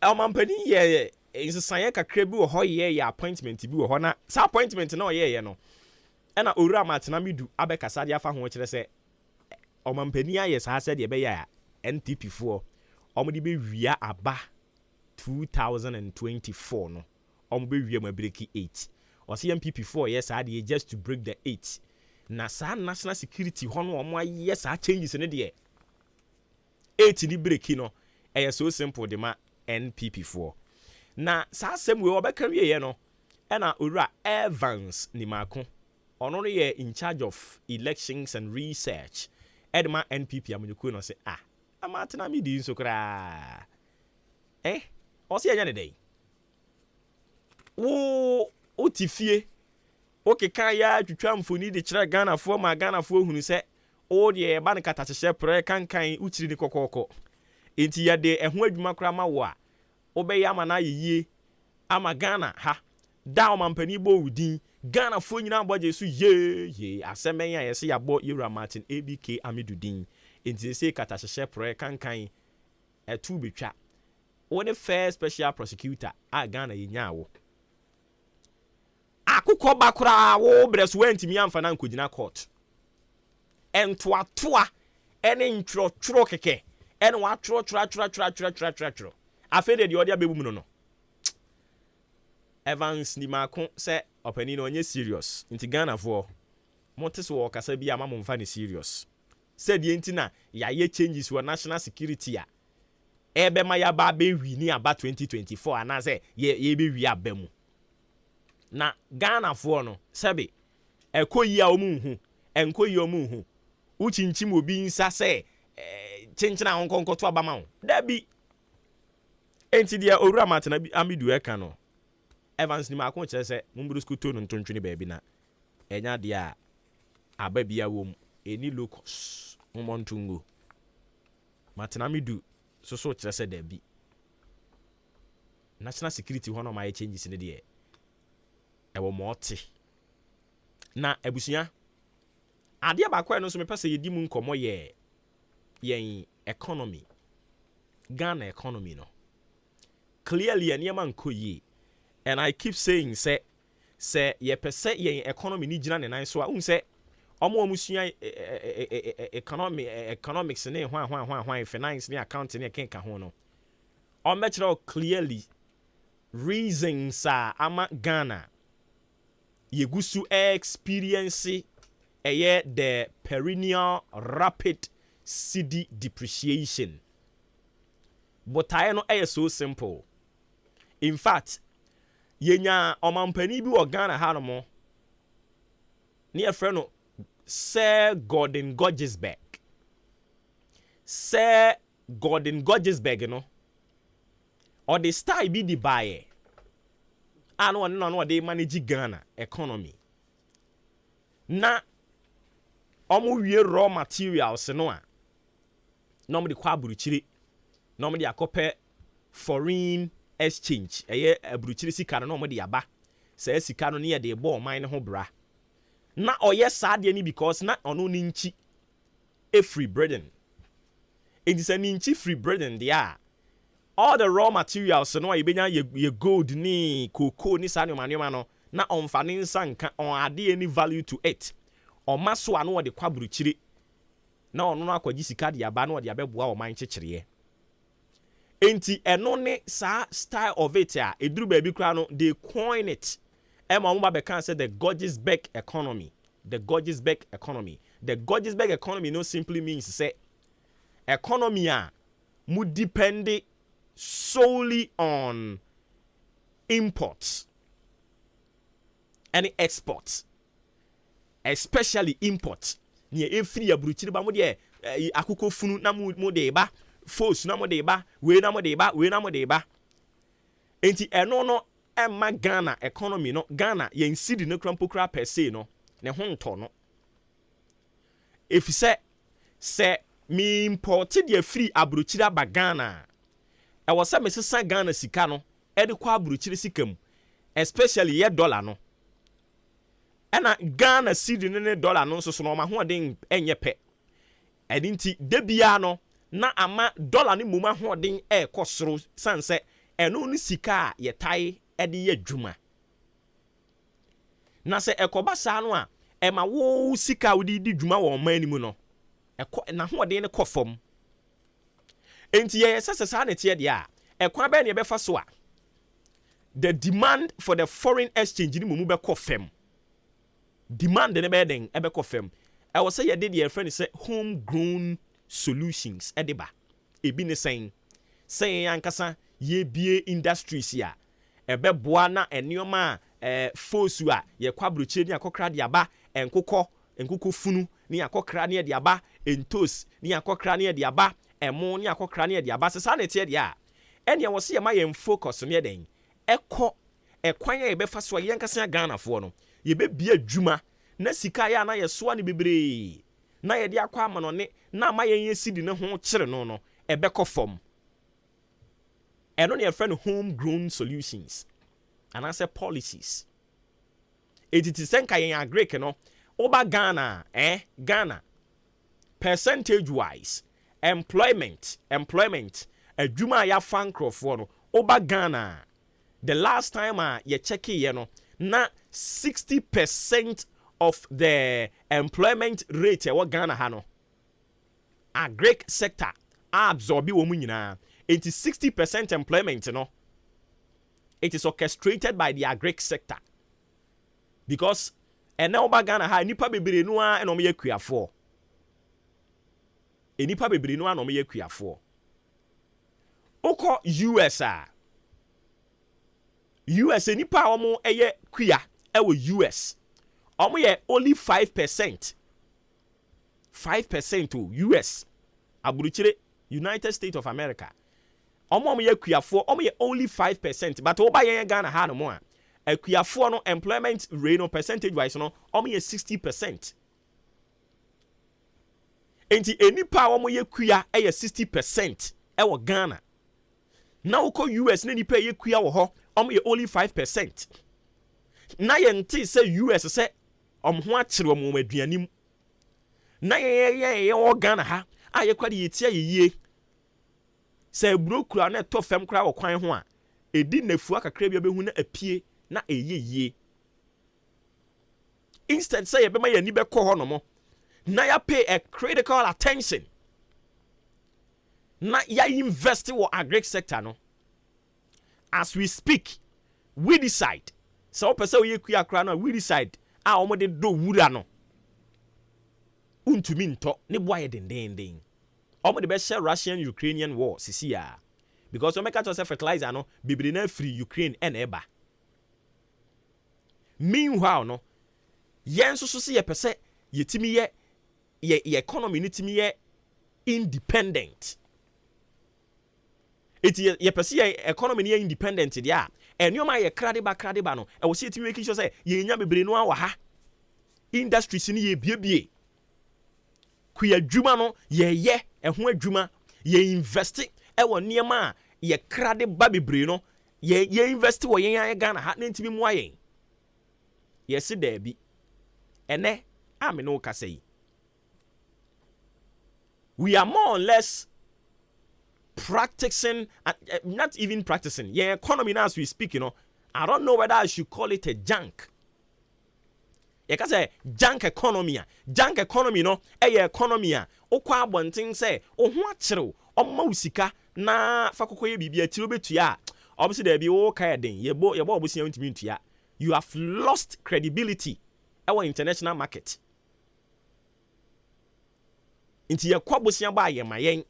ɔmampani yɛ nsesan kakra bi wɔ hɔ yɛ appointment bi wɔ hɔ na saa appointment na ɔyɛyɛ no ɛna owura Matenamidu abɛkasa de afa ho kyerɛ sɛ ɔmampani ayɛ saa sɛ deɛ ɛbɛyɛ a NPP foɔ ɔmo de bɛwia aba 2024 no ɔmo bɛwia ma break 8 ɔsɛ NPP foɔ yɛ saa deɛ just to break the 8 na saa national security hɔ no ɔmo ayɛ saa changes ne deɛ 8 ni break no ɛyɛ so simple de ma NPP foɔ na saa asɛm wei ɔbɛka wieɛ no ɛna owura Evans Nimako ɔno no yɛ in charge of elections and research ɛdema NPP amanyɔkuo no sɛ Matenamidu nso koraa ɔsɛ yɛnyɛ ne dɛn wo ti fie wo keka ya twitwa mfoni de kyerɛ Ghanafoɔ ma Ghanafoɔ hunu sɛ wo deɛ ɛba ne katakyehyɛ prɛ kankan wokyiri ne kɔkɔɔkɔ enti yɛde ɛho adwuma koraa ma wo a wobɛyɛ ama na yie ama Ghana ha da ɔmampani bɔ wo din Ghanafoɔ nyinaa bɔgye so yee asɛm bɛn a yɛsɛ yɛabɔ Yewura Martin ABK Amidu din enti sɛ katakyehyɛ prɛ kankan ɛtu betwa wo ne first special prosecutor a Ghana yɛnya wo akukɔ bakora wo breso wantimi amfa na nkogina court entoatoa ene ntworo keke ene wa tworo afede de ode abebum no Evans Nimako se opani no onye serious nti Ghana fo montese wo kasa bi ama momfa ne serious said ye ntina ya ye changes wo national security a ebe ma ya ba be wi ni aba 2024 ana se ye be wi aba mu na Ghana fo no sebe ekoyi a omunhu enkoyi omunhu uchinchim obi nsa se chinchina honkonkoto aba ma ho da bi enti dia owura Matenamidu eka no Evans Nimako kire se mumburu skuto no ntontwene ba bi na enya dia a aba bia wom eni locus momontungo Matenamidu so kire se da bi national security hono ma changes ne de ewo moti na ebusua ade ba kwa no so mepese yedi mu nkomo ye yen economy Ghana economy no clearly eniema nkoyi and I keep saying say ye pese yen economy ni gina ne nan so a unse omusua economics ne hwan finance ne accounting ne kenka ho no omechiro clearly reasons ama Ghana yegusu experience the perennial rapid cedi depreciation but I know so simple. In fact yenya omampani bi wo Ghana ha no mo ne efre no Sir Gordon Gorgesberg no or the style bi di bae no they manage Ghana economy na omo wie raw materials no a no mo de kwa buruchiri no mo de akope foreign exchange aburuchiri sika no mo de aba say sika no ne de bo man ne ho bra na oye saade ni because na ono ni nchi free burden it is an inchi free burden there all the raw materials no ibenya ye gold ni cocoa ni sa noma no na onfa ne nsanka on ade any value to it o maso ano de kwaburuchire na ono no akwaji sika de aba na de abeboa o man kyekyereɛ enti eno ne sa style of it a eduru ba bi kra no they coin it ema mo ba be kan say the Gorgesberg economy no simply means say economy a mu depend solely on imports and exports, especially imports. Near every aburuchiri ba mo de akoko funu na mo de ba force na mo de ba we na mo de ba enti eno no emma Ghana economy no Ghana yen sidi no krampokra per se no ne ho nto no if say me imported the free abrochira ba Ghana e was say me sesa Ghana sika no e de kwa abrochira sika mu especially ye dollar no ena Ghana cedi ne dollar no so no ma ho den enye pe edinti de bia no na ama dollar ne muma ho den e kosoro sanse eno ni sika ye tai e de ye dwuma na se ekoba sa no a e ma wo sika wo di dwuma wo man ni mu no na ho den ne kofom enti ye sesa na tie de a ekwa ba ne be fa so a the demand for the foreign exchange ni mu be kofem demand ne be den e be kofem I was say you did your friend say homegrown solutions ediba ebi ne saying ankasa ye bie industries ya ebe boa na enioma fosu a ye kwabroche ni akokra de aba enkoko funu ni akokra ne de aba entos ni akokra ne de aba emo ni akokra ne de aba sesa na tie de a ene wo se ye ma ye focus ne den ekwan ye be fa so ye ankasa Ghana fo no ye be bia adwuma na sika ya na ye soa ne bebre na ye de akwa ama no ne na ma ye sidi ne ho kire no ebe kofom eno ne ye friend homegrown solutions and I say policies it is senka ye agree no oba Ghana Ghana percentage wise employment adwuma ya fankrofo no oba Ghana the last time ye check ye no na 60% of the employment rate what Ghana ha no agric sector absorb wo mu nyina it is 60% employment no it is orchestrated by the agric sector because ena oba Ghana ha nipa bebre no a eno me yakuafo enipa bebre no a no me yakuafo oko US enipa omo eye kua ewo US omo ye only 5% to US aburuchire United States of America omo ye kuafo omo ye only 5% but oba ye Ghana ha no mo a akuafo no employment rate no percentage wise no omo ye 60%. Enti enipa omo ye kua eye 60% ewo Ghana na uko US ne nipa ye kua wo ho omo ye only 5%. Na ye nti se US se ho akire omo aduanim na ye wo Ghana ha aye kwade ye tia ye se brokura na to fam kra wo kwan ho a edi nafu akakra bia behu na apie na ye instead say ye be ma ye ni be ko ho no mo na ya pay a critical attention na ya invest wo agric sector no as we speak we decide so person we kua kra no we decide omo de do wura no untumi nto ne boaye dendenden omo de be share Russian Ukrainian war sisi ya because o make to say fertilizer no bibiri na free Ukraine and eba meanwhile no yen so se ye pese yetimi ye economy ni timi ye independent eti ye pese ye economy ni independent dia enioma ye krade ba no e wo se yetimi make sure say ye nya bibiri no awa ha industries ni ye biebie kuya dwuma no ye ho adwuma ye invest e wo niema ye krade ba bebre no ye invest wo yen Ghana ha na ntimi mu ayen ye se da bi ene ame no ka sei we are more or less practicing not even practicing your economy now as we speak, you know. I don't know whether I should call it a junk. You can say junk economy. Junk economy, no, economy. Okwa abontin say, ho achiro, musika na fakokoye bibia tiro betua. Obviously there be o kaya den. Yebo obusi ntimi ntua. You have lost credibility our international market. Inti ye kwabosia ba ye mayen.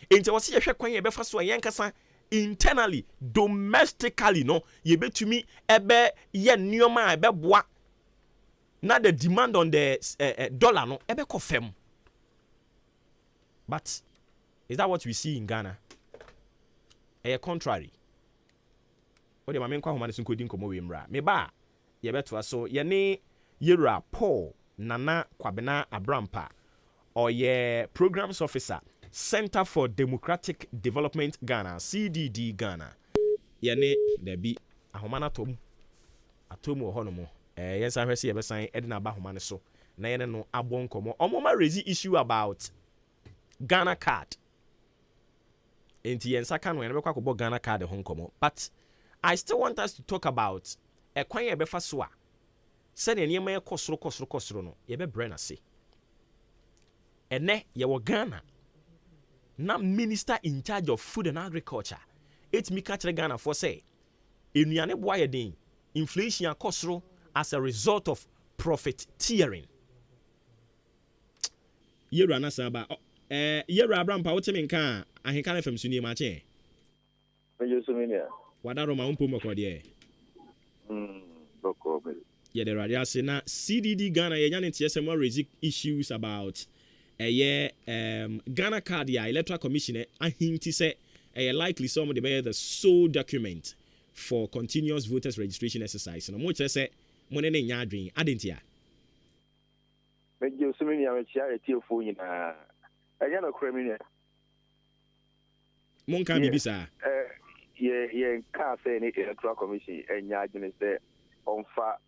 Inti wasi ye hwe kwan ye befa so yen kasa internally domestically no ye betumi ebe ye nneoma ebe boa na the demand on the dollar no ebe kofem. But is that what we see in Ghana? Contrary. What the mamen kwa homa nesun kodi nkomo we mra. Me ba ye beto so ye ne Yera Paul Nana Kwabena Abrampa ɔyɛ programs officer Center for Democratic Development Ghana CDD Ghana yɛne dabi ahoma no atom wɔ hɔ no mo yɛnsa hwɛ sɛ yɛbɛsan ɛde no aba ahoma no so na yɛne no abɔ nkɔmmɔ ɔmoma raise issue about Ghana card enti yɛnsa ka no yɛne bɛkɔ akɔbɔ Ghana card ho nkɔmmɔ but I still want us to talk about ɛkwan yɛbɛfa so a sɛdeɛ nneɛma yɛkɔ soro no yɛbɛbrɛ no ase ɛnɛ yɛwɔ Ghana na minister in charge of food and agriculture ɛtumi ka kyerɛ Ghana for say enuane boa yɛ den inflation akɔ soro as a result of profiteering yɛwura na saba yɛwura abrampa wote me nka AHENKAN933FM so nie Maakye wadaro ma umpo mɔkɔdeɛ yɛde rade ase na CDD Ghana yɛnya ne nteɛ sɛ mo raise issues about Ghana card ya electoral commission ahinti sɛ likely some de be the sole document for continuous voters registration exercise no mo kyerɛ sɛ mo ne nya adwen adentia meje osumini ya mechia etiefo nyina ɛnya no kura mi mo nka bibi saa ye ka sɛ ne electoral commission enya adwen sɛ onfa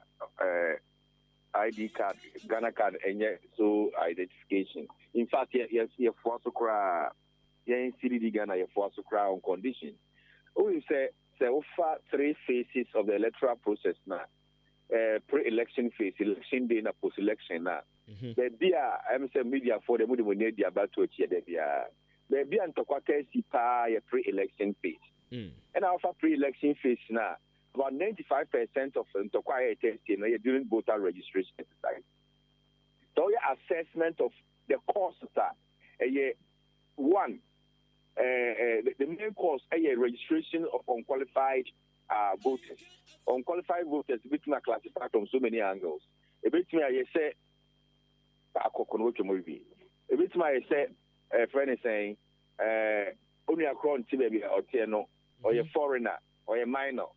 ID card Ghana card enye so identification in fact yes for sokra yen CDD Ghana ye for sokra on condition we say offer 3 phases of the electoral process na pre-election phase election day na post-election na the bia am say media for the mudu money dia about to achieve the bia ntokwa kasi pa ye pre-election phase and offer pre-election phase na about 95% of ntokwa test during voter registration exercise. So your assessment of the cost that one the main cost registration of unqualified voters. Unqualified voters between classified from so many angles. A bit me I say a bit me I say a friend is saying only a crown baby or tiano or a foreigner or a minor.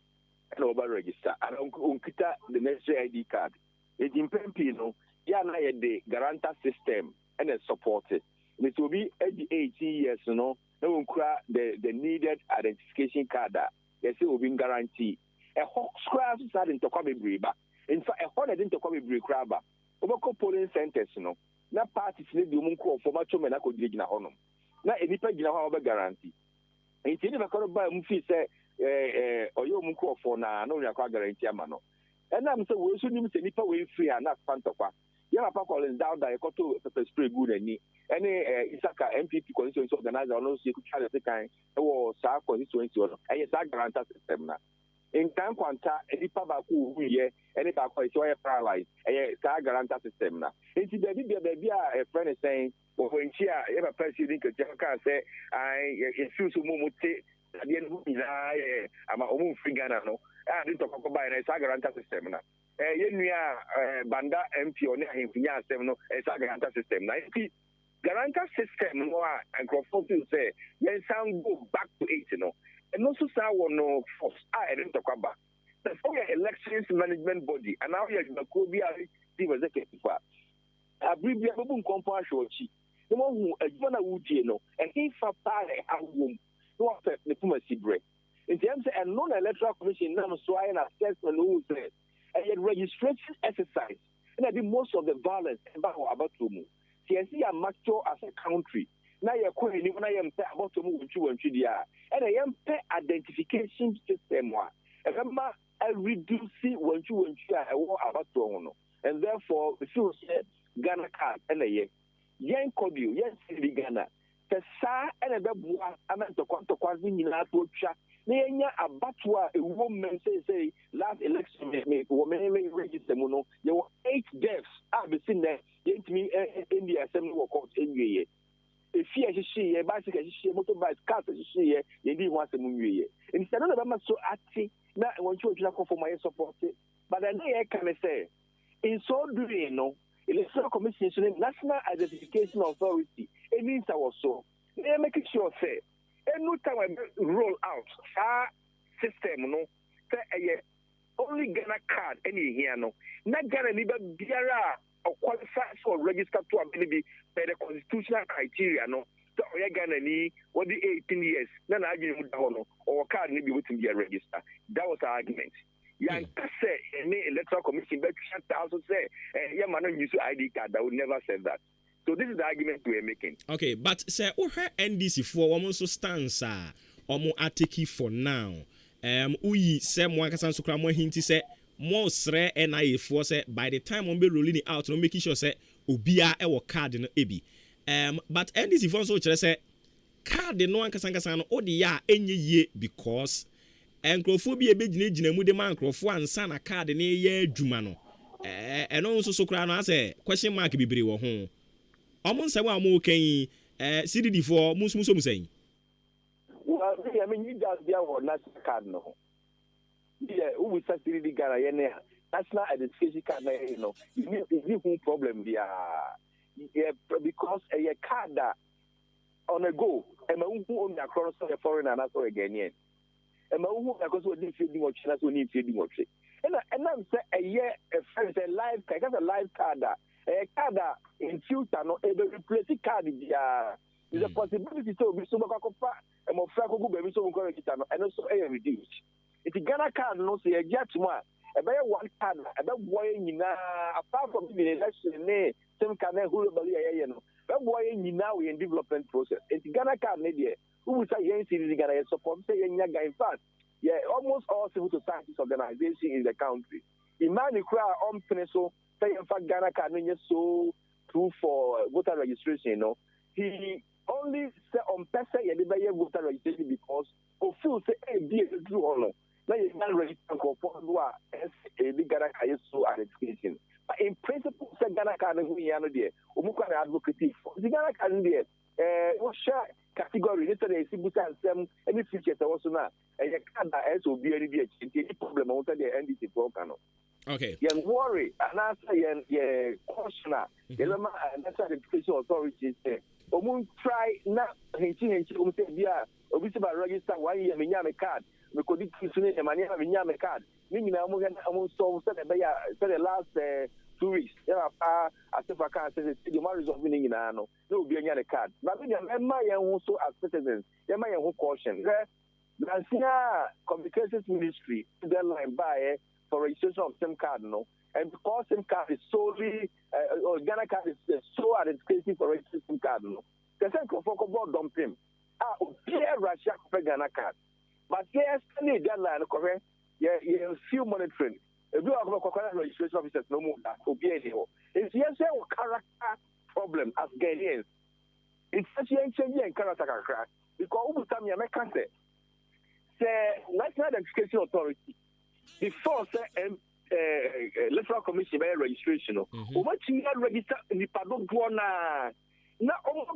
And over register and unkita the necessary ID card. It depends, yeah, na the guarantor system and it's supported. It will be 18 years, no the needed identification card that they say will be guaranteed. A hawk scratch is in Tokabi Briba. In fact, a hundred in Tokabi Briba. Obako polling centers, na parties need the munko for macho men I could dig na honum. Na any peg in our guarantee. And if I could buy Mufi say, oyo munko for na no yakwa guarantee amano and am say we so nim say nipa we free and not fantokwa ya papa calling down that ekoto pepper spray good any Isaka MPP constituency organizer no see kucha the kind e wo sa constituency no e sa guarantee system na in time kwanta nipa ba ku hu ye any ba ko so e paralyzed e sa guarantee system na nti baby a friend is saying when chia e ba president ka say I feel so much at the end of I'm a home free Ghana. No, I didn't talk about a Sagaranta system. Banda MP on him, a Sagaranta system. Garanta system, and Crawford say, then some go back to 8, and also no force. I didn't talk about the elections management body, and now you're the Kobe executive. I believe we have a boom compound show. The one who a Jona would and he for a womb. No affect the Pumasi break. In terms of a non-electoral commission, now so I assessment who says a registration exercise, and I think most of the violence about to move. See, I'm mature as a country. Now you're calling when I am about to move to and I am pay identification system. And I reduce it when you about to and therefore, if you said Ghana card and a yen code you, yes, Ghana. The sa and a beboa, I meant to quasi in our torture. Nanya a batwa, a woman say, last election, woman may register mono. There were 8 deaths. I've seen that me in the assembly of court in the if she a bicycle, she motorbike, cars, she didn't want to move. Instead of them so active, now I want you to call for my support. But I can say, in so doing, Electoral Commission, National Identification Authority, it means I was so. They make sure say, and no time I roll out our system, say only Ghana card any here no. Not Ghana neither biara or qualify for register to a baby by the constitutional criteria, no. So, we are going to need what the 18 years, then I give you or card maybe waiting to register. That was the argument. Yanka say any electoral commission, but also say, yeah, man, use ID card. I would never say that. So this is the argument we are making. Okay, but say, NDC for almost stands almost atiki for now. Uyi say mo akasan so kra mo hinti say mo sre NIA for say by the time on be rolling it out no making sure say obia e wo card no ebi. But NDC for so kire say card no ankasan no odi ya enye ye because enkrofo bi ebegyina mu de man enkrofo ansa na card ne ye adwuma no. Eno so kra no say question mark bibire wo ho. Omo nse wa mo kan CDD for muso musai. Well, I mean, you just be our national card, no. Yeah, who will start the Ghana, national identification card, you know. It's a problem, yeah, because a card that on a go, and my own across the foreign and also again, yeah. And my own across what need feeding or China, so need feeding or trade. And I'm saying a year, a live card, a live card, a card in future, not able to replace the card, yeah. There's a possibility to be so much and more franco go baby so and also a reduced. If the Ghana card no say a jet one, a better one card, a better boy in apart from the election, some can who you know. That boy in now in development process. If the Ghana card media, who will say yes, the Ghana support say in fact, yeah, almost all civil society organizations in the country. Imani cry on pencil, say in fact Ghana card so true for voter registration, you know. He only say on person you never voter registration because of feel say be a true honor. Now you can register for a big Ghana so identification. But in principle, say Ghana card who you know there, umuka advocate for the Ghana card there. What share category yesterday see buta and any features also now. And you can't also be any problem on the NDC program. Okay. You worry and answer your cautioner. That's the education authorities say. Omun try na henchi say bia obi se ba register 1 year me nya me card me kodi kisune e mania me nya me card ni nyina omun so say the last 2 weeks ya pa asefa kan say the man resolve ni nyina no na obi nya the card na me ma yen ho so as citizens ya ma yen ho caution National Communications Ministry deadline by for registration of SIM card no. And because SIM card is solely, or Ghana card is so identification for registration SIM card, no. The same for dumping. Russia for Ghana card. But yes, any deadline, correct? Yeah, few monitoring. If you have a registration officers, no more that. It's yes, a character problem as Ghanaians. It's such a change in character because over time you can't say National Education Authority before say electoral commission by registration no what you register in the pardon na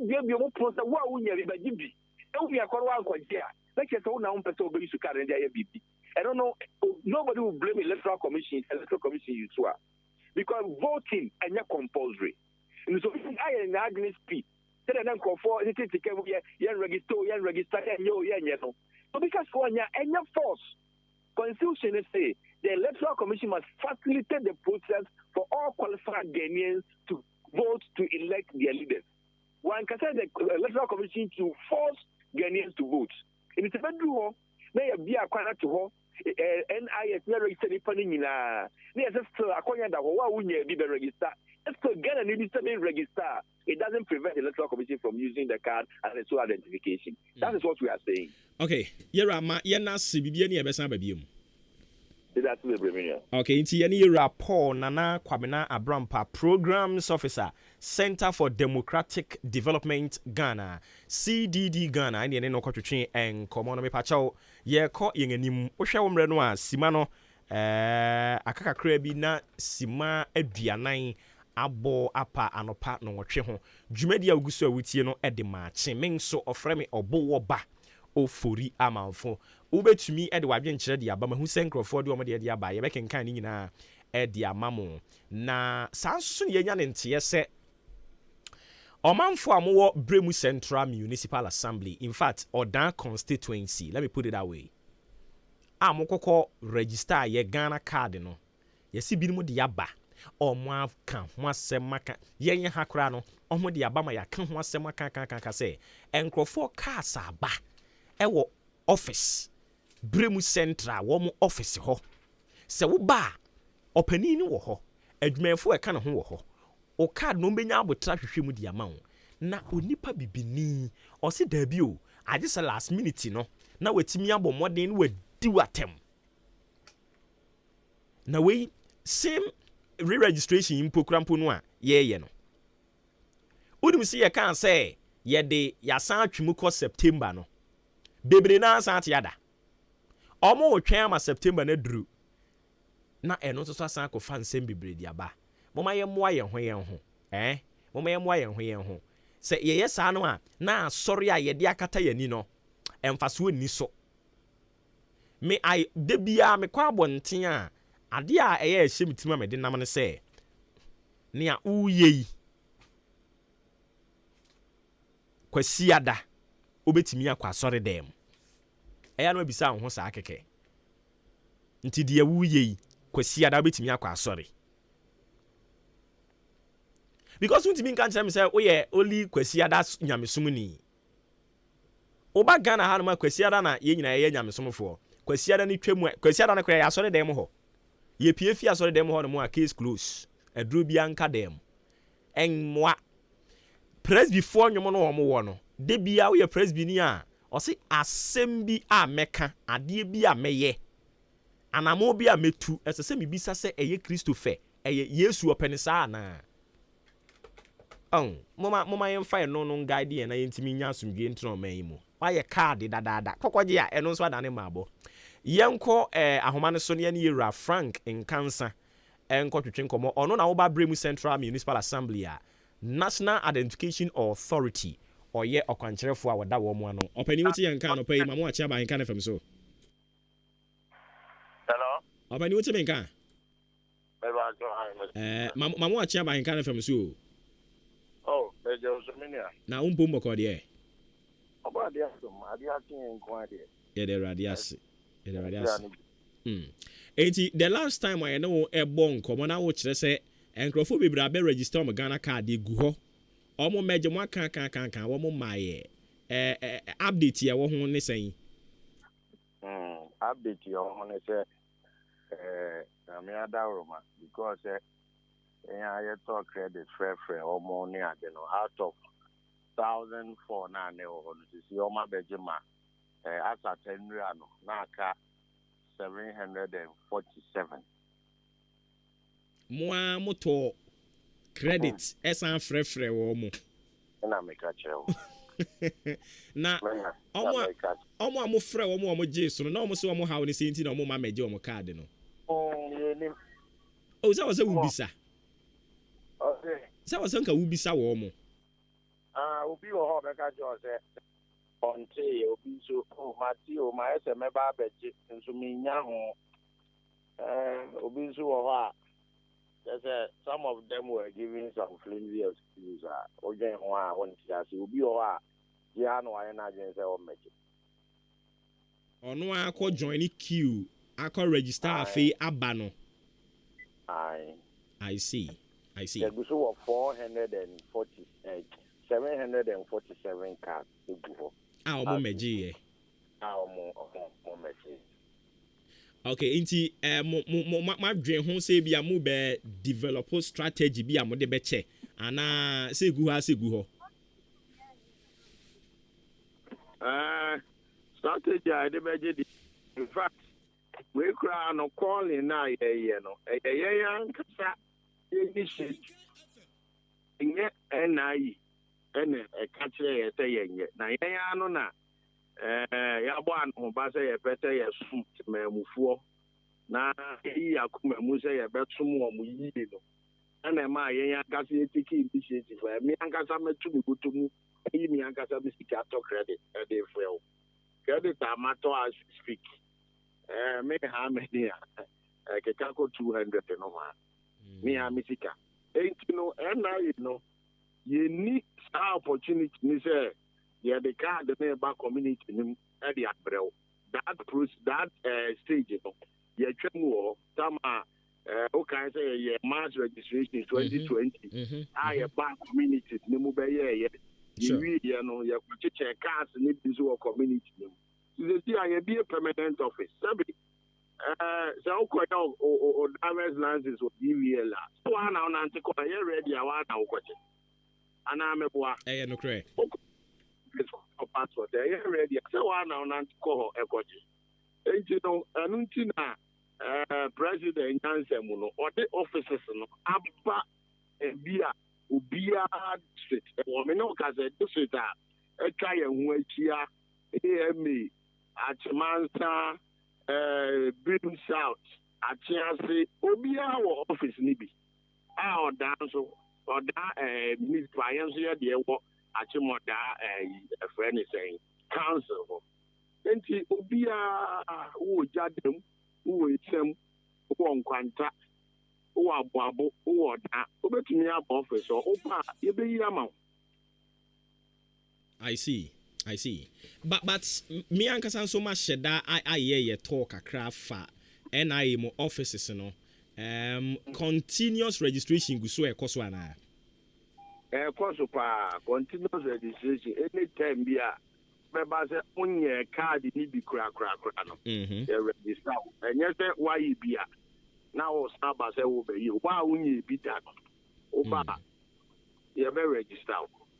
be process wa unya be gibi e we akoro wa kwajia like say una un person obi su card there bibi I don't know, nobody will blame electoral commission you too because voting is not compulsory and so I am against P say dem call for it to come here register no so because for any force constitution say the electoral commission must facilitate the process for all qualified Ghanaians to vote to elect their leaders. One can say the electoral commission to force Ghanaians to vote. And it's a bad rule. They be a corner to her. NIS never registered the funding in a near still a corner that won't be registered. Just to get an independent register, it doesn't prevent the electoral commission from using the card as a sole identification. That is what we are saying. Okay, Yerama, Yenas, Bibiani, Abessa Babium. Okay, it's any rapport Nana Kwabena Abrampa, Programs Officer, Center for Democratic Development Ghana, CDD Ghana, and the Nokotri and Komono Pacho, ye caught in a nim, Oshawam Renoir, Simano, Akaka Krebi na Sima Edianai, Abo Apa, and partner or Cheho, Jumedia Augusto Witiano at the match, Mengso of Remy or Obuoba Ofori Amanfo. Ube to me at the Wabian Chedia, but who sent Crawford over the idea by a making kind in a Edia Mamo. Na Sansun Yan and TSA Omanfo Amowo Bremu Central Municipal Assembly. In fact, Odan constituency. Let me put it that way. Amokoko register ye Ghana card no. Ye si binimu di yaba. ɔmo aka ho asɛm aka yɛnyɛ ha koraa no ɔmo de aba ma yɛaka ho asɛm aka sɛ nkurɔfoɔ cars aba ɛwɔ office bremu central wɔn office hɔ sɛ woba a ɔpanin no wɔ hɔ adwumayɛfoɔ ɛka ne ho wɔ hɔ o card no mbɛnya abotra hwehwɛ mu di ama wo na onipa bibini ɔsi daabi o agye sɛ last minute no na watimi abɔ mmɔden no wadi watem na wei same re-registration mpo krampo no a yɛyɛ no wonim sɛ yɛka sɛ yɛde yɛasan atwe mu kɔ September no bebre na asan ate ada ɔmo wotwɛn ama September na duru na ɛno nso so asan akɔfa nsɛm bebre di aba moma yɛmmoa yɛn ho moma yɛmmoa yɛn ho sɛ yɛyɛ saa no a na asɔre a yɛde akata yɛni no ɛmfasoɔ ni so me ai de bia me kɔ abɔnten a ade a ɛyɛ ɛhyɛ me tim a mede nam ne sɛ nea woyɛ yi kwasiada obetimi akɔ asɔre dɛm ɛya no abisa ho saa kɛkɛ nti deɛ woyɛ yi kwasiada obetimi akɔ asɔre because untimi nka nkyerɛ me sɛ woyɛ oli kwasiada nyamesomni oba Ghana ha no ma kwasiada na yɛ nyina yɛ nyamesomfoɔ kwasiada ne twam kwasiada na kora yɛ asɔre dɛm hɔ yɛ pie fi asɔre dɛm hɔ no mu a case close aduru bia nka dɛm enmoa presbyfoɔ nwomo no wɔn wɔ no de bia woyɛ presby ni a ɔse asɛm bi a mɛka adeɛ bi a mɛyɛ anamo bi a mɛtu ɛsɛ sɛ mebisa sɛ ɛyɛ Christopher ɛyɛ Yesu ɔpɛne saa na moma yɛmfa no guide yɛn na yɛntimi nya asomdwe ntino man yi mu wayɛ card dadaada kokɔgye a ɛno nso adane maabɔ yɛnkɔ ahoma no so ne yɛra Frank Nkansa ɛnkɔ twetwe nkɔmɔ ɔno na woba Bremu Central Municipal Assembly a National Identification Authority ɔyɛ ɔkwankyerɛfoɔ a wɔda wɔ mu ano ɔpani wote yɛn ka no pɛ yi ma mo akye aba AHENKAN FM so hello ɔpani wote me nka ma mo akye aba AHENKAN FM so oh ejo so minia na umpo mbɔkɔ deɛ ɔba deɛ so ma deɛ atin nko adeɛ yɛde radiase enti the last time I know ɛbɔ nkɔmɔ na wo kyerɛ sɛ nkurɔfoɔ bebree abɛ register ɔmo Ghana card egu hɔ ɔmo mɛgye mo aka wɔn maayɛ update yɛ wɔ ho ne sɛn update yɛ wɔ ho ne sɛ na me adaroma because I talk credit fair ɔmo ne ade no out of 1,004 na ne wɔ hɔ no sisi ɔmo abɛgye ma asa 10 rand no na aka 747 moa moto credit esan frɛfrɛ wɔ mo na meka kyerɛ na ɔmo a mo frɛ wɔ mo gye so no na ɔmo so ɔmo haw ne senti na ɔmo ma megye ɔmo card no sɛ wɔ sɛ wubisa sɛ wɔ sɛ nka wubisa wɔ mo obi wɔ hɔ bɛka kyerɛ sɛ ɔnte obi so mate o ma ɛsɛ mɛba abɛgye nso menya ho obi nso wɔ hɔ a some of them were giving some flimsy excuses ojen ho a wonti ase obi wɔ hɔ a dia no ayɛ na agyen sɛ ɔmmɛgye ɔno akɔ join queue akɔ register afei aba no I see there was 747 cards egu hɔ ɔmo mɛgye okay nti ma dwen ho sɛ bia mo be develop strategy bia mo de be che ana sɛ gu ha sɛ gu hɔ strategy I de be in fact we cry no calling na ye no nkasa initiate nye NI ene catch ye say ye na ye ano na ya bo an ho ba say ye pete ye suit mamufuo na yi akuma mu say ye betum o mu yi no ana ma ye ankasa ye take initiative me ankasa metu mi botomu yi mi ankasa bi sika to credit e dey fail credit amato as speak me ha me dia keka ko 200 no ma me ha me sika enti no na you know you need opportunity ni say yeah the card the back community nim e dey abrel that stage no ye twam wo tama o ka can say mass registration 2020. I back communities ne mu be ye. You know, you check cars need to community. You see, I be a permanent office. So or diverse lands will be real. So I now antico ready. I want our question. And I'm a boy. No correct. Passport. They ready. So I now antico a question. And you know, Anuntina, President Jansen, or the officers, no, Abba and Bia, Ubia Street, or Minoka, the street, a try and wait here, AME, at Mansa. Bring South, at Chelsea, Obia office Nibi. Our dance or that Miss Clients here, dear work at Chimoda, a friend is saying, council. Then Obia, who judge them, who is them, who on contact, who are Babo, who are that, who bet me up office or Opa, you be Yamau. I see. But me ankasa so much that I hear talk a craft fa NIA mo offices no continuous registration go so e koso ana koso pa continuous registration anytime bia be ba se onye card ni bi kura no register enye se why bia na o saba se wo be yi wa onye bi da o ba ye be register.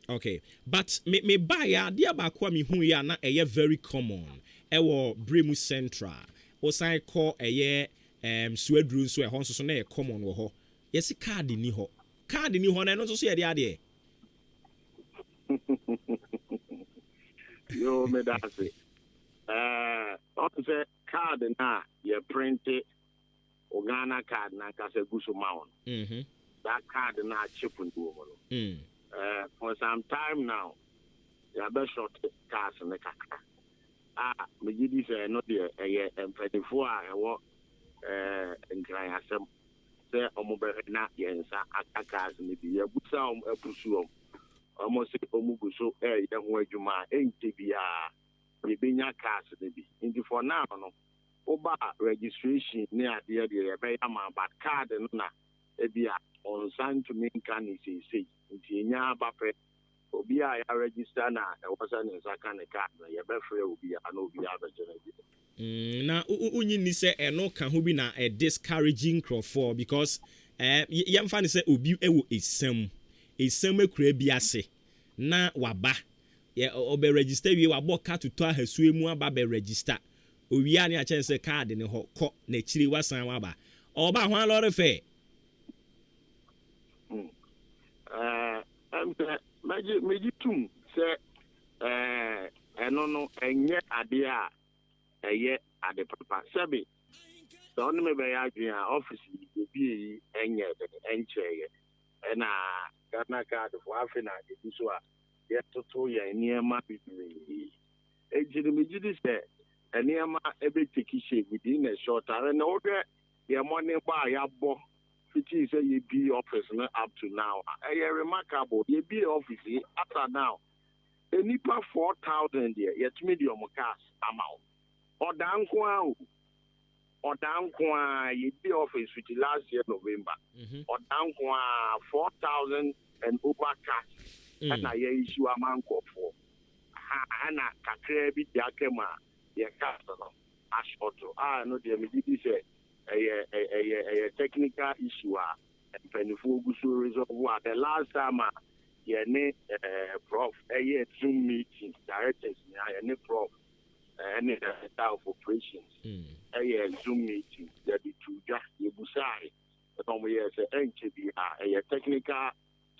Okay, but me buy ya dia ba kwa mi hu ya na eye very common. Ewo Bremu Central. O sai call eye Swedru so e ho so na e common wo ho. Yesi card ni ho. Card ni ho na no so ye de ade. Yo me da se. On say card na ye print it. Ghana card na ka se guso maun. That card na chip ndu mo. For some time now, you have short cars in the Kaka. Me give this not the and 24 hour and cry as some say Omobe na yensa cars in the Busa pursue almost Omuguso young Wajuma ain't Tibia the Binya cars in for now no Oba registration near the but card and na ebia on sign to make can say Nya Bape, Obia, I register now. I was an Zakane card. You better will be an Obia. Now, Unin say, and no can who be na a discouraging crop for because young fan say, Ubi is some crebiase. Na waba, obe register we were boka to toa her swim babe register. Ubiani a chance a card in a hot cock, Nechiri was some waba. Oba one lot of fair. Mejitum say no enye ade a eye ade papa sabi so no me be adwen office bi enye enche na Ghana card for Africa dey so a ye toto ye niema bibiri ejiri mejidi say niema ebe take shape within a short time na oge ye money ba ya bo fiti say ye be office up to now. Remarkable. Ye be office after now. A nipa 4,000 there. Yet medium cash amount. Or down ye be office with last year November. Or down 4,000 and over cash. And I issue a man for. Ana kakre bi diakema ye customer. Ashoto. No the immediately say a technical issue and Pennyful resolve what the last time prof a Zoom meeting directors any prof any of operations a Zoom meeting that the two just you busai but we as a NTB a technical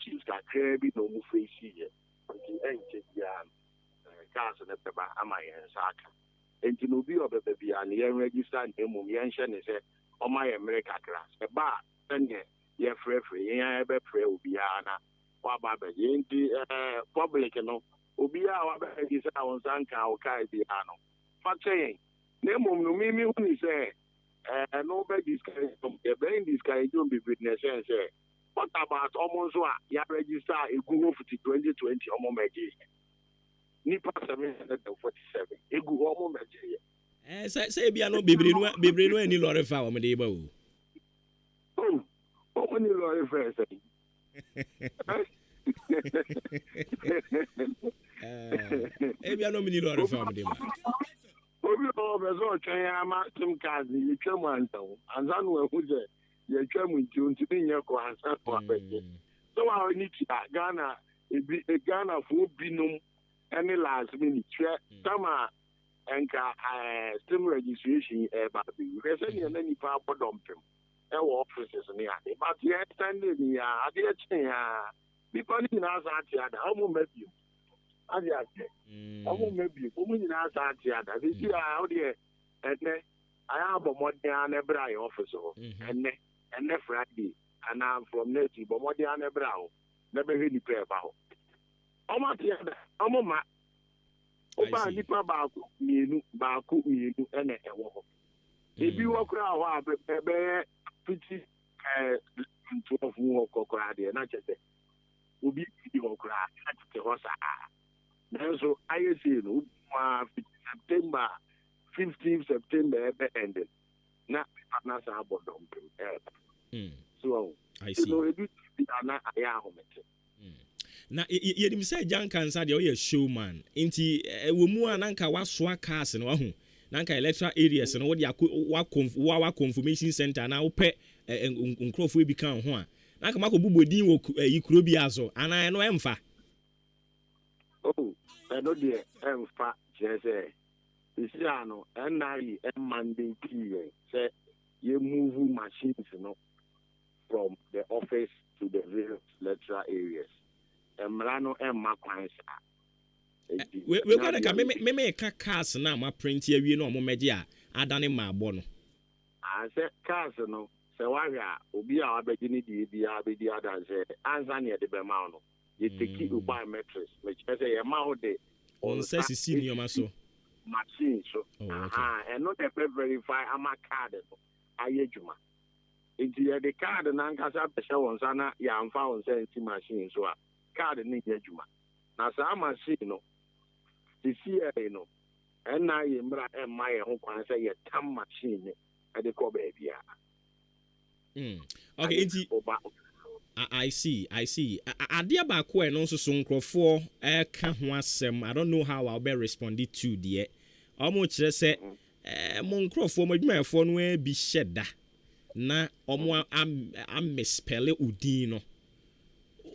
chiefs that crabby no move face here the NTB cars and the Amaya and Saka. And to know be of the baby and the register and the mention is a my America class. A bar, then ye free, ye ever pray, Ubiana, or Baba, public, Ubia, is our Zanka, or Kaibiano. But saying, Nemo, no, me, when say, nobody's kind of brain, this guy don't be witness and say, what about almost what you register a Google for 2020 or more Nipa 747. Egu homo meje. Say bia no bebre no ani lorry fa o me dey ba o. Oh, Only lawyer friends. Maybe I know many lawyer family. Obi o twen ama sim card you twam antan anza no ehu je you twam nti ontimi nye ko ansa ko abete so wa ni tia Ghana Ghana for binum any last minute sama enka sim registration ba bi we say ni na nipa abodompem e wo offices ni ade but ye standing ni ade chen ya people ni na sa tia da omo mabio ade ate omo mabio omo ni na sa tia da this year how there ene I have a modern ebra office ene Friday and I'm from native but modern ebra never hear ni pay ba ho omo tia da omo ma oba nipa ba ku mienu ene ewo ho ebi wo kra ho abebe piti 12 wo kokora de na chete obi di wo kra na chete ho sa nanso ayese no September 15th September ebe ended na partners are bodom so I see so ebi na aya ho mete na yedim say jankansa de o showman nti wo mu ananka wasoa cars no ho nanka electoral areas no wa confirmation center na wo pe nkrofo bi kan ho a nanka mako bubodin wo yikuro bi aso ana no emfa oh no de emfa jese isi ano NRE mandate say you move machines no from the office to the various electoral areas emrano emma kwansa we got ka me ka cars na ma print awie no mo meje a adane ma abo no say cars no say wa hwa obi a abegi ni die bia abedi adan say ansa ne de be ma no ye take uba metrics which say ye ma ho de on say sisi ni o ma so machine so and not the verify ama card no ayejuma inti ye the card na nkasa pese won sana ya amfa won say machine so a card ni yejuma na sa machine no CCA no na ye mra emma ye ho kwan say ye tam machine e de ko ba bia okay inti I see adia ba ko no so nkrofo ka ho asem I don't know how I'll be responded to there omo kire se mo nkrofo mo adwumayefo no bi hyeda na omo am misspell udin no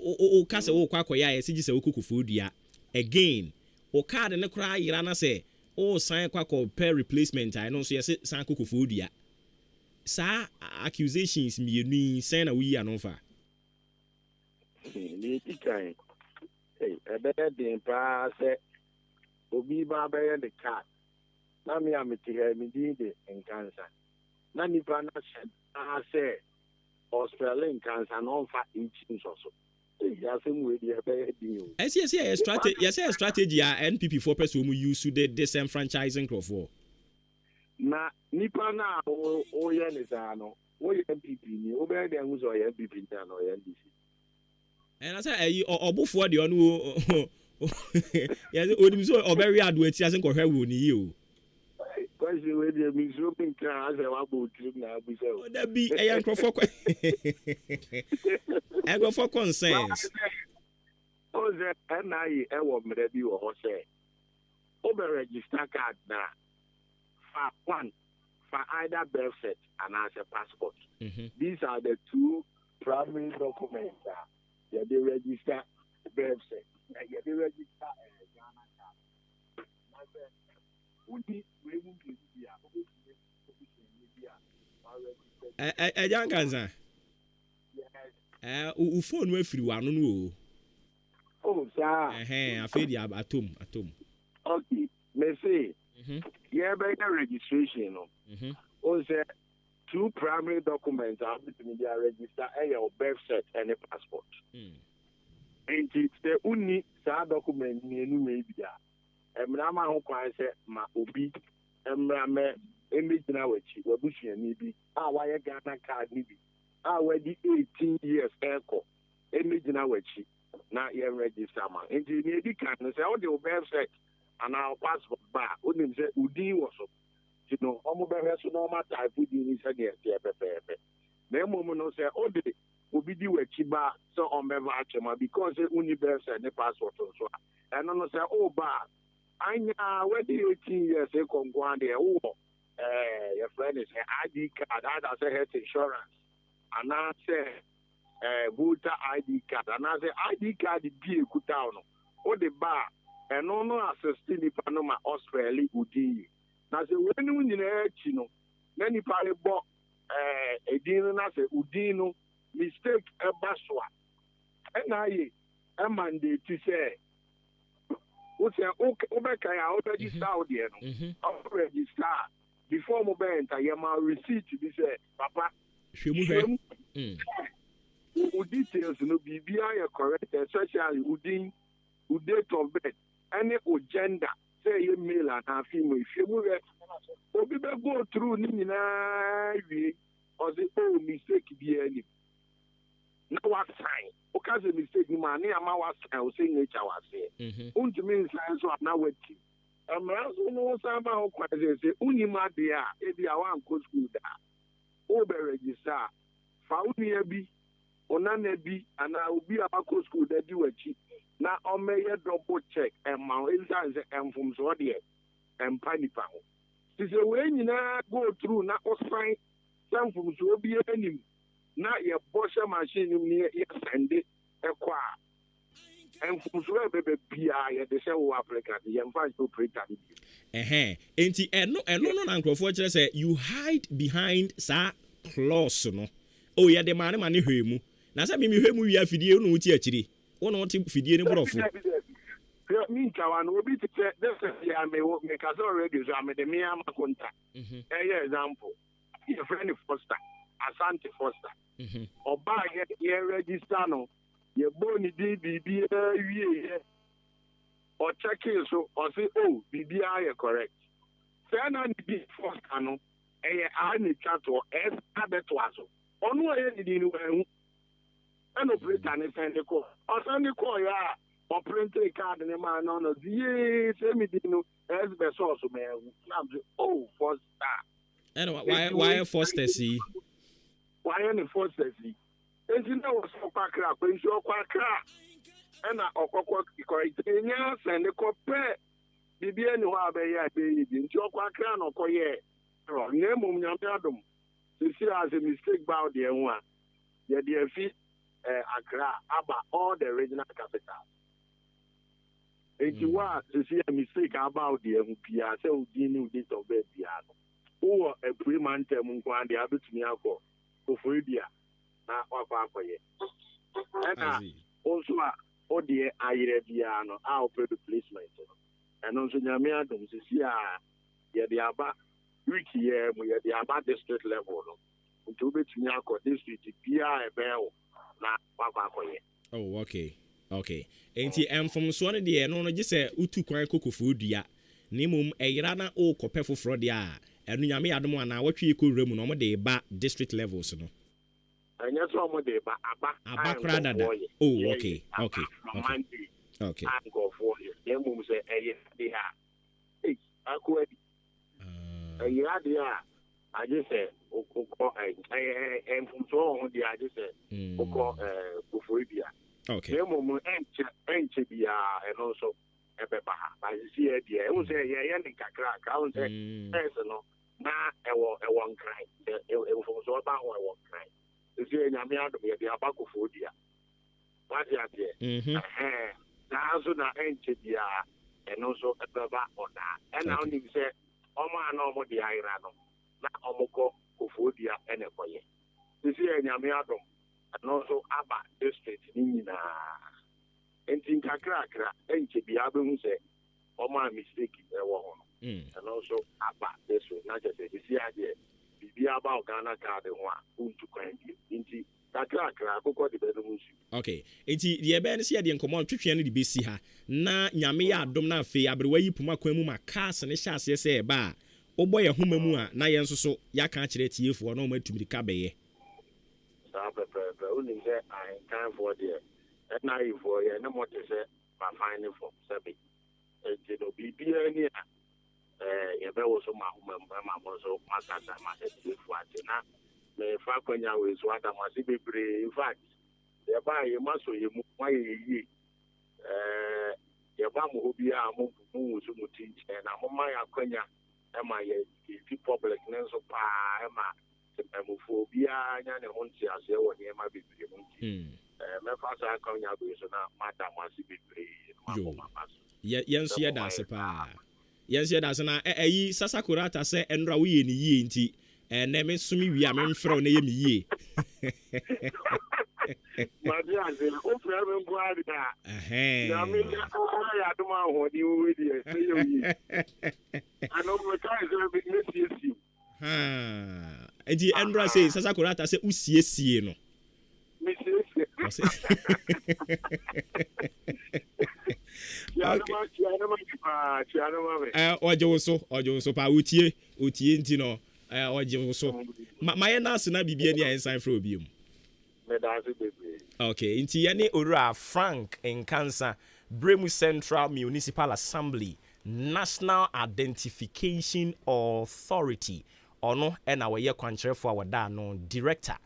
o kase o kwa koya ye sigi se okokofo dua again o card ne kra yira na se o sign kwa ko pair replacement I know so yes san kokofo dua sa accusations mienu sen na wi anonfa ni tikai ebe den pa se obi ba be the card na me amiti he mi di de enkansa na nipa na se Australian cancer no fa inchin so ya se mu di ebe di o yes strategy a NPP for person who use to the disenfranchising crowd na nipa na o ye ne sa no o ye NPP ni o be de hu so ye NPP na no ye NDC and I say obufo de onu yes odim so oberi ado ati ase ko hwe wo ni yi o kwasi we de mi so pin kan ase wa bo trip na bu se o da bi e yankrofo ko e go for concerns o ze NIE e wo mre bi wo ho se o be register card na for either birth cert and as a passport. These are the two primary documents that they register birth cert. They register Ghana card. Jankansa. U phone we free one no. Oh, sir. Afedi atom. Okay, me say. Yeah, by the registration, also two primary documents are to be registered and your birth cert and a passport. And it's the only document in way be there. Emrama ho kwan se ma obi emrame emejina wachi wabushi ani bi a waye Ghana card ni bi a wadi 18 years eko emejina wachi na ye register ma. And you need kan say all the birth cert and our passport ba onim say udin wo so you know omo be so normal type udin is again pepe na emo no say o de obi di wachiba so on be vachema because universe and the passport so and no say oh ba anya we di 18 years e kongwan de your friend is ID card that say health insurance and I say voter ID card and I say ID card bi ekuta no o de ba and no assist ni pa no ma Australia udi na say when you nyina echi no na ni pa le bo edin na say udi no mistake ebaswa na ye e mandate say o say o be kan ya o register o de no o register before mo be enter your ma receipt be say papa hwemu u details no bibia ya correct especially udin u date of birth any gender say your male and female hwemu re obi be go through ni nyina wi or the oh mistake be any na what sign o ka say mistake ni ma na ama wa sign o say nature wa say untumi sign so na wati amrazo no sama ho kwaze say unima de a e bia wan ko school da o be register fa unia bi onana bi ana obi abako school da di wachi na o meye double check and ma instance enfum so de empanipa ho ti say we nyina go through na o sign enfum so obi anim na ye bosha machine ni ye sende ekwa enfum so bebe bia ye de say wo applicant ye mfa operator enti eno no na nkrofo kire say you hide behind sa clause no o ye de mane hwemu na say mi hwemu wi afidie no wuti akiri wo no wuti fidie ni borofo mi kawan obi ti say this ya me kaso already so am de me am konta example your friend Foster Asante Foster oba ye register no ye boni di bibia wie or check it so or say oh bibia ye correct say na di Foster no ani chat or abeto aso onu ye di ni wen an operator ni send call or send call ya or print a card ni man no ye say me di no be so me oh Foster and why Foster see why any Foster see enti na wo so kwa kra kwa nso kwa kra na okokọ correct enya send call pe bibia ni ho abeya be yi nti okwa kra na okoye na mum nyame adom se see as a mistake bound the one ye dey fit Accra about all the regional capitals. Enti wa se see a mistake about the MPA say udi ni date of birth bia no o a pre-man term nkwan dey abetumi akọ ofori bia na wakọ akọye na also a o dey ayire bia no a o replacement no and also nyame adom se see a ye dey aba week here we are the about district level no until betumi akọ district bia ebeo na wakọ akọye. Oh, okay. Enti from so no de no gise utu kwan kokofo dua na mum eyira na o kope foforo de a enu nyame adom ana watwe ko mu no mo de ba district levels no. Anya so mo de ba aba kra dada. Oh, okay. Okay. I'm go for you. Dem mum say eye de ha. Akwadi. Eyira de a I just said and from so on the I just said Ofori. Okay. The moment enche bia and also ebeba. But you see it was a crack. I was say no na e won cry. E from so ba ho e won cry. You see nyame adom ye bia ba Ofori. What you there? Na also na enche bia and also ebeba oda. And now you say Oma no mo di ayira no na omoko Ofori ene koye. You see nyame adom and also aba district ni na enti kakra enche bia be hu se Oma mistake e wo ho and also aba district na just say see ade bibia ba Ghana card ho a untu kwan enti kakra akoko de be no musu. Okay, enti the ebe nsi ade nkomo twetwe no de besi ha na nyame ya adom na afi abrewa yi puma kwan mu makas ne hya ase se eba obo ye homa mu a na ye nso so ya ka kire tiefo na o matumi ka beye. Only say I can for there. And now for ye no more to say by finding from Sabi. You know, be any ye be also my home so masasa ma for na me fa kwanya we so adamase bebre in fact ye ba ye maso ye mu wa ye ye ba mo obi a mo so muti na mo ma ya kwanya e ma ye fi public nenso pa e ma mo phobia nya ne honti ase wo ne ma bebre mu me fa sa kwanya we so na madamase bebre yenso ye dase pa yenso ye dase na eyi sasakurata se enra wo ye ni yie nti na me sumi wi a me mfrɛ na ye me yie Madia ze o fra me ngwari da na me ya do ma ho di wo di e se yo yi ano me kai ze be nesiesie edi enra say sasakurata say usiesie no me siesie ojo so pa utie nti no ojo so ma ye na na bibia ni ensan fra obi mu me da se bebe okay nti ye ne Owura Frank Nkansa Bremu Central Municipal Assembly National Identification Authority ono na we ye kwankyerefo a wada no director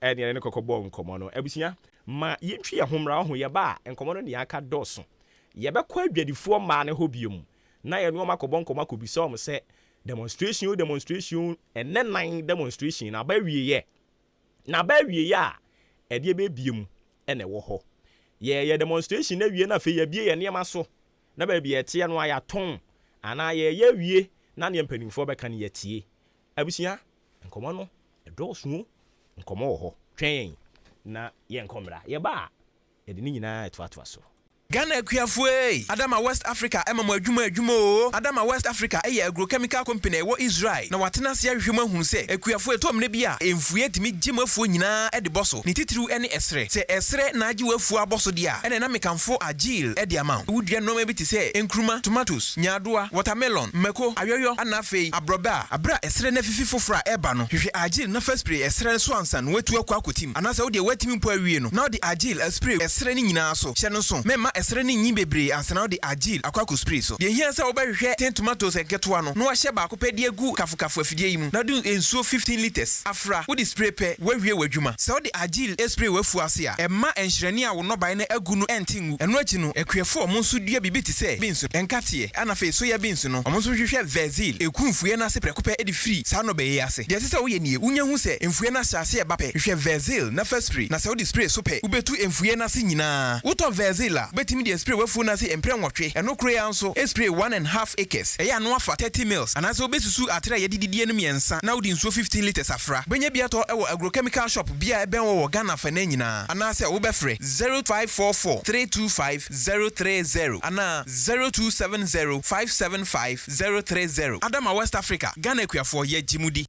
ene ne kokobo nkomo no abusia ma yentwi ahomra ho ye ba nkomo no ne aka doso ye be kwa adwadifo ma ne ho biom na ye no makobo nkomo akobisa om se demonstration ene nan demonstration na ba wie ye a ede be biom ene wo ho ye demonstration na wie na fe ye bie ye ne so na ba bie tie no aya ton ana ye wie na ne mpanimfo be kan ye tie abusia nkomo no edoso nkomo wo ho twen na ye nkomra ye ba ede ni nyina etoatoa so Ghana Kuafue, Adama West Africa, Emma Jumo, Adama West Africa, a agrochemical company, what Israel. Now, what Nasia Human who say, a Kuafue Tom Nebia, and Fuet me Jim Funina at the Bosso, Nititru any Esre, say Esre Naju Fua Bossodia, and an American for Agil at the amount. Would you know maybe to say, Enkruma, tomatoes, Nyadua, watermelon, Meko, Ayoyo, Anafe, Abroba, Abra, Esre Nefi for Fra Ebano, if you Agil, no first spray, Esre Swanson, wet to a quakutim, and as I would wet him Puerino. Now the Agil, a spray, Esre Ninaso, Shannon, Mema Esreni nyibebre ansana de agil akwaku spray so ye hia sa obehwe 10 tomatoes eketo ano no ahye ba akopedi egu kafukafu afidie yimu na du ensuo 15 liters afra wo di spray pe wawie wadwuma sa wo de agil spray wafu ase a emma enhyreni a wo no ban na agu no entingu eno achi no ekwiefo mo nso dua bibi ti se binsu enkate ana fe so ya binsu no mo nso hwehwe vezil ekunfue na se prekope edi free sa no be ye ase de se wo ye nie unya hu se enfue na hyase e bape hwehwe vezil na first spray na sa wo di spray so pe ubetu enfue na se nyina wo to vezil a betimi de spray wafu na se empre nwotwe eno kure anso spray 1.5 acres eya no afa 30 mils ana se obesusu atira ye dididie no miensa na wodi nso 15 liters afra benya bia to ewo agrochemical shop bia eben wo Ghana fa na nyina ana se wo befre 0544 325 030 ana 0270 575 030 Adama West Africa Ghana Kuafo ye jimudi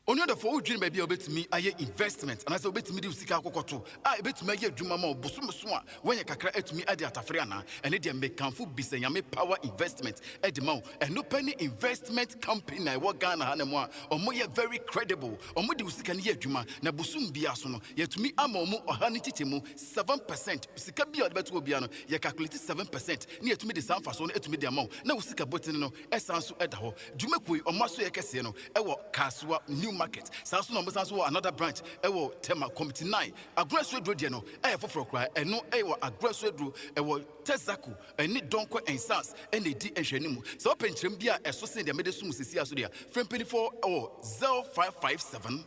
Only the four dream baby obet me aye investment and as obet me sika kokoto I bet me ye dwuma ma obosumsua when ye kakra etumi ade atafriana and dey make kanfo bisanyame power investment edema and no penny investment company na wo Ghana hanemo a omo ye very credible omo de sika ne ye dwuma na bosum bia so no yetumi ama omo ohani titemu 7% sika bia de beto bia no ye calculate 7% ne yetumi de sanfa so no etumi de ama na wo sika botin no esanso eda ho dwuma koi omo so ye kese no ewo kaswa new market sanso no sanso another branch ewo tema committee 9 aggressive road no for cry eno ewo aggressive road ewo tezaku eni donko ensans eni di ehwanimu so penchirem bia eso se de medesum sisi aso dia frempeni for 0557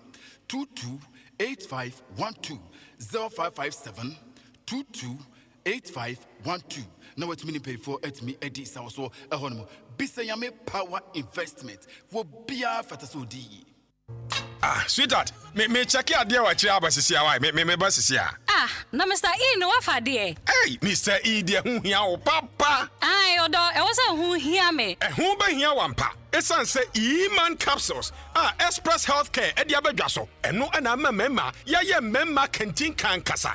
228512 0557 228512 now it's meaning pay for at me edi so ehonmo bisanyame power investment wo bia fatasodi. Sweetheart, me check your dear what you have me bus here. Na Mr. E no wafa de. Hey, Mr. E dear who here o papa. Ai odo e was who hear me. Who be here wampa. Esan say E-man capsules. Express Healthcare e dia bedwaso. Eno na memma ye memma canteen kan kasa.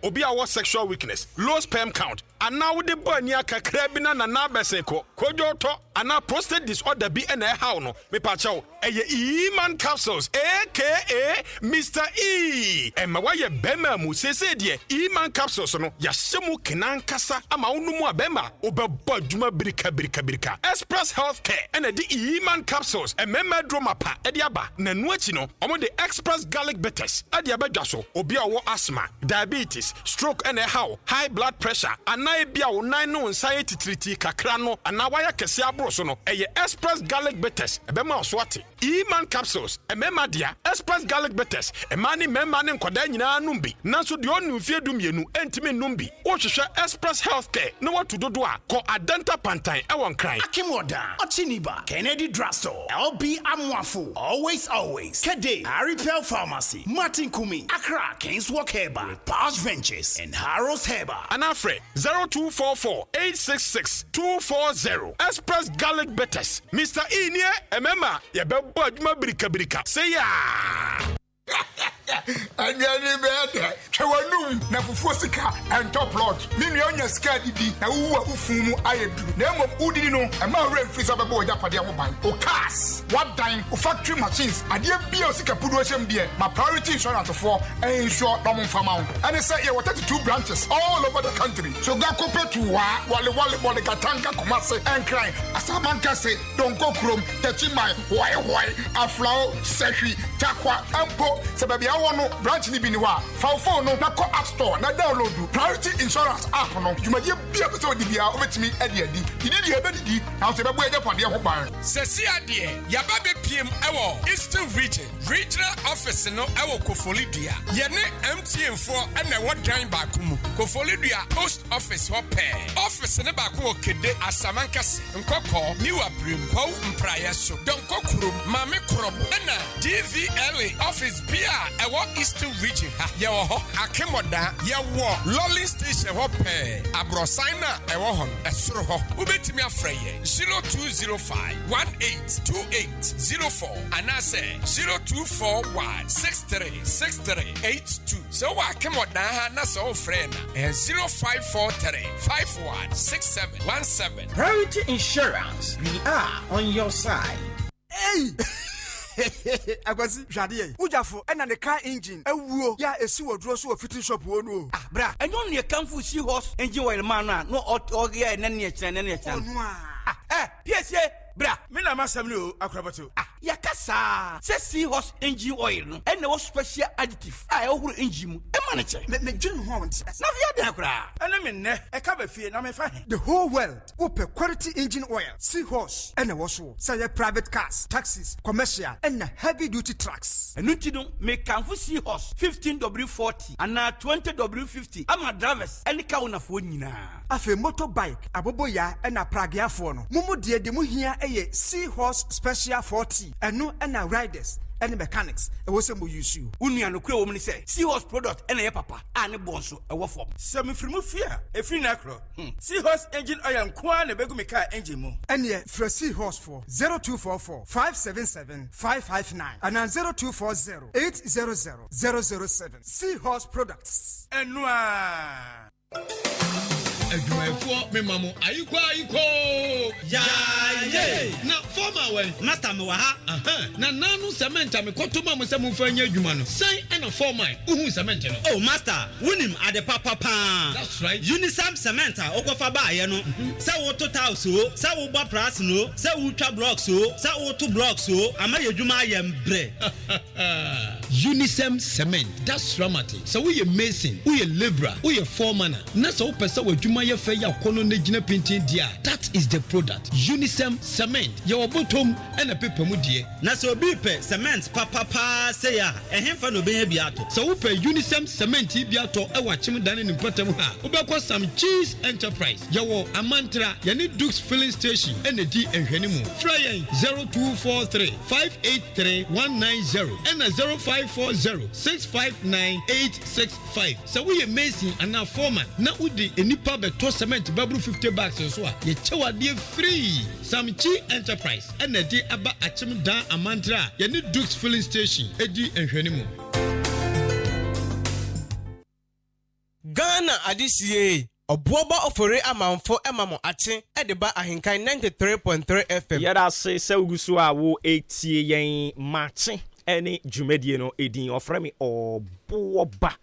Obi a sexual weakness, low sperm count, and now the boy near Kakrabina and Nabeseko, Kojoto, and now prostate disorder be and a how no, me pacho, E-man capsules, aka Mr. E. And my way Bema Musese dear, E-man capsules no, Yasemu Kenan Kasa, Amaunumu Bema, Oba Bajuma Brika. Express Healthcare, and a E-Man capsules emema droma pa ediaba na nuachi no omo the express garlic bitters ediaba dwaso obi a wo asthma diabetes stroke and how high blood pressure anai bia wo nan no nsan titriti kakra no anawaya kese abro so no eye express garlic bitters ebema so ate E-Man capsules emema dia express garlic bitters emani memma ne nkoda nyina numbi nanso de onu fie dumienu entimi numbi wo hwehwe express healthcare no watu dodo a ko adenta pantan ewon kran Akimoda Ochiniba Kennedy Drugstore LB Amwafo always Kede Aripel Pharmacy Martin Kumi Accra Kings Walk Herba Posh Ventures and Harrows Herba Anafre 0244-866-240 Express Garlic Bitters Mr. Inie emema yebebo adwuma birika say ya Anyani bede chewanu na fufuo sika and top lot minu onya sika didi na wuwa ufumu ayedu na emom udidi no ema re frisa bebo oja pade ho ban o cars what dying o factory machines ade bia sika pudu hyem de my priority insurance for insure no mfama and say ye 32 branches all over the country so ga kopetu wa wale bole katanga komase and cry asamanka say don go krom techimai why aflao sehi takwa ampo sababi no branch ni bi ni wa phone no na call app store na download priority insurance app no jumadie bia be so di bia obetimi ade didi ebedidi na so be bo eje pade ho ban sesi ade ya ba be pm ewo Eastern regional office no ewo Kofolidua ye ne MTN for na wo dan ba ku mu Kofolidua post office ho pe office ne ba ku o kede Asamankase Nkoko Niwa Brim Ho Mpraye so don kokurum mame krobo na DVLA office bia ewo Eastern region ha ye wo ho Akimoda ye wo Lolly station ho pe abrosan na ewo ho esoro ho ubetimi afra ye 0205182804 anase 0241636382 so wa Akimoda ha na so friend 0543516717 Priority Insurance, we are on your side. Hey! Agwazi jade ujafo ena ne car engine ewuo ya esi wodro so fitting shop wo no ah bra enyo ne kanfu si horse engine oil man no oge na ne ekire PSA bra me na masam no akrabato yakasa se seahorse engine oil no and no special additive ohuru engine mu e ma che ne dwun ho won na via den kra ene me ne e ka ba fie na me fa the whole world open quality engine oil seahorse and wo so say private cars taxis commercial and heavy duty trucks enu ti no me kanfo seahorse 15W40 and 20W50 ama drivers any ka una fo nyina afi motorbike aboboya and pragiafo no mumu de mu hia eye seahorse special 40 enu and riders and mechanics e wo sem use you unua no kure wo mni say seahorse product and ye papa ani bonso e wo form sem frimu fia e free na kro seahorse engine oil nko na begu me car engine mu and ye for seahorse for 0244577559 and 0240800007 seahorse products enua adwumayfo memamo ayiko ya na former way master me wa ha na nanu cement amekoto ma mo se mo fa nya adwuma no sai na former uhu cement no oh master wunim ade papa that's right unisam cement okofa ba ye no se wo total so se wo ba price no se wo twa blocks so se wo to blocks so ama ye adwuma ye mbre unisam cement that's dramatic so we mason we labourer we foreman na so pesa wo adwuma ye fa ya kono na gina painting dia that is the product unisam cement ye obotom na pepa mu die na so bi pe cement papa say ya ehemfa no be bi ato so wo pe unisam cement bi ato e wa chim dan ni patam ha wo be ko some cheese enterprise ye wo amantra ye ni Dukes filling station na di ehwani mu fry 0243583190 and 0540659865 so we amazing and now foreman na udi enipa beto cement babru 50 bags so a ye chewade free some cheese enterprise and di aba achim dan amantra ye ni Dukes filling station edi ehwani mu Ghana adisie Obuoba Ofori Amanfo emamo ache edeba AHENKAN933FM yada se ugusu a wo etie yen mache ene dwumadie no edin ofremi Obuoba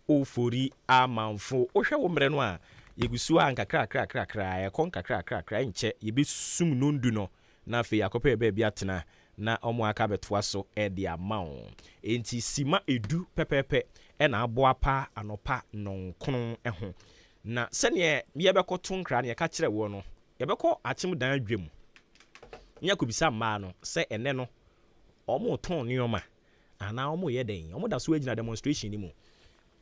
Ofori Amanfo ohwe wo mre no a yegusu a nkakra ye kon kakra nche ye besum nondu no na afei akɔpɛ baabi atena na ɔmo aka bɛtoa so ɛde ama wo enti sima edu pɛpɛpɛ ɛna aboa pa anopa nonkono ɛho na sɛnea yɛbɛkɔto nkra ne yɛka kyerɛ wo no yɛbɛkɔ akyem dan adwam nya kobisa mmaa no sɛ ɛnɛ no ɔmo ton nneɔma ana ɔmo yɛ den ɔmo da so agina demonstration ni mu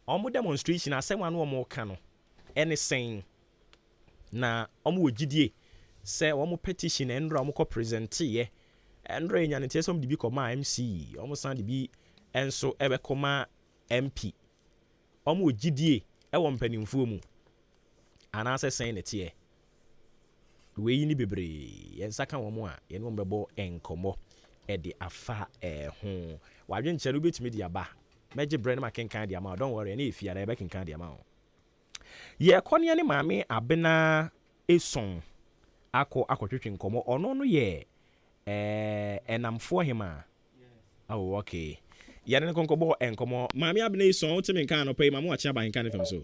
ɔmo demonstration asɛm ano ɔmo ka no ɛne sɛn na ɔmo wɔ gidie sɛ ɔmo petition ɛndra ɔmo kɔ present yɛ ɛndra nya ne tie sɛ ɔmo de bi kɔma MC ɔmo san de bi ɛnso ɛbɛkɔma MP ɔmo wɔ gidie ɛwɔ mpanimfoɔ mu ana sɛ sɛn ne tie wei ni bebree yɛnsa ka wɔn a yɛne wɔn bɛbɔ nkɔmmɔ ɛde afa ho wadwe nkyɛn wobɛtumi de aba mɛgye brɛ no ma kenkan de ama don't worry ɛne efia na yɛbɛkenkan de ama wo yɛkɔne ne maame abena eson akɔtwetwe nkɔmmɔ ɔno no yɛ ɛnamfoɔ hema oh okay yɛne ne nkɔmmɔ nkɔmmɔ maame abena eson wotemi nkan no pɛ maame wakyɛ aba nkan ne fam so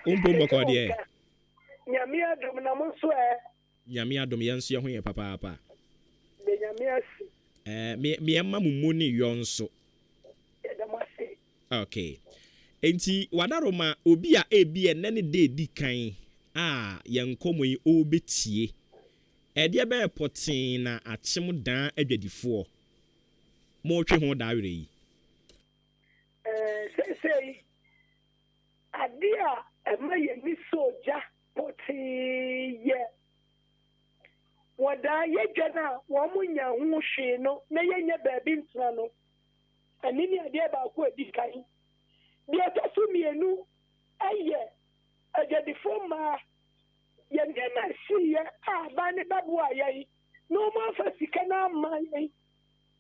umpo mbɔkɔ deɛ nyame adom na mo nso nyame adom yɛn nso yɛ ho yɛ papaapa be nyame asi me emma mumu ne yɔ nso yɛdamase okay enti wadaroma obi a ebi enne ne de di kan a yɛn nkɔmɔ yi obetie ɛdeɛ bɛyɛ pɔten na akyem dan adwadifoɔ mo twe ho da werɛ yi sei adia ɛma yɛ ni soja pɔtee yɛ wɔda yɛdwa no a wɔn mo nya ho hwee no na yɛnyɛ baabi ntena no ɛne ne adeɛ baako adi kan deɛ ɛtɔ so mmienu ɛyɛ agyadifoɔ mmaa yɛ nneɛma asiyɛ a aba ne bɛboa yɛn na wɔn afa sika no ama yɛn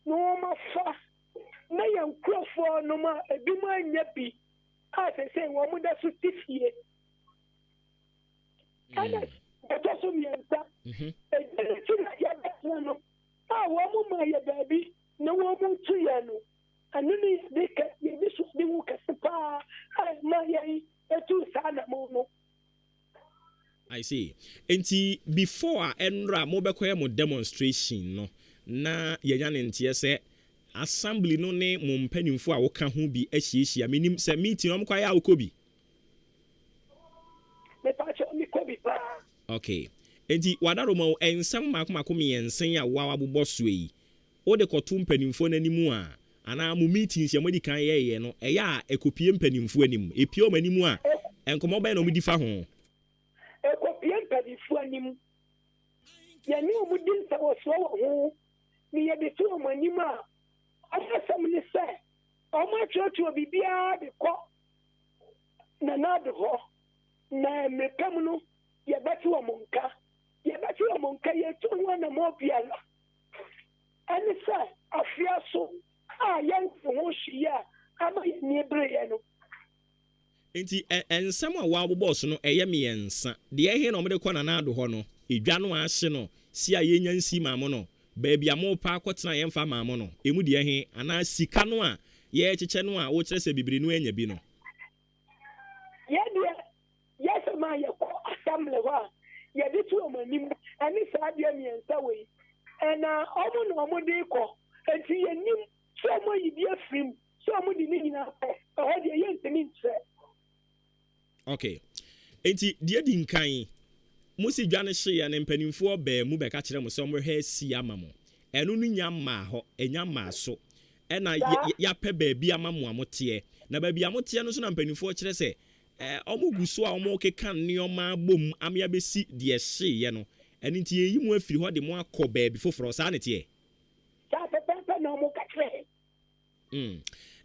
na wɔn afa na yɛn nkurɔfoɔ no ma ebi mo anya bi a sɛ sɛ wɔn mo da so ti fie ɛna ɛtɔ so mmiɛnsa ɛgyɛnɛkyi na yɛbɛtena no a wɔn mo ma yɛ baabi na wɔn mo nto yɛn no ɛno ne yɛde so de wo kɛse paa a ma yɛn ɛtu saa na mo no I see. Enti before enra mo bekoye mo demonstration no na yenya ne ntie se assembly no ne mo mpanimfo a woka ho bi ahyiehia menim se meeting no mkwa ya wokobi. Me pacho mi kobi pa. Okay. Enti wadaro mo ensam makoma me yensen a wa wabobɔ so yi. O de koto mpanimfo nanimu a ana mo meetings ya modi kan ye no eya ekopie mpanimfo anim. Epie o manimu a enkomo ba na mo di fa ho. Ekopie mpanimfo anim. Ya ni omu di nsa wo so ho. Ni ye de to omu anim a afasam ni se. Omu atwoto bibia de kɔ na na de ho. Na mekam no ye beti omu nka. Ye beti omu nka ye to ho na mo biala. Ani se afia so a yan ho hia ama ye ni ebre ye no. Enti ensam a wabobɔ so no ɛyɛ miɛnsa de ɛhe na ɔmde kɔ na na do hɔ no edwa no ahye no si a yenya nsi maamo no baabi amo pa akɔtena yɛmfa maamo no emu de ɛhe ana sika no a yɛ kyekyɛ no a wo kyerɛ sɛ bibiri no anya bi no ye de yesema ye kɔ assembly hɔ a ye de to omanim ani saa de miɛnsa wei ɛna ɔmo na ɔmo de kɔ enti yenim so ɔmo yi bi afrim so ɔmo de ne nyina pɛ ɛhɔ de yɛ ntini nkyerɛ. Okay. Enti die di nkan musi dwane hye ne mpanimfo ba mu be ka kire mo so mo hwe si ama mo enu nu nya ma ho enya ma so ena ya pe ba bi ama mo amote na ba bi amote no so na mpanimfo kire se omo guso a omo keka nneoma bom amya besi de hye ye no eni nti eyi mu afiri ho de mo akɔ ba bi foforo sa ne te sa pepe na omo ka kire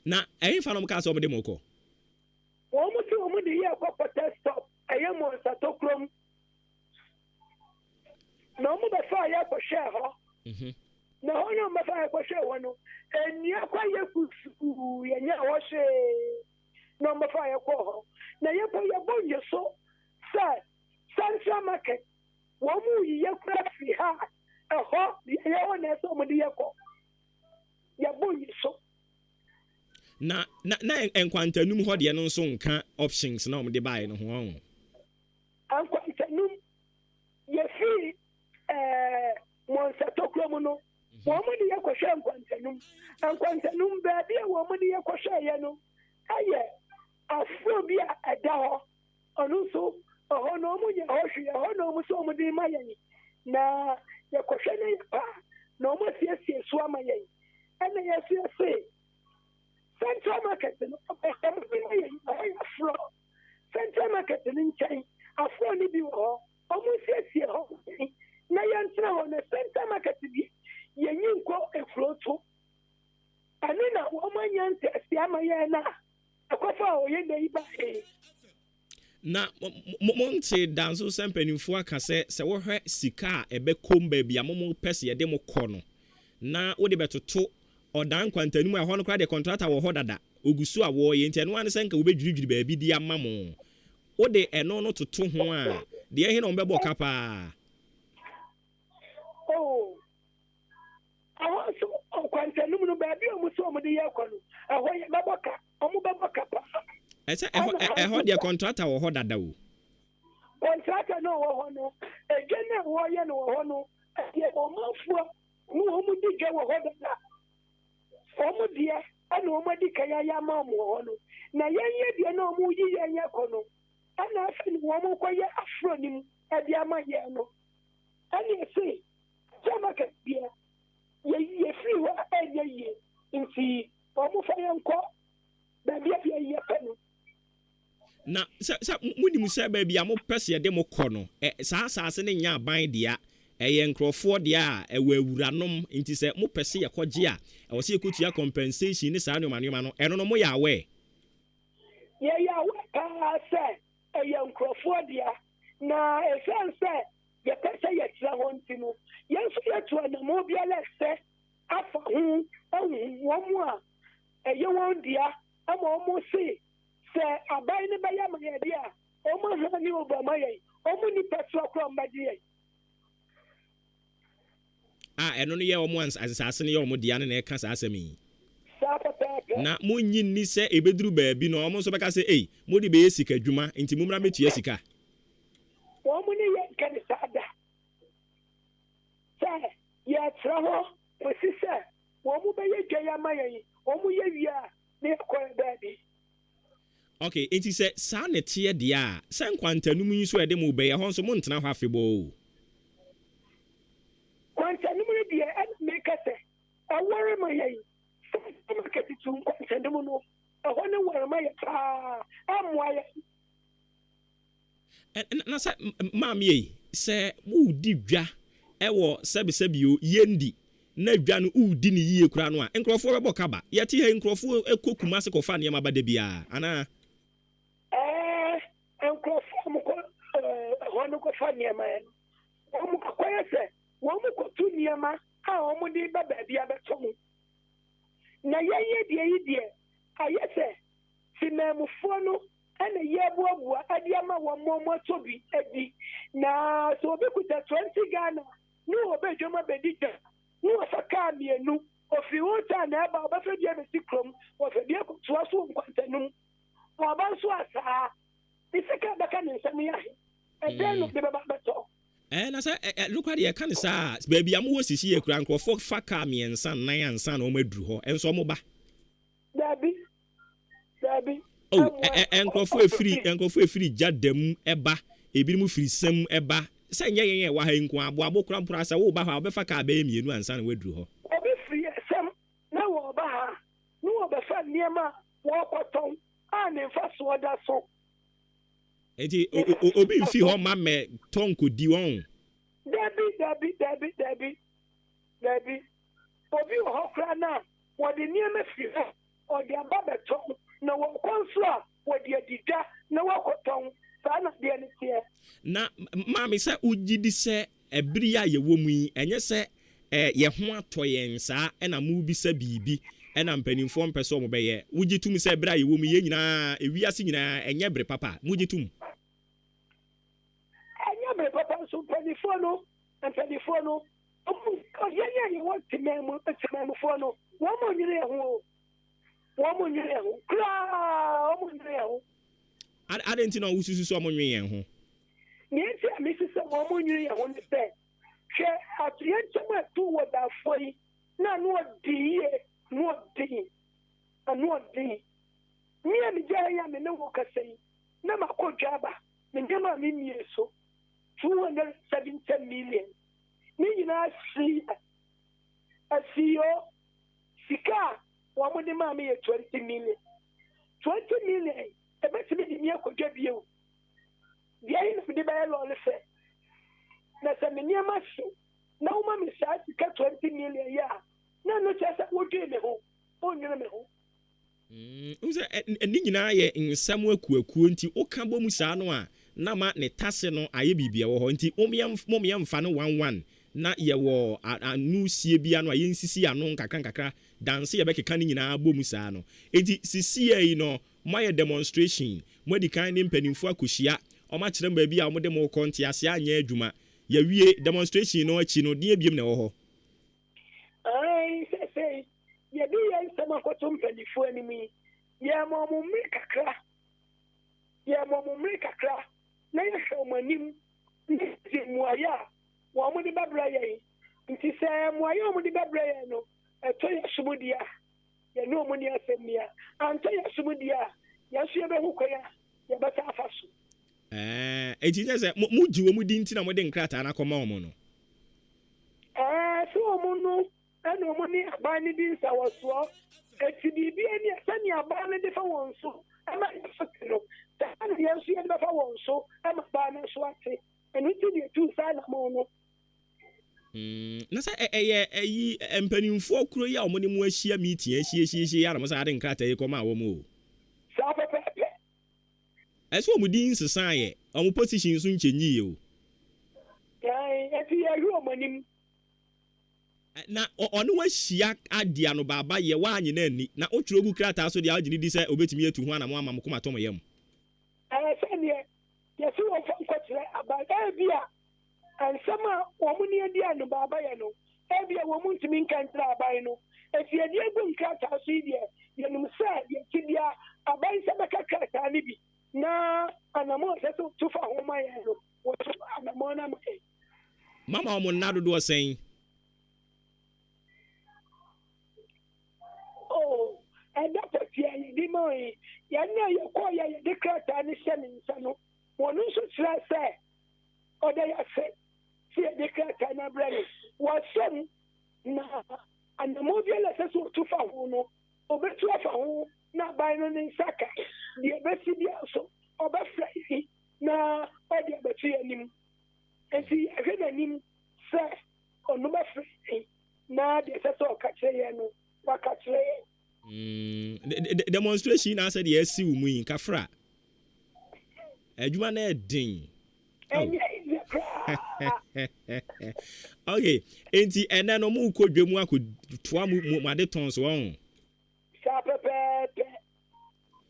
na eyi fa no mo ka so omo de mo kɔ omo de ye kɔ protest stop ɛyɛ mo satokrom na omo be fa ye kɔ hwɛ hɔ na ho no be fa ye kɔ hwɛ hɔ no enia kwa ye kusu ye nya hɔ hwɛ na omo fa ye kɔ hɔ na ye kɔ ye bonje so sɛ Central Market wo mu yi ye kura fi ha ɛhɔ ye wɔ na so omo de ye kɔ ye bonje so na enkwantanum ho de no nso nka options na omde bae no ho enkwantanum ye Tokromo no. Woman the Yakosha and Quantanum baby, a woman the Yakosha Yano. Aye, a phobia a dower, and also a honomu Yahoshi, a honomu somebody Mayani. Na Yakoshana pa, no more yes, Swamayan. And the yes, say. Central market, Central market in China, a phony view, almost yes, Nayan on the Central market. You go and flow to. And then a woman yan test Yamayana. A coffee or yen na monte danso sempanimfo aka se wo hwe sika ebe kom baby amomo pese ye de mo kono na wo de betoto odan kwantanum a ho no kra de contractor wo ho dada ogusu a wo ye ntia no an senka wo bedwidwiri baby di amamo wo de eno no toto ho a de ehe no mbebo kapa. Oh, I want to quantanum no baby o muso mo de yakono a ho ye baboka o mo baboka pa. Ese eho de contractor wo ho dada o. Contractor no wo ho no egene wo ye no wo ho no e o mafo no o mu di ge wo ho dada. O mu dia ana o mu di kaya ya ma mo ho no na yenye dia na o mu yi yenye kono ana afi wo mu koye afronim e dia ma ye no ani se jama ka dia ye free wa ye nti o mu fa yenko ba bia ye penu. Na sa mudi musa baby amo pese de mo kono sa asase ne nya ban dia eye nkrofo dia ewa awuranom nti se mo pese ye koje a e wo se ekotua compensation ni sa no manoma no eno no mo ya we ya we pa se eye nkrofo dia na e se ye pese ye tira honti no ye so ye to na mo bia le se afa hu wo mo a eye won dia ama mo se se abai ne baya magadi a o mo ha ni obama ye o mo ni petro kro mbadi ye eno no ye o mo ansase ne ye o mo dia ne na e ka sa asemi na mo nyin ni se ebeduru baabi no o mo so beka se mo di be yesika dwuma nti mo mra metua sika o mo ni ye kan sada se ye traho o si se o mo be ye dwa ma ye o mo ye wi a ne ko baabi. Okay, it is a sanity dia. San quantanum yi so ede mo be ye ho so mo ntena ho afebo. Quantanum dia and make us a worry my ye. Market to quantanum no. A one worry my am why. And na say mam ye say wo di dwa e wo sebisebio yendi na dwa no udi ni yie kura no a nkrofo bebo kaba yeti he nkrofo ekokuma se kofa ne mabade bia ana One go for near man. One go say, one go to near ma, how would be baby a beton. Na ye, dear. I say, Simamufono, and a year boy, Adiama, one more to be Eddie. Now, so we could have 20 Ghana. No, Benjamin Bedita. No, of a car near no. Of the old time, about Buffett Yamasicrum, or the dear to us who quantanum. Or about Swassa. It's a kind of cannon, Samia. And then look the babato. And as I look at the can say, baby, I'm was here, crank or folk fakami and son, nine son, or medru, and so moba. Debbie. Oh, and go for free, jad them, eba, a bimu free sem eba. Say, yeah, why in Quabo Cramprasa, oh, Baha, Befaka, baby, and one son withdrew her. Oh, be free, some, no, Baha, no, Befan near ma, walk or tongue, and in fast water so. Eti obi fi ho ma me tonko di won. Debbie. Obi ho kra na wo de niam fi ho o de aba beton na wo konso a wo de adida na wo koton sa na de ne tie. Na mami se ugidi se ebiri a ye wo mu yi enye se ye ho atoyen sa na mu bi se bibi na mpanimfo mpese mo be ye wugitum se ebiri a ye wo mu ye nyina ewiase nyina enye bre papa mugitum. Papa so telefono and telefono. Oh, yeah, you want to man phone. Woman, you I didn't know who's so many. Yes, Mrs. Woman, you want to say. hwɛ atoyɛnkyɛm a tu wɔ dafoɔ yi na ano ɔden yie ano ɔden me a megya yɛ a me ne wo kasa yi na makɔ dwa aba me nneɛma a memmie so 270 million ne nyinaa asio sika a wɔn de maa me yɛ 20 million 20 million ɛbɛtumi de mi akɔdwa bio deɛ ayi na mede bɛyɛ lɔɔre fɛ na sɛ me nneɛma so na woma me saa sika 20 million yɛ a na no kyerɛ sɛ wodwee me ho ɔnnwene me ho sɛ ɛne nyinaa yɛ nsɛm akuakuo nti woka bɔ mu saa no a na ma ne tase no ayɛ biribia wɔ hɔ nti momyɛ mfa no 11 na yɛwɔ anu sie bia no a yɛnsisi ano nkakra danse yɛbɛkeka no nyinaa bɔ mu saa no enti sisia yi no moayɛ demonstration moadi kan ne mpanimfoɔ akɔhyia ɔmakyerɛ m baabi a ɔmode mo kɔ nte ase anyɛ adwuma yɛwie demonstration no akyi no deɛ biem na ɛwɔ hɔ sɛ yɛde yɛ nsɛm akɔto mpanimfoɔ anim yi yɛma ɔmo mmere kakra na yɛhwɛ ɔmo anim ne sɛ mmuayɛ a wɔn de bɛbrɛ yɛn nti sɛ mmuayɛ a wɔn de bɛbrɛ yɛn no ɛtɔ yɛ somdeɛ a yɛne ɔmo ne asɛm ni a antɔ yɛ somdeɛ a yɛnso yɛbɛho kwan a yɛbɛsa afa so ɛnti nyɛ sɛ mogye wɔ mu di nti na mode nkrataa no akɔma ɔmo no sɛ ɔmo no ɛna ɔmo ne aban no di nsawɔsoɔ ɛti biribi ani sɛne aban no de fa wɔn so ɛma yɛsote no saa na yɛnso yɛde bɛfa wɔn so ɛma aban no nso ate ɛno nti deɛ tu saa namɔ no na sɛ ɛyɛ ayi mpanimfoɔ kuro yi a ɔmo ne mu ahyia meeting ahyia a na mo sɛ ade nkrataa yi kɔma wɔn o saa pɛpɛɛpɛ ɛsɛ ɔmo di nsesa yɛ ɔmo position so nkyɛnyi o ɛti yɛhwɛ ɔmo anim na ɔno wahyia adeɛ no baaba yɛ waanye na ani na wotwerɛ gu krataa so deɛ wogye ne di sɛ obɛtumi atu ho anamo ama mo koma tɔmɔ yam sɛneɛ yɛsɛ wɔfa nkɔkyerɛ aban bi a ansɛm a wɔn ne adi a no baaba yɛ no bi a wɔn ntumi nka nkyerɛ aban no ɛti yɛde agu nkrataa so yi deɛ yɛnim sɛ yɛkyi bia aban sɛ bɛka krataa no bi na anamo a sɛ sɛ to fa ho ma yɛn no wɔto anamo no ama yɛn mama ɔmo nna dodoɔ sɛn ɛda pɔtia yɛde ma yi yɛne a yɛkɔɔ yɛde krataa no hyɛ ne nsa no wɔno nso kyerɛ sɛ ɔda yɛsɛ sɛ yɛde krataa no abrɛ no wɔsɛm na anamo biara sɛ sɛ ɔtu fa ho no ɔbɛtu afa ho na aban no ne nsa ka deɛ ɛbɛsi bia so ɔbɛfra yi na ɔde abɛto yɛ anim nti yɛhwɛ n'anim sɛ ɔno bɛfra yi na deɛ ɛsɛ sɛ ɔka kyerɛ yɛn no waka kyerɛ yɛn demonstration na asɛ deɛ asi wo mu yi kafra adwuma na ɛden okay enti ɛnɛ no mu kɔ dwa mu akɔtoa mu ade tɔn so wɔn saa pɛpɛɛpɛ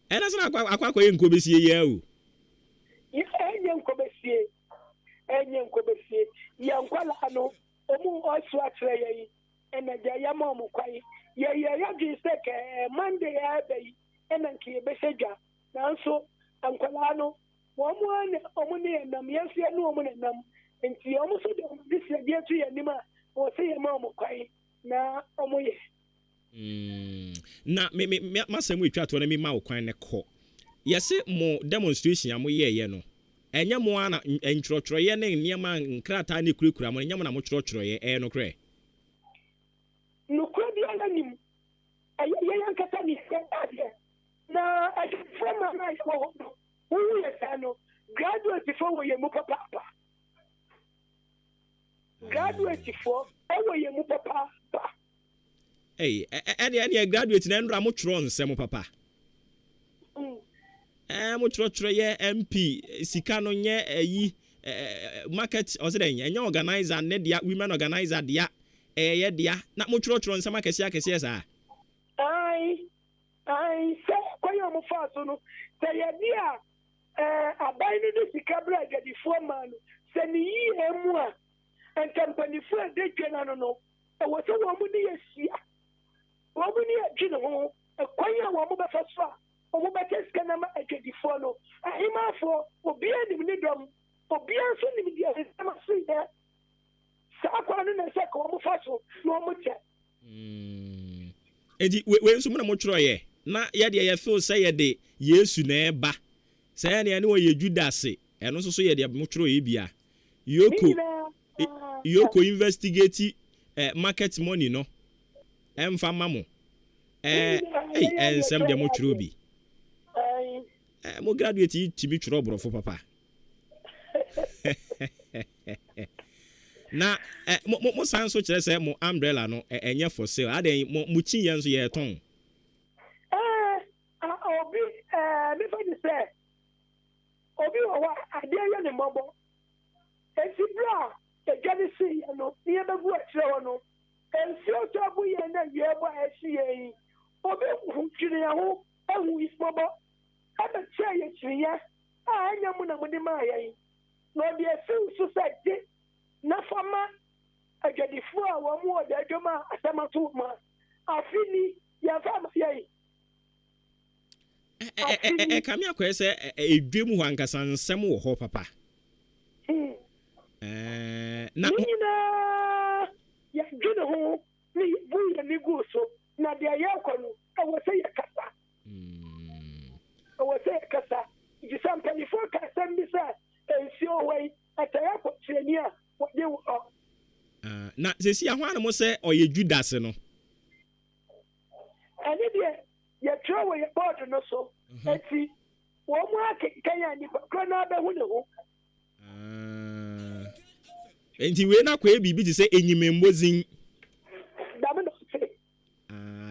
ɛna sɛ akɔ yɛ nkɔbɛsie yɛ o ɛnyɛ nkɔbɛsie yɛ nkwala no ɔmu ɔso akyerɛ yɛ yi ɛna gya yɛma ɔmo kwae yɛdwe sɛ kɛ Monday ɛbɛ yi ɛna nke yɛbɛhyɛ dwa nanso nkwalaa no ɔmo ne yɛnam yɛnso ne ɔmo nenam nti ɔmo so de ɔmo de siadeɛ to yɛ anim a wɔ sɛ yɛma ɔmo kwae na ɔmo yɛ na masɛm ɛtwa toɔ no mema wo kwan ne kɔ yɛse mo demonstration a moyɛɛyɛ no ɛnyɛ mo a na nkyerɛkyerɛeɛ ne nneɛma nkrataa ne kurakura mo ɛnyɛ mo na mokyerɛkyerɛeɛ ɛyɛ nokorɛ nokura biara nim yɛyɛ ankasa ne yɛadeɛ na adwufoɔ ma no ayɛ wɔ hɔ no wowu yɛ saa no graduatefoɔ wɔ yɛ mu papaapa ɛwɔ yɛ mu papaapa ɛneɛ graduate na ɛnora motwerɛ nsɛm papa mokyerɛkyerɛ yɛ MP sika no nyɛ ayi market ɔsɛ dɛ ɛnyɛ organizer ne dea women organizer dea ɛyɛ dea na mokyerɛkyerɛ nsɛm akɛseɛ saa sɛ kwan a mofa so no sɛ yɛde a aban no de sika berɛ agyadifoɔ ma no sɛ ne yie mu a nkampanifoɔ a ɛda dwa no no ɛwɔ sɛ wɔn mo ne yɛhyia wɔn mo ne yɛdwe ne ho kwan a wɔn mo bɛfa so a wɔn mo bɛtɛ sika na ma agyadifoɔ no ahemaafoɔ obiara nim ne dɔm obiara nso nim deɛ nsɛm ase yɛ Sakwa no na se ko mo fa so no mo che. Enti we nso mo na mo tworo ye. Na ye de ye feel say ye de Yesu na eba. Say na ne wo ye Judas. Eno so ye de mo tworo ye bia. Yoko investigate market money no. Emfa mamo. Ensem de mo tworo bi. Mo graduate tibi tworo brofo papa. Na mo san so kire say mo umbrella no enye for sale. Aden mo chi yen so ye ton. Obi me for the say. Obi wa ade ye ne mobo. Esi bra e gani si no ye be bu akire no. Ensi o to bu ye na ye bo esi ye. Obi hu kire ya ho ehu is mobo. Aba che ye kire ya. Anya mu na mu de ma ye. No de esi so say na fama agadifu a wo mu o de adwuma asamato ma afini ya fama ye. Kami akwa se edwem ho ankasa nsem wo ho papa. Na ya gine ho ni bu ya ni go so na de ya kwa no e wo se ya kasa. O se kasa ji sam telefon ka sam bi sa ensi o wei ataya ko treni a wo de wo. Na sesi ahwa na mo se oye Judas no. Ani de ya trawo ya board no so. Eti wo mu akenya ni ko na be hu ne ho. Enti we na kwa bibi ti say enyimembozin.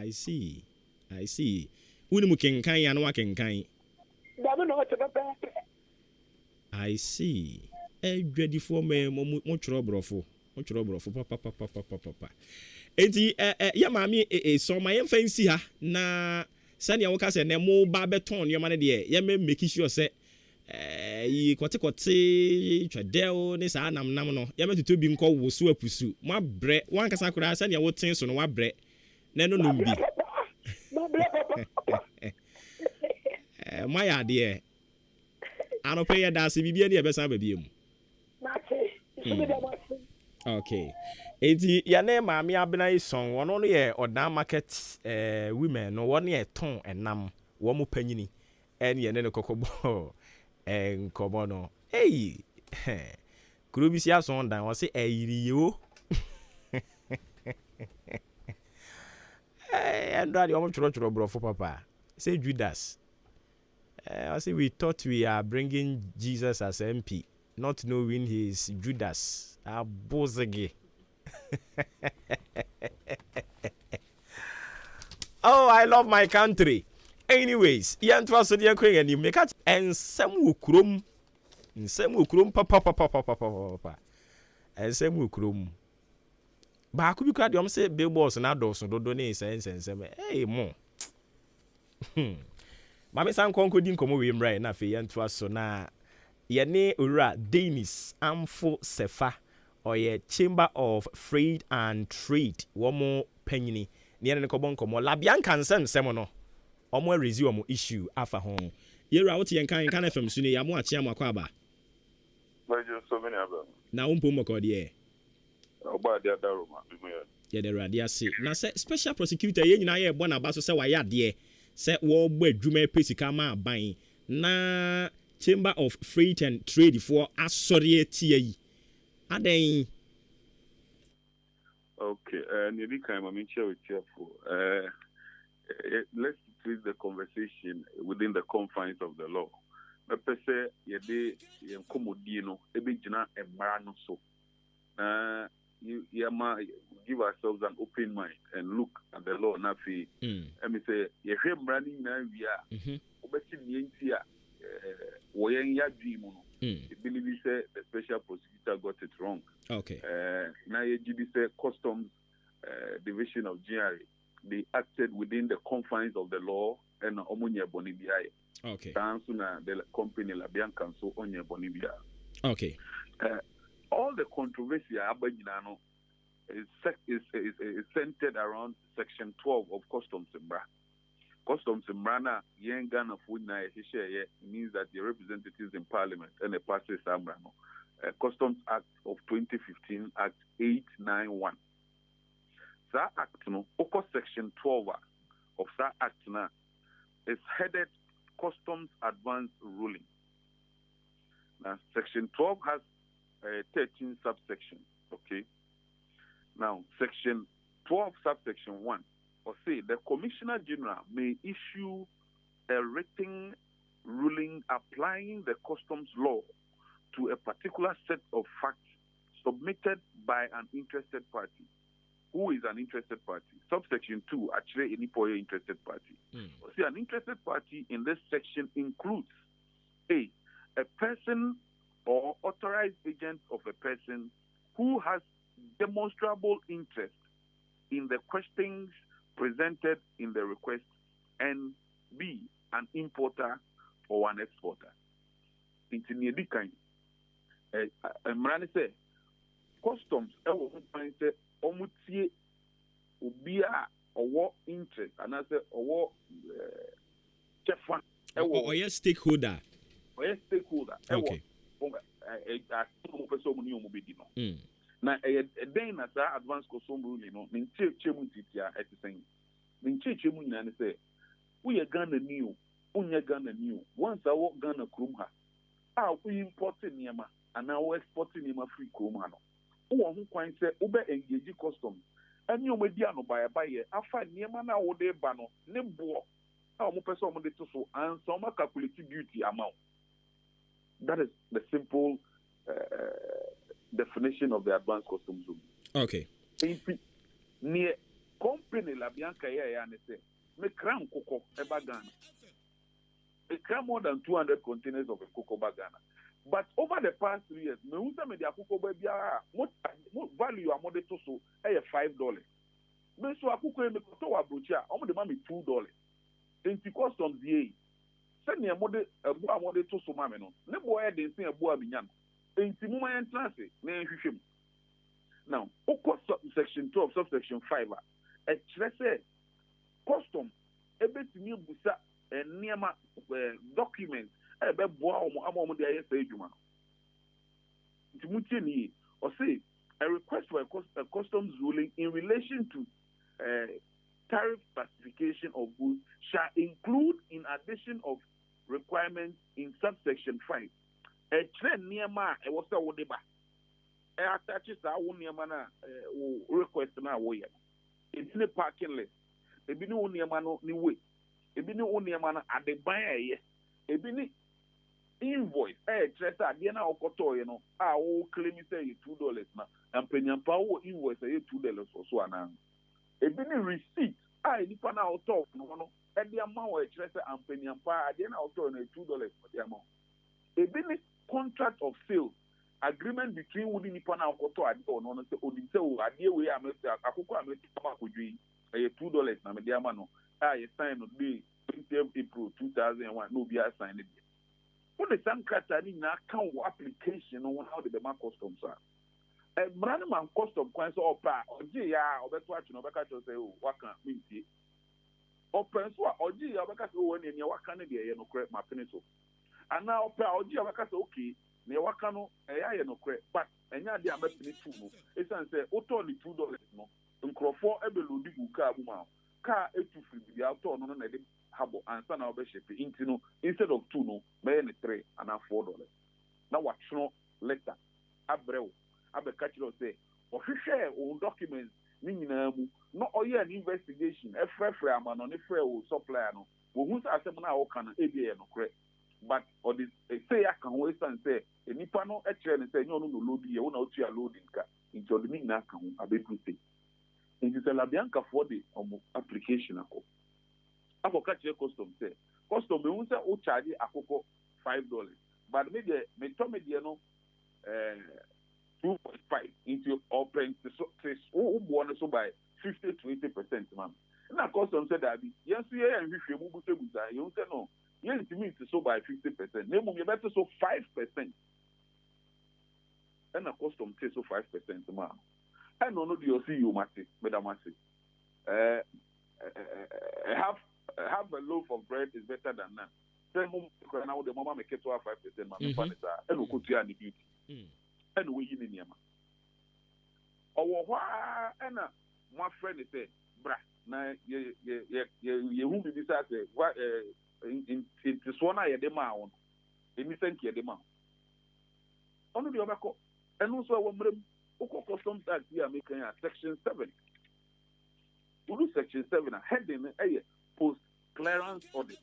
I see. Uni mu kenkan ya no akenkan. I see. Dwadifo me mo tworo brofo. Mo tworo brofo papa. Enti ya maami so ma yem fancy ha na sani awoka se na mo ba beton yo ma ne de ya me make sure say yi kote twadel ne sa nam no ya metuto bi nko wo so apusu mo abre wan kasa kura sani awo tin so no wa bre na no no bi my idea ano pay da se bibia ne be san ba biem okay enti ya na maami abena ison wono no ye odan market women no won ye ton enam wo mo panyini en ye ne kokobo enkomo no kurobi si ason dan wo se ayiriye o and daddy omo choro brofo papa say Judas I say we thought we are bringing Jesus as MP not knowing he is Judas abozege. Oh, I love my country. Anyways, yan twa so de kwen ani make ensem wo krom papa ensem wo krom ba ku bi kwa de om say billboards na do so dodo ne ensem mo ma me san konko din komo we mrai na fe yan twa so na ye ne owura Dennis Amfo Sefa oye Chamber of Trade and Trade wo mo panyini ne ne ko bon komo labianka nsem no omo review omo issue afa ho yera wote AHENKAN FM su ne ya mo ache amakwa aba Major so many aba na umpo moko de oba de adaro ma bi mo ye de radia se na se special prosecutor ye nyina ye bo na ba so se wa ya de se wo gba adwuma pesika ma aban na Chamber of Trade and Trade for asori etie yi aden okay nearly kind of share with you for let's treat the conversation within the confines of the law. Me pese ye de yenkomodi no ebe gina emara no so. You give ourselves an open mind and look at the law na fi. Me say ye hwe mra ni na wi a obeti ni enti a wo yen ya dwi mu no. I believe say the special prosecutor got it wrong. Okay. Na ye gibi say customs division of GRA, they acted within the confines of the law and omunye bonibia. Okay. Tansuna the company la bianca so onye bonibia. Okay. All the controversy abajinano is centered around section 12 of customs imbra. Customs imbrana yenga na funa share means that the representatives in parliament and the passes ambrano Customs Act of 2015, Act 891. That Act, no, Section 12 of that Act now is headed Customs Advance Ruling. Now, Section 12 has 13 subsections. Okay. Now, Section 12, subsection 1, or say the Commissioner General may issue a written ruling applying the customs law to a particular set of facts submitted by an interested party. Who is an interested party? Subsection 2, actually any interested party. See, an interested party in this section includes A person or authorized agent of a person who has demonstrable interest in the questions presented in the request, and B, an importer or an exporter. It's in the kind. Say customs say omutie ubia or interest, and I say or chefa or your stakeholder. Okay. Now, a day na sa advance custom ruling, no, minche chemuntitia at the same. Minche chemunan say, we are Ghana new, unya Ghana new. Once I walk Ghana Krumha, we importing Yama, and now exporting Yama free Krumano. Who quite say, Ube engage custom, and you mediano by a buyer, I find Yama now or de bano, Nimbo, how more person de so, and some calculated beauty amount. That is the simple definition of the advanced customs zone. Okay. Near company la bianca ya say me cram cocoa eba Ghana. Me cram more than 200 containers of a cocoa bagana. But over the past 3 years, me usa me dia cocoa baby what value amode to so $5. Me so cocoa me to wa brocha, omo de mami $2. Enti customs ye. Send me a mode to so mame no. Ne boy de say a boa binyan. Enti muma entrance na hwehwem. Now, section 12 subsection 5 a say custom ebetimi busa niema document ebe boa omo de ayesa adwuma. Enti mutie ni or say a request for a customs ruling in relation to tariff classification of goods shall include, in addition of requirements in subsection 5, a trend near ma a was a wodeba. A attaches our niema na request na way. It's in a parking list. A bini uniamano ni way. A bini uniamana at the buyer ye. A bini invoice. A tresa diana okoto, you know. I will claim say $2 na. And penyan power invoice a $2 or so an. A bini receipt. I nipa na auto no. At the amount of tresa and penyan power diana auto na $2 for the amount. A bini contract of sale. Agreement between Woody Nippon and Koto or no, Odinso, a dear way I met Akoko, I met Tabakuji, $2 na Mediamano. I signed on the 20th April 2001, no be assigned it. What the San Catani now account application on how the mark customs are. A random and custom coins or pa or Gia or that's what you know, Baka to say, oh, what can mean? Or Pensua or Gia, Baka to one in your Canada, no correct my pencil. And now, or Gia, Baka okay. Ne wakano eya no kre but enya dia mapini tu no esan say oto ni $2 no nkrofo ebelodi guka abuma ka etu free bia oto no na de habo ansa na obeshepe inti no instead of 2 no me ne 3 and $4 na watchno letter abrew abekachiro say ohwehwe o documents ni nyina mu no oye an investigation efrefre amano ne frɛ o supplier no wo hu sa asem na wo kana ebie no kre. But or this say I can waste and say a nipano actually say no load here, one out here loading car into the mean can a bit say. It is a labianca for the application. I catch your custom say custom we say o charge a coco $5. But maybe no 2.5 into open so so by 50 to 80%, man. Now custom said that yes, we are and we you say no. Yes, it means so by 50%. Name you better so 5%. And a custom say so 5%, man. I don't know you see you mati, Madam Mati. Half a loaf of bread is better than none. Then now the mama make it to 5%, man. And we could see the beauty. and we in Yama. Or why, and my friend said, Bra, na ye who be decided what in this one I had the mount, in the thank you the mount. Only the other, and also one custom tax we are making a section 7. We do section 7 heading a post clearance audit.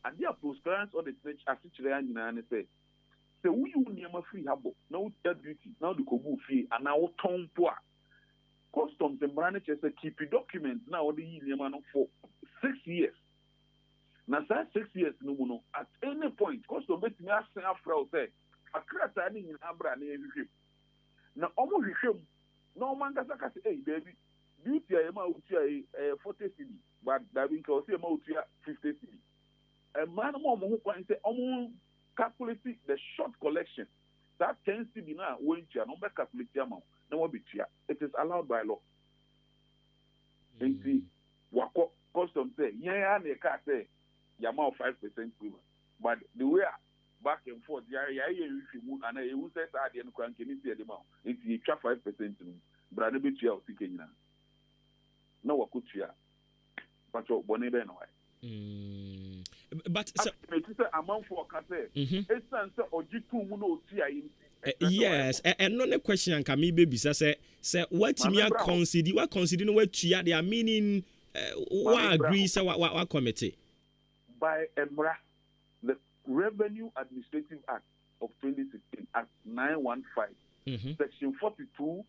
And their post clearance audit as and say, so we near free habo, no duty, now the Kobu fee, and now tongue poor. Customs and branches keep documents now the year for 6 years. Now, 6 years no at any point, customs bet me asking after say, a crater in Abra near him. Now, almost him, no man does say, hey, baby, duty I am out here 40 cedi, but Davin can say out here 50 cedi. A man who can say, calculate the short collection. That 10 cedi now, when you are not calculate the amount. No be clear. It is allowed by law. And see, what custom say, yeah, they can't say, Yama 5% premium. But the way back and forth, yeah, if you move, and I will say that the end can see the amount. If you try 5%, but I be clear, no, what could you? But your bonnet anyway. But it's an amount for a cafe. It's answer or G2 Muno CI. Yes, and no question can me baby say what me are considering what you are they are meaning what agree say what committee by EMRA, the Revenue Administrative Act of 2016 Act 915 section 42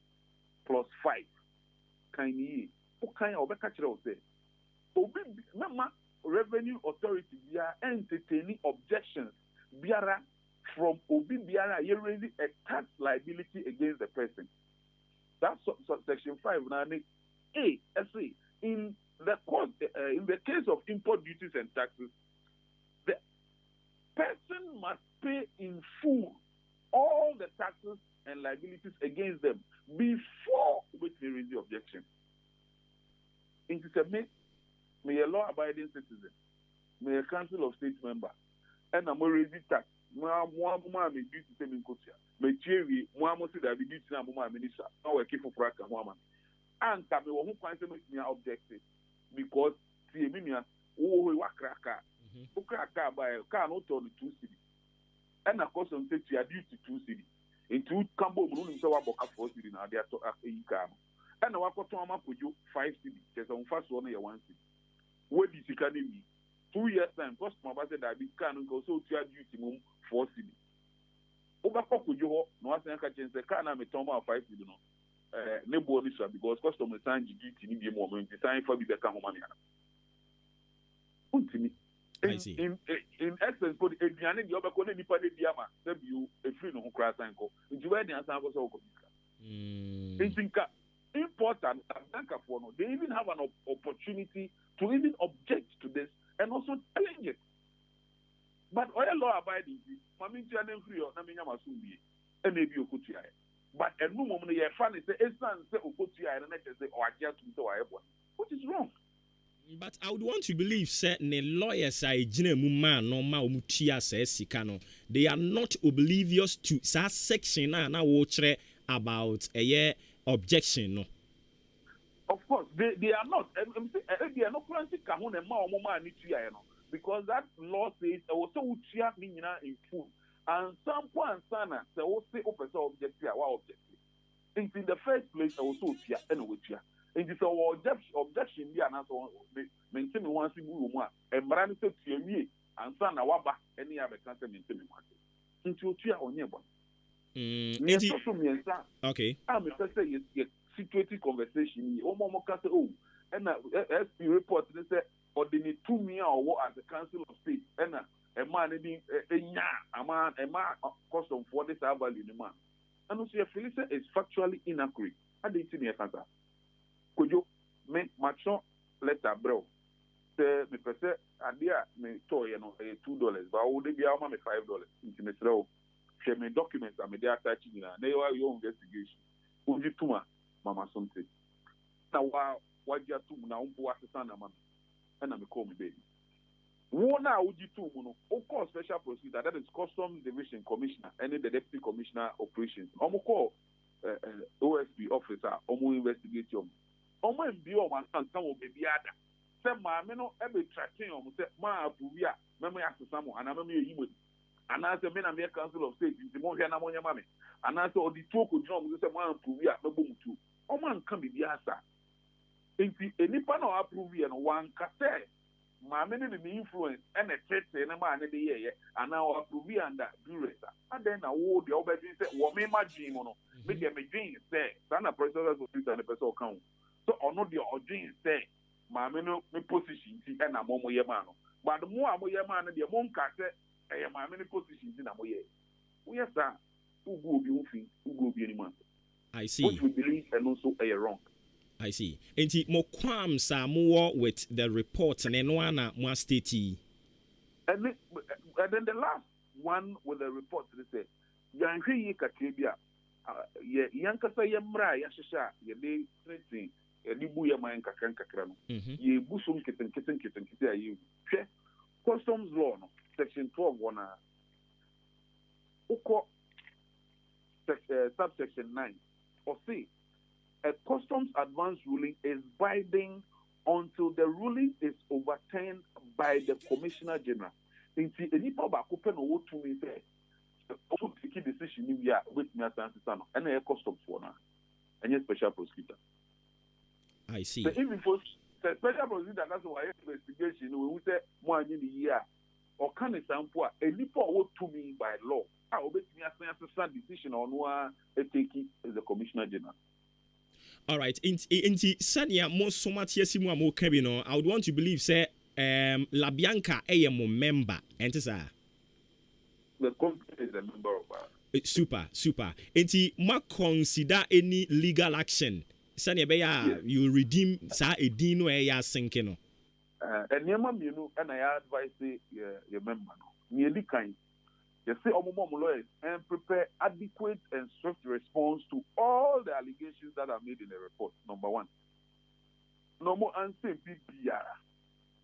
plus 5 kind of say Revenue Authority are entertaining objections biara from Obi Biara, you raising a tax liability against the person. That's section 5. Now, in the case of import duties and taxes, the person must pay in full all the taxes and liabilities against them before which they raise the objection. In submit, may a law-abiding citizen, may a council of state member, and a more raising tax. Moi me duty se min kotia me tieri moi mo se da bi duty na mo ma minister na we keep for praka mo ma anka me wo ho kwan se me objective because ti emi nua wo wa kraka o kraka ba ka no to 2 cedi and na cost on say ti duty 2 cedi into kambo mo no se wa boka 4 cedi na dia to ayi ka and na wa ko to ama kojo 5 cedi just on fast one ya 1 cedi we di sika ni 2 years time cost my budget that be can go so to duty mum 4 cedi oba kokujo ho no asan ka chense ka na me tomba 5 cedi no ne bo ni so because customer sign duty ni bi mo mo sign for bi be ka ho ma me ana untimi in essence for the eduane di oba ko ne nipa de biama se biu e free no ho kra sign ko nti we dey asan ko so ko bi ka important bank for no they even have an opportunity to even object to this and also challenge it. But all law abiding, Mammy Janet free or Namina Masumbi, and maybe Okutia. But at no moment, you're funny, say, it's not Okutia and I say, or I just to everyone, which is wrong. But I would want to believe certain lawyers are man no ma mutia says Sikano. They are not oblivious to that section now watch about a year objection. No. Of course, they are not. They are not planning kahun and ma because that law says also in full. And some point sana say also officer objective in the first place also tia and which ya. In this objection be an answer maintain one single one and brand to me and sana waba any other cancer maintain one. Into tia on your one. Okay. I'm a situated conversation. And SP report they say or they need 2 million or what at the Council of State and a man a man custom for this value the man. And also Felicia is factually inaccurate. I didn't see me a could you make macho letter bro? Say me per se idea me toy $2, but I would be $5 into me slow. Share me documents and me they attaching in they are your investigation. Would you tuma mama something? Now what you to now assistant man and I'm call me baby. One now would you two, call special prosecutor, that is Customs Division Commissioner, and the Deputy Commissioner Operations. Call OSP officer, investigation. And be on and some of baby ada. Say, my men every tracking say, my Puvia, memory as someone, and I'm a human. And as a men, I'm a council of state, the more than ammonia mammy. And as all the talk with John, say, my Puvia, no boom too. Man can be the answer. If any panel approve and one cassette. My many the influence and a church and a man in the year, and now approve under duress. And then I would the other say, well, me my dream on make them a dream say, Sana President of the person account. So, or not the dream say, my men position and a momo yamano. But the more I'm yaman and the monk cassette, I am my many positions in a way. Yes, sir. Who will be moving, who will be anyone. I see. What we believe and also a wrong. I see. Enti mo qualms are more with the reports and then one more state. And then the last one with the report they say, Yanki Katibia, Yankasa Yamra, Yasha, Yade, Dibuya Manka Kankakran, Ye Busum Kitten, you. Customs law, section 12, subsection 9, or see. A customs advance ruling is binding until the ruling is overturned by the Commissioner General. In any public open or to me say, take decision in here with me as an and a customs one and a special prosecutor. I see. So even for the special prosecutor, that's why investigation we say more in the year or can example any power to me by law. I will bet me as a decision on what a take it as the Commissioner General. All right. Inti Sanya mo so much yes mu amo kabino. I would want to believe say La Bianca mo member. Enti sa. The company is a member of super. Inti ma consider any legal action. Sanya be you redeem sa edin no ya sinke no. And yema mienu and I advise your member no. Nearly kind. You say Omomom lawyers and prepare adequate and swift response to all the allegations that are made in the report. Number one. No more answer BBR.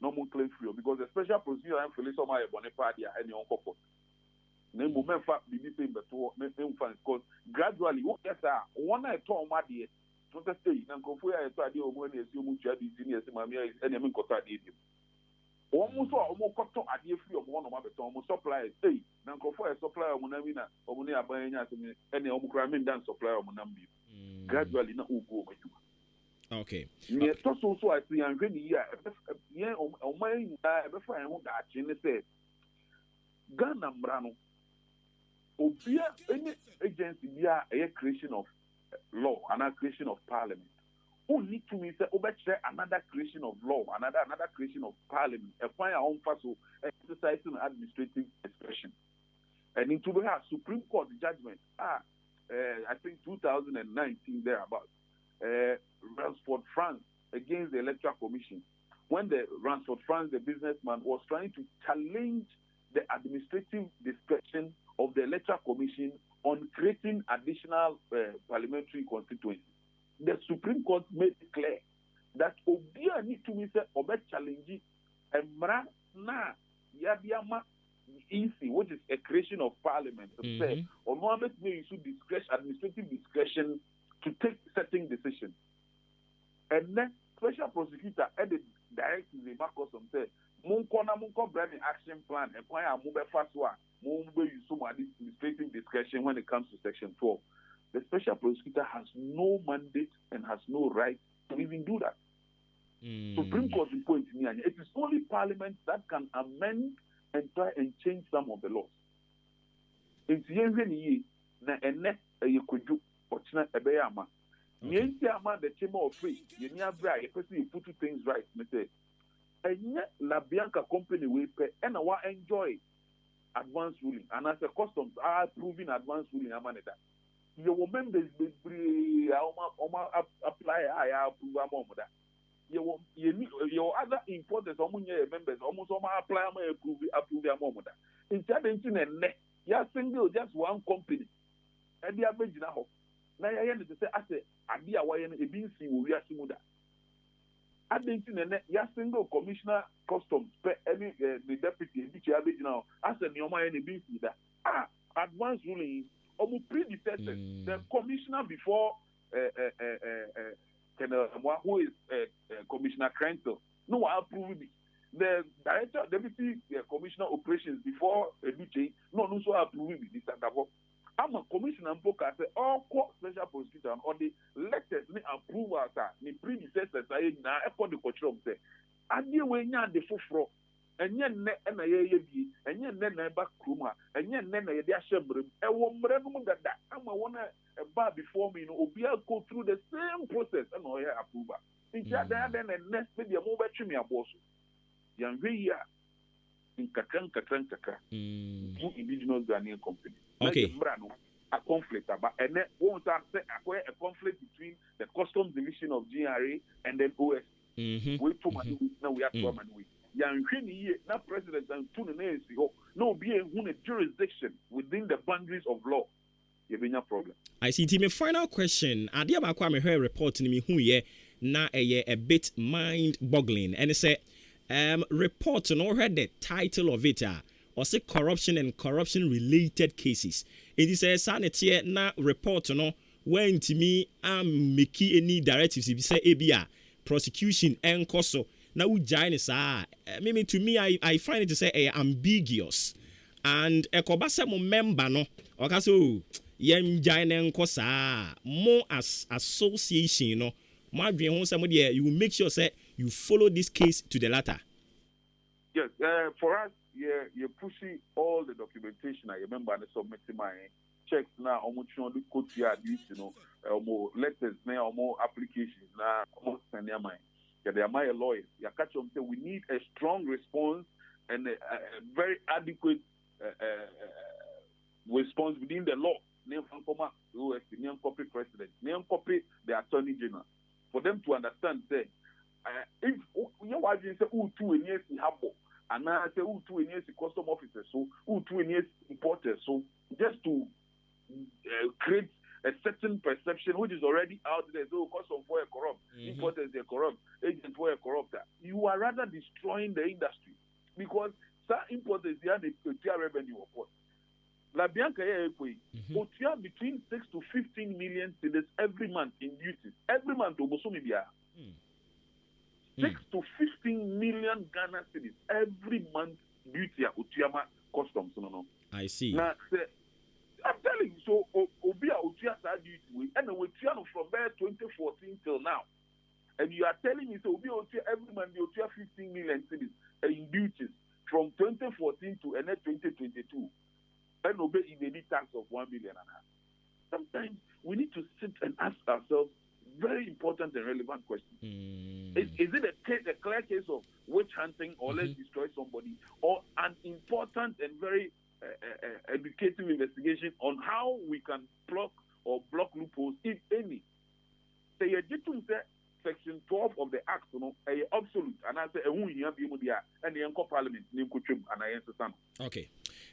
No more claim free because the special procedure and Felice Omaya Bonipadia and your uncle. No moment fact be saying but because gradually what yes one I told my dear to the state and Kofuya idea of when you assume Jadi seniors and Mamia is any Kota did him. Almost cotton at the free of one of my almost suppliers. Hey, Nanko for a supplier of Monamina, or Monia buying us any Omukramin dance supplier of Monambi. Gradually, not go. Okay. Yes, also I see I'm really yeah, on my before I want that in the said Ghana Brano. Obia any agency, yeah, a creation of law and a creation of parliament. Only to me say another creation of law, another creation of parliament, acquire our own faso exercising administrative discretion. And into the Supreme Court judgment, I think 2019 thereabout, Ransford France against the Electoral Commission. When the Ransford France, the businessman, was trying to challenge the administrative discretion of the Electoral Commission on creating additional parliamentary constituencies. The Supreme Court made it clear that Obia need to say Obe challenge and na Yadiama easy, which is a creation of parliament, to say, or Mohammed may issue administrative discretion to take certain decisions. And then special prosecutor added directly the Marcos say, Munko brand action plan, and why I move Faswa, Mumbe use some administrative discretion when it comes to section 12. The special prosecutor has no mandate and has no right to even do that. Supreme Court point me, it is only Parliament that can amend and try and change some of the laws. In the na ene yekuju ochina ebeyama. Mienti ama the chamber of free. You never you put two things right. Me say, enye La Bianca company we pay and wa enjoy advance ruling and as a customs are approving advance ruling amaneda. Your members apply I approve amoda. Your other importers members almost apply approve amoda. In challenging a net, ya single just one company. And the average now. Now I to say I say Adia Wayan a being seen we are smoother. I didn't see ya single commissioner customs any the deputy now as a Nioma any busy that advance ruling predecessors the commissioner before who is Commissioner Crento no approve it. The director deputy commissioner operations before Eduche no so approve it this and that. I'm a commissioner Mpoka say all court special prosecutor on the letters ni approve as ni predecessors say na e for the control say ade we nya de foforo enye nne na ye bi enye nne na ba kroma enye nne na ye de ahyemrem e wo mre no mu dada ama wona e ba before me no obi go through the same process and o ya approval inja da na nne me de mo ba twemi aboso yan we ya in kakran indigenous Ghanaian company. Okay. A conflict about and then won't say a conflict between the customs division of GRA and then OS. We put money now we have to money. Yan na president and no be a jurisdiction within the boundaries of law. You have a problem. I see. My final question. Adia ba kwa me hear report ni me hu ye na a bit mind boggling and it say report no heard the title of it or say corruption and corruption related cases. It is a sanity na report no when to me make any directives if say ABA prosecution and coso now we join maybe to me I find it to say ambiguous and a kobasa mo member no or so yem join and cosa more as association no somebody you will make sure say you follow this case to the latter. Yes, for us, you're pushing all the documentation. I remember and submitting my checks now. Almost the code here, more letters now, more applications now. Almost send their mind. Yeah, they are my lawyers. You catch them say we need a strong response and a very adequate response within the law. Name former OSC, name copy president, name copy the attorney general. For them to understand, say, if you want to say, who 2 years in Habo, and I say, who 2 years in custom officers, so who 2 years importers, so just to create a certain perception which is already out there, so custom for a corrupt, importers they corrupt, agents for a corrupt. You are rather destroying the industry because some importers they have a revenue report. La Bianca between 6 to 15 million cedis every month in duties. Every month, 6 to 15 million Ghana cedis every month duty at Utiama Customs. No. I see. Now, I'm telling you, so Obia Utiasa duty, and we from there 2014 till now. And you are telling me, so Obia every month, you 15 million cedis in duties from 2014 to 2022. And obey in the tax of 1 billion. Sometimes we need to sit and ask ourselves very important and relevant questions. Is it a clear case of witch hunting or let's destroy somebody, or an important and very educative investigation on how we can block loopholes, if any? Say Section 12 of the Act, absolute, and I say and the Parliament, and I understand. Okay.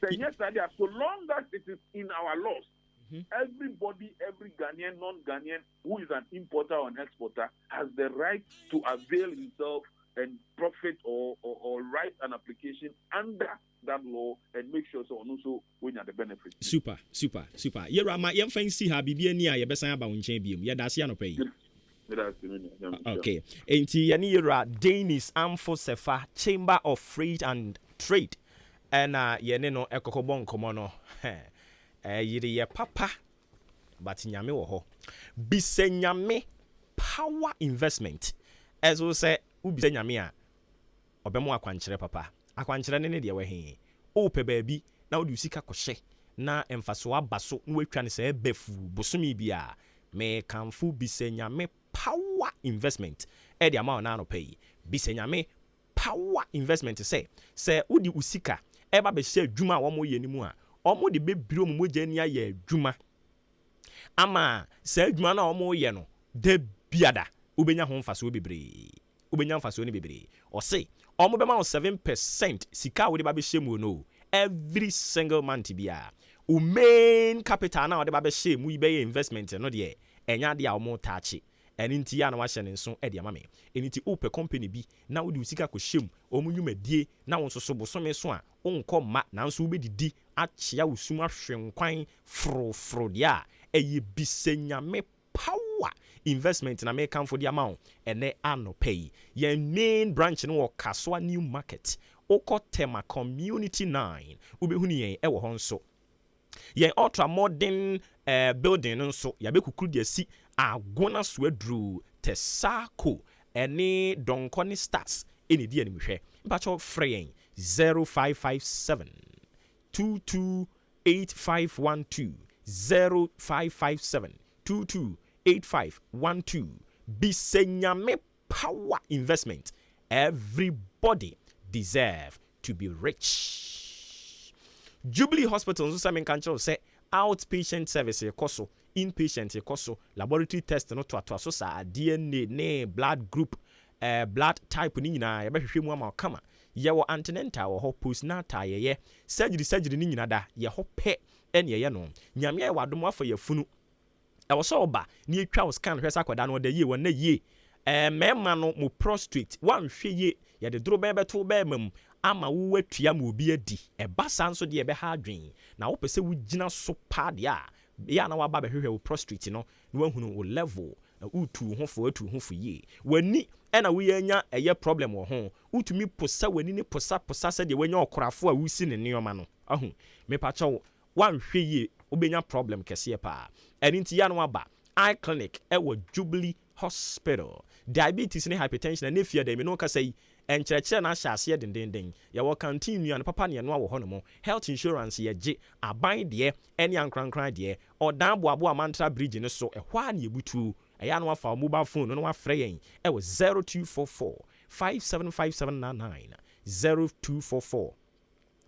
Yes, so long as it is in our laws, everybody, every Ghanaian, non-Ghanaian who is an importer or an exporter has the right to avail himself and profit or write an application under that law and make sure so also when you are the benefit. Super. Yera ma yem fancy ha bibia ni a ye besan aba wonchen biom. Ye dase anope. Okay. Enti yani yera Danish Amfo Sefa Chamber of Freight and Trade. And yene no ekokobon komo no yiri ye papa but nyame wo ho bise nyame power investment as we say ubise nyame a obemo akwankyere papa akwankyere ne de we he o pe baabi na wo de usika kohye na emfaso abaso no watwa ne se befu bosomi bia me kanfu bise nyame power investment e de ama na no pay bise nyame power investment say udi usika eba be se adwuma wo mo ye ni mu a omo de bebiro mo mogya ni aye adwuma ama se adwuma na omo ye no de biada obenya ho mfaso bebre obenya mfaso ni bebre o say omo be ma 7% sika wo de ba be shemu no every single month bia o main capital na wo de ba be shemu be investment no de enya de a omo tachi ɛne nti ya na wahyɛ ne nso ɛde ama me ɛne nti ope company bi na wode usika kɔ hyem ɔmo nnwumadie na wo nso so bosome so a wonkɔ ma nanso wobɛdidi akyea wo sum ahwe nkwan frofro deɛ a ɛyɛ bisenyame power investment na mekamfo de ama wo ɛnɛ anɔpɛ yi yɛn main branch no wɔ Kasoa New Market Okotema Community 9 wobɛhunu yɛn ɛwɔ hɔ nso yɛn ultra modern building no nso yɛbɛkukuru de asi agona so aduru Tesako ɛne Donkoni Stars ɛne di animhwɛ mpakyɛw frɛ yɛn 0557 228512 0557 228512 Bisenyame power investment. Everybody deserve to be rich. Jubilee Hospital nso say men kan say outpatient service ekoso, inpatient ekoso, laboratory test no to so sa DNA ne blood group blood type ni nyina yɛbɛhwehwɛ mu ama kama yɛwɔ antenatal wɔ hɔ postnatal yɛyɛ surgery ni nyina da yɛ hɔ pɛ ɛne yɛyɛ no nyame yɛ wadom afɔ yɛfunu ɛwɔ sɛ ɔba ne yɛtwa wo scan hwɛ sɛ akɔda no ɔda yie wɔ na yie mɛma no mo prostate wanhwɛ yie yɛde duro bɛbɛto bɛma mu ama wo atua ma obi adi ɛba sa nso de yɛbɛha adwen na wopɛ sɛ wogyina so pa de a yɛ na waba bɛhwehwɛ wo prostate no na wahunu wo level na utu ho fo yie wani ɛna woyɛ nya ɛyɛ problem wɔ ho utumi posa wani ne posa sɛ de wanya ɔkorafo a wusi ne nneɛma no ahu mepakyɛ wo wanhwɛ yie obenya problem kɛseɛ pa ɛne nti ya no waba eye clinic ɛwɔ Jubilee Hospital diabetes ne hypertension na efia de me no kasa yi enkyerɛkyerɛ na ahyɛ aseɛ dendenden yɛwɔ canteen nua no papa ne no wɔ hɔ no mo health insurance yɛgye aban deɛ ɛne ankrankran deɛ ɔdan boaboa mantra bridge ne so ɛhɔ a ne yɛbutu ɛyɛ no wafa mobile phone no wafrɛ yɛn ɛwɔ 0244 575799 0244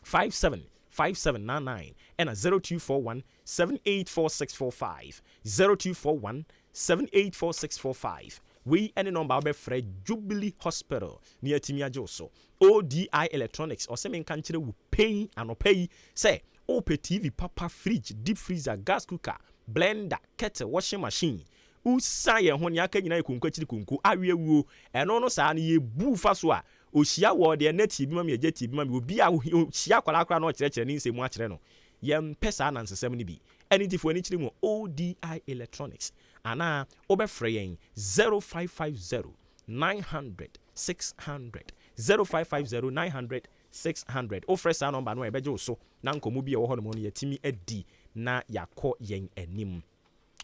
575799 and a 0241 784645 0241 784645 we any number be frɛ Jubilee Hospital near Timia Joso ODI Electronics or semen kanchire wu pay anopay say open TV papa fridge deep freezer gas cooker blender kettle washing machine usa ye ho ne aka nyina ekunku achiri kunku awiewuo eno no saa ne ye bu fa so a ohia wo de na TV ma me agye TV ma me obi a ohia kwala na o kyerɛkyerɛ ne nsɛmu akyerɛ no ye mpesa na nsesɛm ne bi anything ani kyerɛ mu ODI Electronics ana obɛfrɛ yɛn 0550 900 600 0550 900 600 ofrɛ saa number no ɛbɛgye wo so na nkɔmɔ bi ɛwɔ hɔ no mo no yɛtimi adi na yakɔ yɛn anim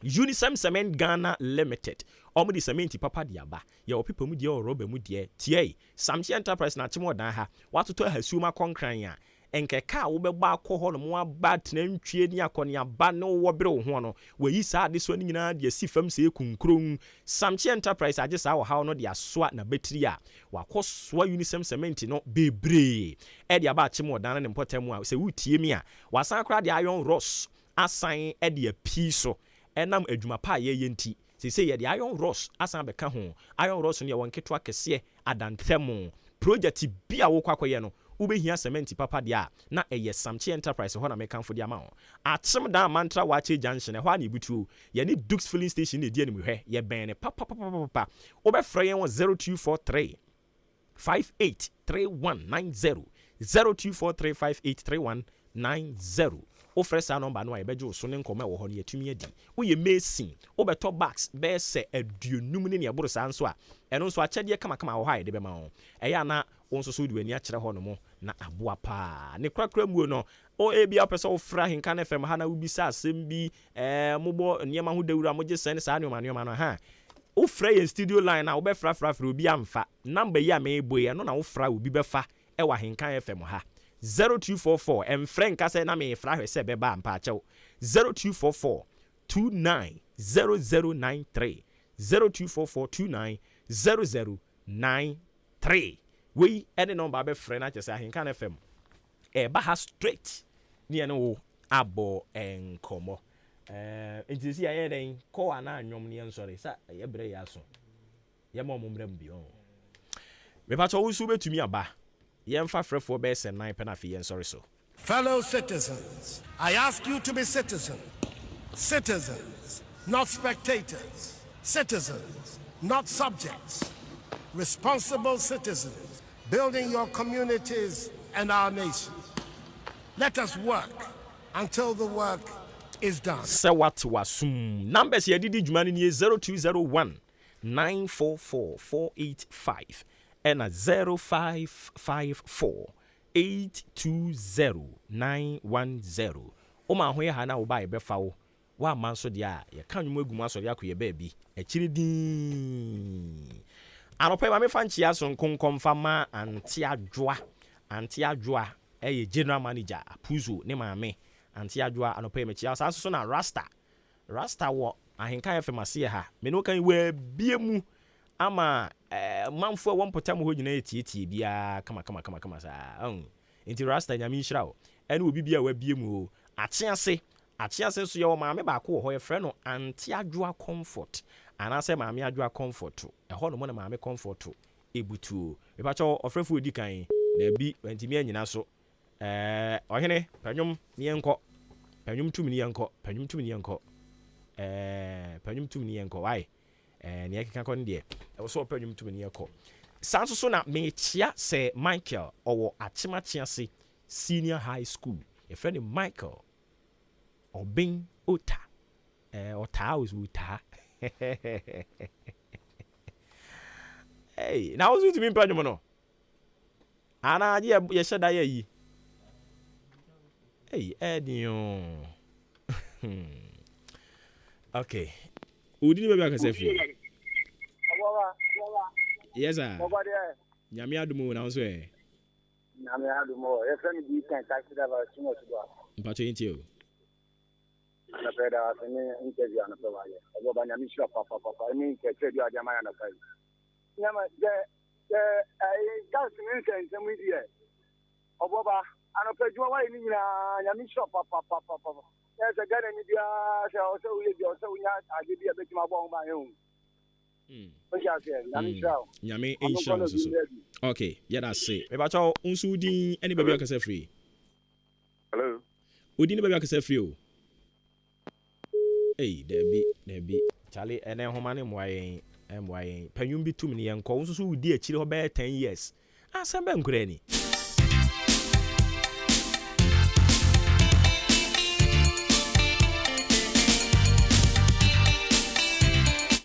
Unisem Cement Ghana Limited. Omudi cement papa diaba. Ya opipa mu die o roba mu die. Tie. Samchi Enterprise na chimo dan ha. Watu to hasuma konkran ya. Enkeka wo beba akɔ hɔ no mo aba tenantwie ni akɔne aba no wo bere wo ho no. Wayi saa de so ni nyina de si fam se kunkron. Samchi Enterprise age saa wo ha no de asoa na betri a. Wakɔ soa Unisem Cement no bebre. E de aba chimo dan ne mpɔtam a se wutie mi a. Wasan kra de iron rods asan e de api so. Enam adwuma pa ye yenti se ye de iron rods asan beka ho iron rods no ye won ketwa kese adanthemo project bi a wo kwakoye no ubehia cement papa de a na eye Samchi Enterprise ho na mekanfo de ama ho akyem dan mantra wache junction ho na ebutuo ye ne Dukes filling station ne die ne hwe ye ben ne papa obefra ye 0243 583190 0243 583190 ofre sa number no ebeje so ne nkoma wo ho ne yatumi adi wo ye mason obeto box be se aduonum ne ne eboro sa nso a eno nso akyede kama wo ha ye de be ma ho eya na wo nso so duani akyere ho no mo na aboa pa ne krakra muo no o ebia opese ofra AHENKAN933FM ha na ubisa asem bi mobo niema ho dawura moje sene sa anoma no ha ofra ye studio line na obefra obi amfa number yi a me boye no na ofra obi befa e wa AHENKAN933FM ha 0244 and Frank say na me fra hwese beba ampa chew 0244 290093 0244 290093 we any number be friend na say AHENKAN933FM ba ha straight ne no abo enkomo entisi aye den ko ana anwom ne nsori sa ye bre ya so ye ma omumrem bi on me pa cho usu betumi aba Fellow citizens, I ask you to be citizens, not spectators. Citizens, not subjects. Responsible citizens, building your communities and our nation. Let us work until the work is done. So what was numbers here did Jumani 0201 944 485 and a 0554 820 910. Oma hoye hana uba ebefawo. Wa manso dia ya kanyu mwegu manso dia kuye baby. Echiridi. Anope mame fanchi ya son konfama anti adwa eye general manager apuzo ne mame anti adwa anope mechi ya so na rasta wo AHENKAN933FM ase ha me no kan we biemu ama manfo won potam ho nyina etietie bia kama sa nti rasta nyame nhira wo ene obi bia wa biemu o atease so ye wo mame ba ko ho ye frɛ no anti adwa comfort anase mame adwa comfort ho no mo na mame comfort ebutu e ba cho ofrefo odi kan na bi ntimi anyina so ohene panyum mienko panyum tumini yenko why ne yakeka kon de e so panyum tumini yenko sanso so na mechia se Michael owo achimachia senior high school e friend Michael Obin Ota Ota was Uta. Hey, now what's to mean panyum no ana ye sheda ye. Hey, Eddie. Okay. Who did you baby say for you? Yes, sir. Nyame adumo na so e. Nyame adumo. E friend bi kan taxi driver sumo suba. Mpacho ntio. Ana peda asene interview ana pewa ye. Obuoba nyame shira papa. Emi ke trade adi amaya na kai. Nyama gas min sense mu di e. Obuoba ano pejuma wa ni nyina nyame shop papa yes again ni dia so we dey so nya ade bia betima bo ma he nyame inshallah so okay yeah that's it me ba cho unsu din any baby akase free hello odin baby akase free o hey debi chale ene homa ne moayen panyum bi tum ne yenko unsu so udi akire ho be 10 years asembe nkure ni.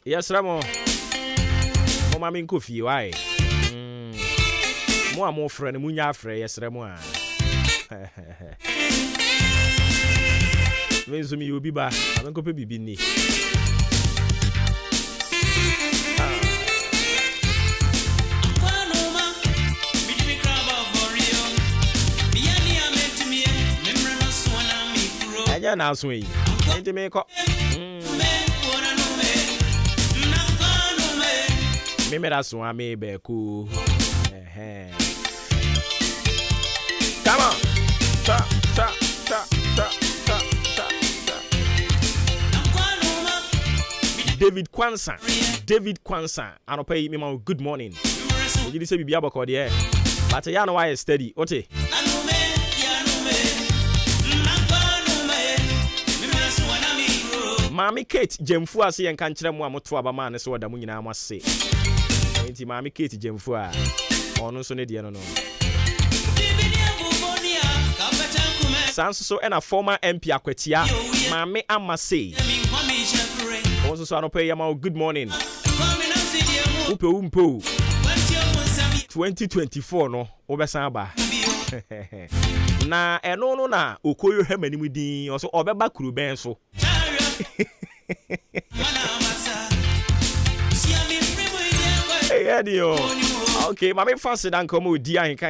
Yes, Ramo. Mama min kofi why? Mo amo friend mu nya frɛ yes Ramo a. Venzo mi obi ba, amen ko pe bibi ni. Anya na aso yi. Enti me ko. Mera so ame be ku come on ta David Kwansa anopai me ma good morning you dey say bibia bako de but ya no why steady ote Mami Kate Jemfu ase yen kan kire mu amoto abama ne so odamu nyina amase enti Mami Kate Jemfu a ono so ne de no Sanso so na former MP Akwatia Mami Amase also so anope yama good morning upe umpo 2024 no obesan ba na eno no na okoyo hemanimu din also obeba kuru ben so hey Eddie okay mama fancy dan come odi AHENKAN